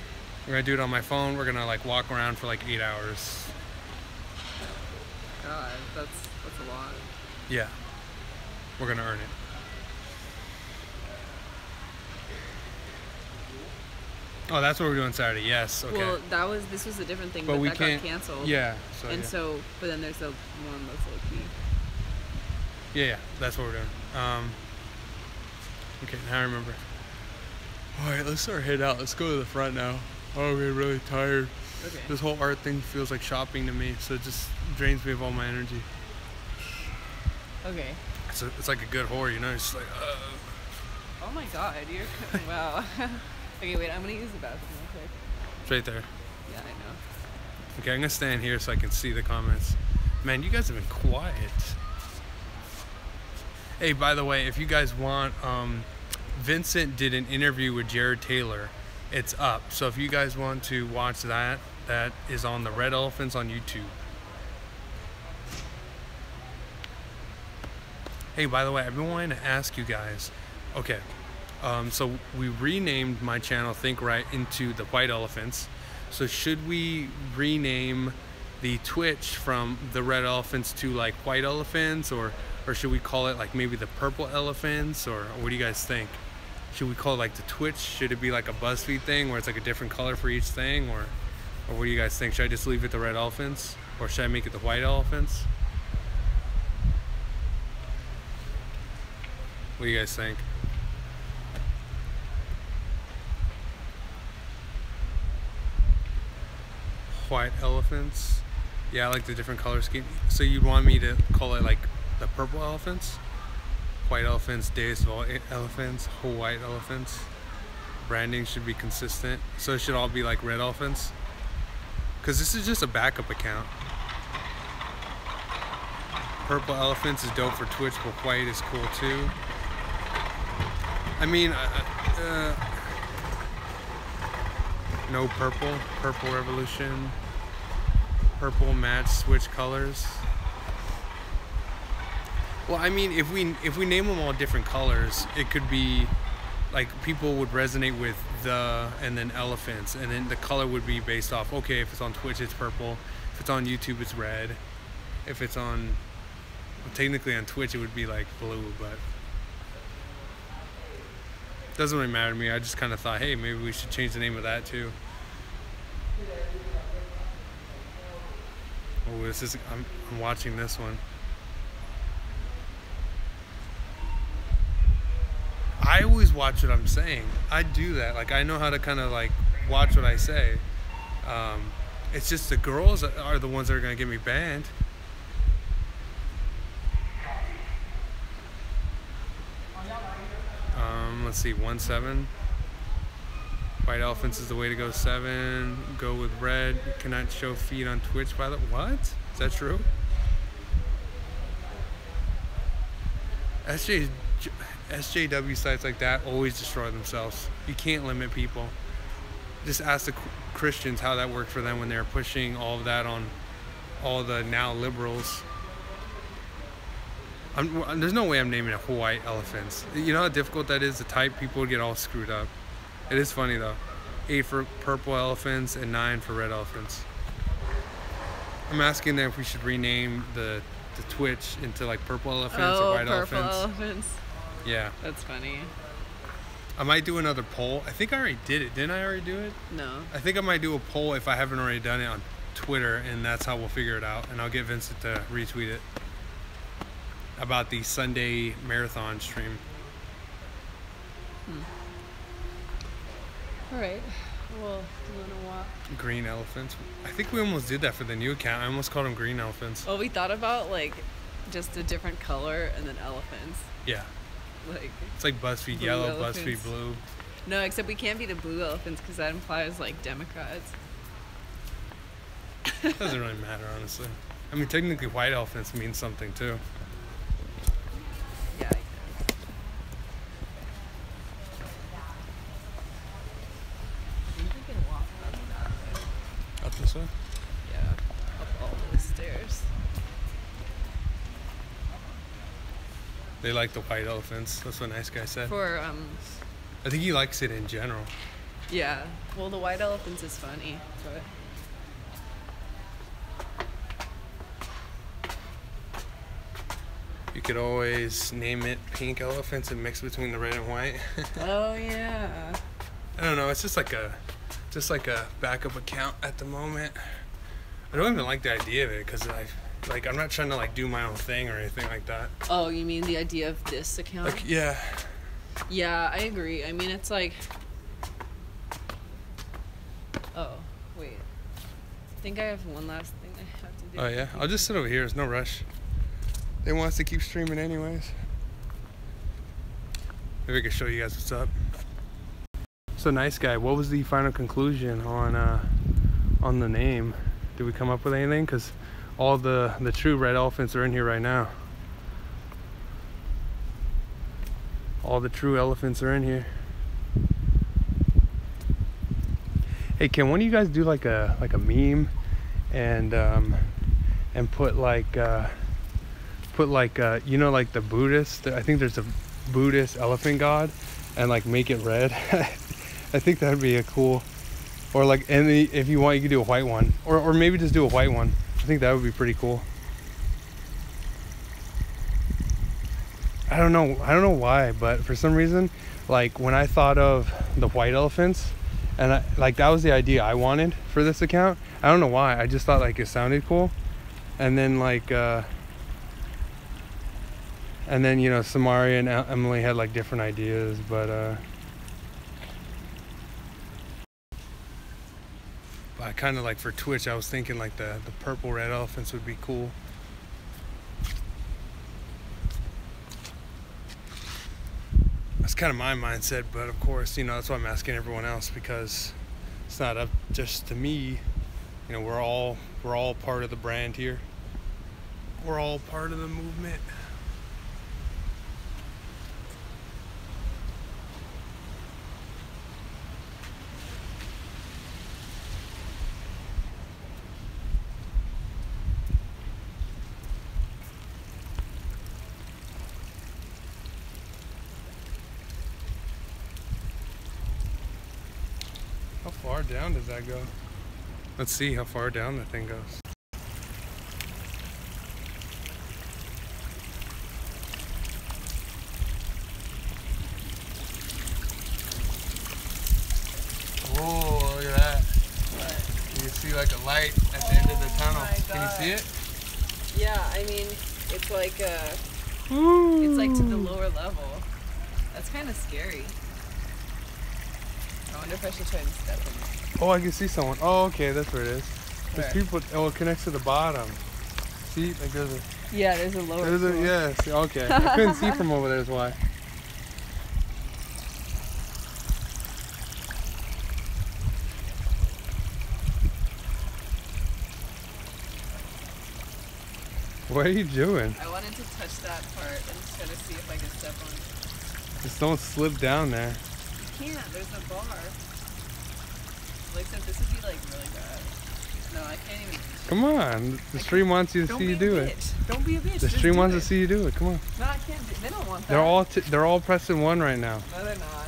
B: We're gonna do it on my phone. We're gonna like walk around for like 8 hours.
A: God, that's a lot.
B: Yeah. We're gonna earn it. Oh, that's what we're doing Saturday. Yes. Okay.
A: Well, this was a different thing, but
B: we
A: that
B: can't,
A: got canceled.
B: Yeah.
A: But then there's the one that's low key.
B: Yeah, that's what we're doing. Okay, now I remember. All right, let's start heading out. Let's go to the front now. Oh, we're really tired.
A: Okay.
B: This whole art thing feels like shopping to me, so it just drains me of all my energy.
A: Okay.
B: It's like a good whore, you know? It's just like,
A: Oh my God, you're wow. Okay, wait, I'm gonna use the bathroom real quick.
B: It's right there.
A: Yeah, I know.
B: Okay, I'm gonna stand here so I can see the comments. Man, you guys have been quiet. Hey, by the way, if you guys want, Vincent did an interview with Jared Taylor. It's up. So if you guys want to watch that, that is on the Red Elephants on YouTube. Hey, by the way, I've been wanting to ask you guys. Okay, so we renamed my channel Think Right into the White Elephants. So should we rename the Twitch from the Red Elephants to like White Elephants, or should we call it like maybe the Purple Elephants, or what do you guys think? Should we call it like the Twitch? Should it be like a BuzzFeed thing where it's like a different color for each thing, or what do you guys think? Should I just leave it the Red Elephants, or should I make it the White Elephants? What do you guys think? White Elephants. Yeah, I like the different color scheme. So you'd want me to call it like the Purple Elephants? White Elephants, Days of Elephants, White Elephants. Branding should be consistent. So it should all be like Red Elephants. Because this is just a backup account. Purple Elephants is dope for Twitch, but white is cool too. I mean, no purple. Purple Revolution. Purple match switch colors. Well, I mean, if we name them all different colors, it could be like people would resonate with the and then elephants, and then the color would be based off, okay, if it's on Twitch it's purple, if it's on YouTube it's red, if it's on, well, technically on Twitch it would be like blue, but it doesn't really matter to me. I just kind of thought, hey, maybe we should change the name of that too. Oh, this is, I'm watching this one. I always watch what I'm saying. I do that. Like, I know how to kind of like watch what I say. It's just the girls are the ones that are gonna get me banned. Let's see, 1-7. White Elephants is the way to go. 7. Go with red. You cannot show feed on Twitch by the... What? Is that true? SJW sites like that always destroy themselves. You can't limit people. Just ask the Christians how that worked for them when they were pushing all of that on all the now liberals. There's no way I'm naming it white elephants. You know how difficult that is to type? People would get all screwed up. It is funny though. 8 for purple elephants and 9 for red elephants. I'm asking them if we should rename the Twitch into like purple elephants or white
A: purple
B: elephants. Yeah.
A: That's funny.
B: I might do another poll. I think I already did it. Didn't I already do it?
A: No.
B: I think I might do a poll if I haven't already done it on Twitter, and that's how we'll figure it out. And I'll get Vincent to retweet it about the Sunday marathon stream.
A: All right. Well, you want to walk?
B: Green elephants. I think we almost did that for the new account. I almost called them green elephants.
A: Well, we thought about like just a different color and then elephants.
B: Yeah.
A: Like
B: it's like BuzzFeed yellow, elephants. BuzzFeed blue.
A: No, except we can't be the blue elephants because that implies like Democrats.
B: It doesn't really matter, honestly. I mean, technically, white elephants mean something too.
A: Yeah, I guess. I think we can walk up that way.
B: Up this way?
A: Yeah, up all those stairs.
B: They like the white elephants. That's what nice guy said.
A: For
B: I think he likes it in general.
A: Yeah. Well, the white elephants is funny, but.
B: You could always name it pink elephants and mix between the red and white.
A: Oh yeah.
B: I don't know. It's just like a backup account at the moment. I don't even like the idea of it because I'm not trying to like do my own thing or anything like that.
A: Oh, you mean the idea of this account?
B: Like yeah.
A: Yeah, I agree. I mean, it's like. Oh wait. I think I have one last thing I have to do.
B: Oh yeah. I'll just sit over here. There's no rush. They want us to keep streaming anyways. Maybe I can show you guys what's up. So nice guy, what was the final conclusion on the name? Did we come up with anything? Because all the true red elephants are in here right now. All the true elephants are in here. Hey, can one of you guys do like a meme and put like you know, like the Buddhist, I think there's a Buddhist elephant god, and like make it red. I think that'd be a cool, or like if you want you could do a white one, or maybe just do a white one. I think that would be pretty cool. I don't know why, but for some reason, like when I thought of the white elephants, and that was the idea I wanted for this account. I don't know why, I just thought like it sounded cool. And then you know, Samaria and Emily had like different ideas, but I kind of like for Twitch, I was thinking like the purple red elephants would be cool. That's kind of my mindset, but of course, you know, that's why I'm asking everyone else, because it's not up just to me. You know, we're all part of the brand here. We're all part of the movement. How far down does that go? Let's see how far down the thing goes. Oh, look at that. What? You can see like a light at the end of the tunnel. Can you see it?
A: Yeah, I mean, it's like it's like to the lower level. That's kind of scary. I wonder if I should try and step in it.
B: Oh, I can see someone. Oh, okay, that's where it is. There's people. Oh, it connects to the bottom. See, like there's a.
A: Yeah, there's a lower.
B: Yeah. See, okay. I couldn't see from over there. Is why. What are you doing?
A: I wanted to touch that part and try to see if I could step on it.
B: Just don't slip down there.
A: You can't. There's a bar. Like, since this would be like really bad. No, I can't even.
B: Come on. The stream wants you to see you do it.
A: Don't be a bitch.
B: The stream wants to see you do it. Come on.
A: No, I can't. They don't want that.
B: They're all pressing one right now.
A: No, they're not.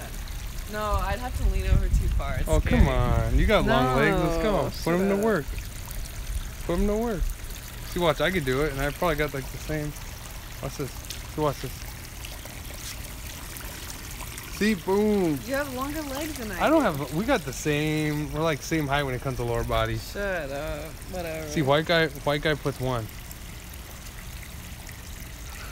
A: No, I'd have to lean over too far. It's
B: oh,
A: scary.
B: come on. You got long legs. Let's go. Put them to work. Put them to work. See, watch. I could do it, and I probably got like the same. Watch this. See, watch this. See, boom.
A: You have longer legs than I
B: I don't have. We got the same. We're like same height when it comes to lower body.
A: Shut up. Whatever.
B: See, white guy puts one.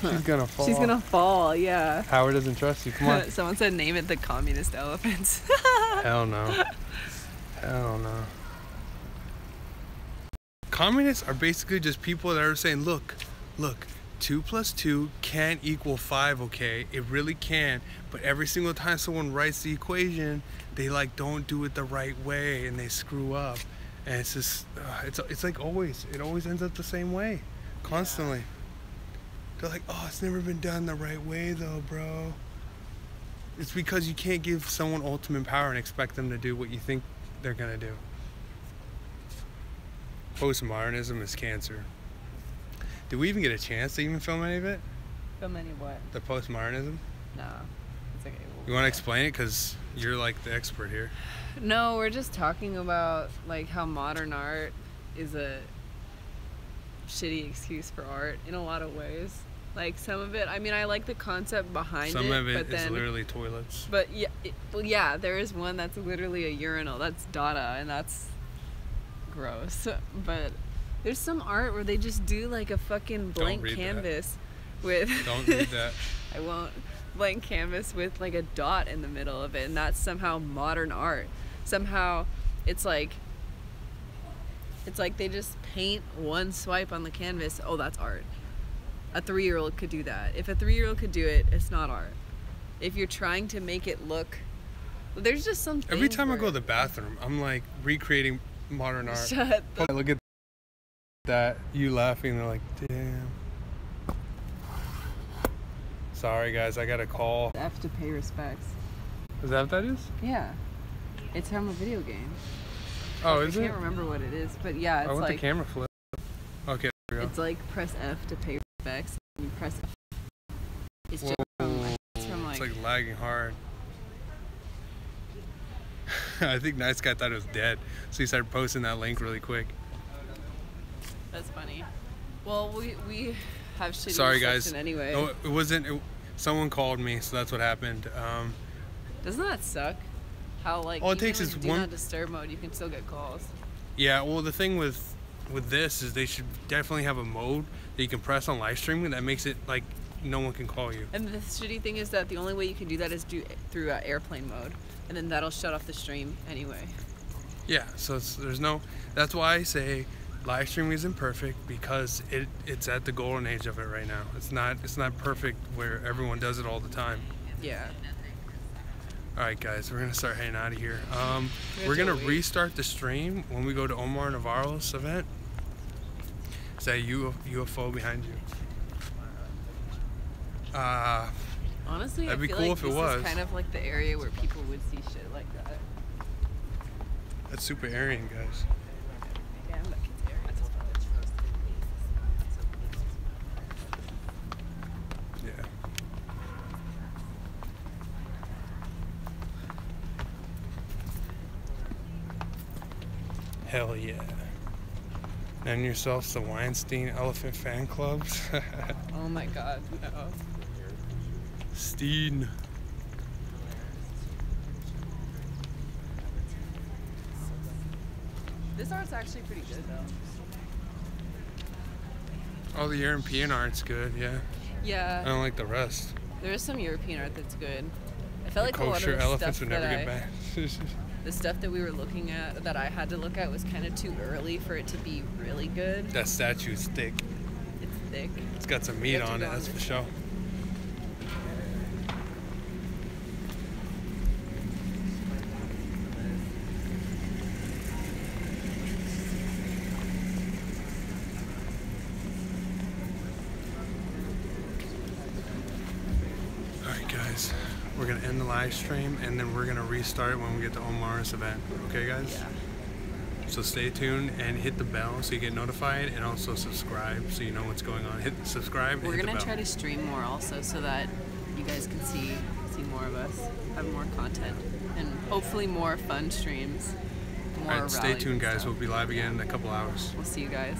B: She's gonna fall.
A: She's gonna fall, yeah.
B: Howard doesn't trust you. Come on.
A: Someone said name it the communist elephants.
B: Hell no. Hell no. Communists are basically just people that are saying, look, 2 + 2 can equal 5, okay? It really can. But every single time someone writes the equation, they like don't do it the right way and they screw up. And it's just, it's like always. It always ends up the same way. Constantly. They're like, oh, it's never been done the right way though, bro. It's because you can't give someone ultimate power and expect them to do what you think they're gonna do. Postmodernism is cancer. Did we even get a chance to even film any of it?
A: Film any what?
B: The postmodernism?
A: No. It's okay.
B: You want to explain it? Because you're like the expert here.
A: No, we're just talking about like how modern art is a shitty excuse for art in a lot of ways. Like some of it, I mean, I like the concept behind it.
B: Some of it
A: but
B: is
A: then,
B: literally toilets.
A: But yeah, well, yeah, there is one that's literally a urinal. That's Dada, and that's gross. But there's some art where they just do like a fucking blank canvas with.
B: Don't read that.
A: I won't. Blank canvas with like a dot in the middle of it, and that's somehow modern art. Somehow, it's like they just paint one swipe on the canvas. Oh, that's art. A 3-year-old could do that. If a 3-year-old could do it, it's not art. If you're trying to make it look, there's just some.
B: Every time I go to the bathroom, I'm like recreating modern art.
A: Shut the.
B: Look at that. You laughing? They're like, damn. Sorry guys, I got a call.
A: F to pay respects.
B: Is that what that is?
A: Yeah, it's from a video game.
B: Oh, is it?
A: I can't remember what it is, but yeah, it's
B: I want
A: like
B: the camera flip. Okay, there we go.
A: it's like press F to pay respects. And you press F. It's just from like.
B: It's like lagging hard. I think Nice Guy thought it was dead, so he started posting that link really quick.
A: That's funny. Well, we have shitty
B: Sorry guys.
A: reception anyway.
B: No, it wasn't. Someone called me, so that's what happened.
A: Doesn't that suck? How like
B: all it
A: even
B: takes
A: with
B: is
A: do
B: one.
A: not disturb mode, you can still get calls.
B: Yeah, well, the thing with this is they should definitely have a mode that you can press on live streaming that makes it like no one can call you.
A: And the shitty thing is that the only way you can do that is through airplane mode, and then that'll shut off the stream anyway.
B: Yeah, so there's no. That's why I say live streaming isn't perfect, because it's at the golden age of it right now. It's not perfect where everyone does it all the time.
A: Yeah.
B: All right, guys, we're gonna start heading out of here. We're gonna restart the stream when we go to Omar Navarro's event. Is that UFO behind you?
A: Honestly,
B: that'd be
A: I feel
B: cool
A: like
B: if it
A: this
B: was.
A: is kind of like the area where people would see shit like that.
B: That's super Aryan, guys.
A: Damn, that kid's Aryan.
B: Yeah. Hell yeah. Name yourselves the Weinstein Elephant Fan Clubs.
A: Oh my god, no.
B: Steen.
A: This art's actually pretty good though.
B: Oh, the European art's good, yeah.
A: Yeah.
B: I don't like the rest.
A: There is some European art that's good. I felt
B: The
A: like a lot of
B: kosher
A: the
B: elephants
A: stuff
B: would never
A: that
B: get back.
A: the stuff that we were looking at, that I had to look at, was kind of too early for it to be really good.
B: That statue's thick.
A: It's thick.
B: It's got some meat on it, that's for sure. guys, we're gonna end the live stream and then we're gonna restart it when we get to Omar's event. Okay, guys?
A: Yeah.
B: So stay tuned and hit the bell so you get notified, and also subscribe so you know what's going on. Hit subscribe.
A: We're
B: hit
A: gonna
B: the bell.
A: try to stream more also, so that you guys can see more of us, have more content, and hopefully more fun streams. More
B: Alright, stay
A: rallies
B: tuned,
A: and
B: guys.
A: stuff.
B: We'll be live again in a couple hours.
A: We'll see you guys.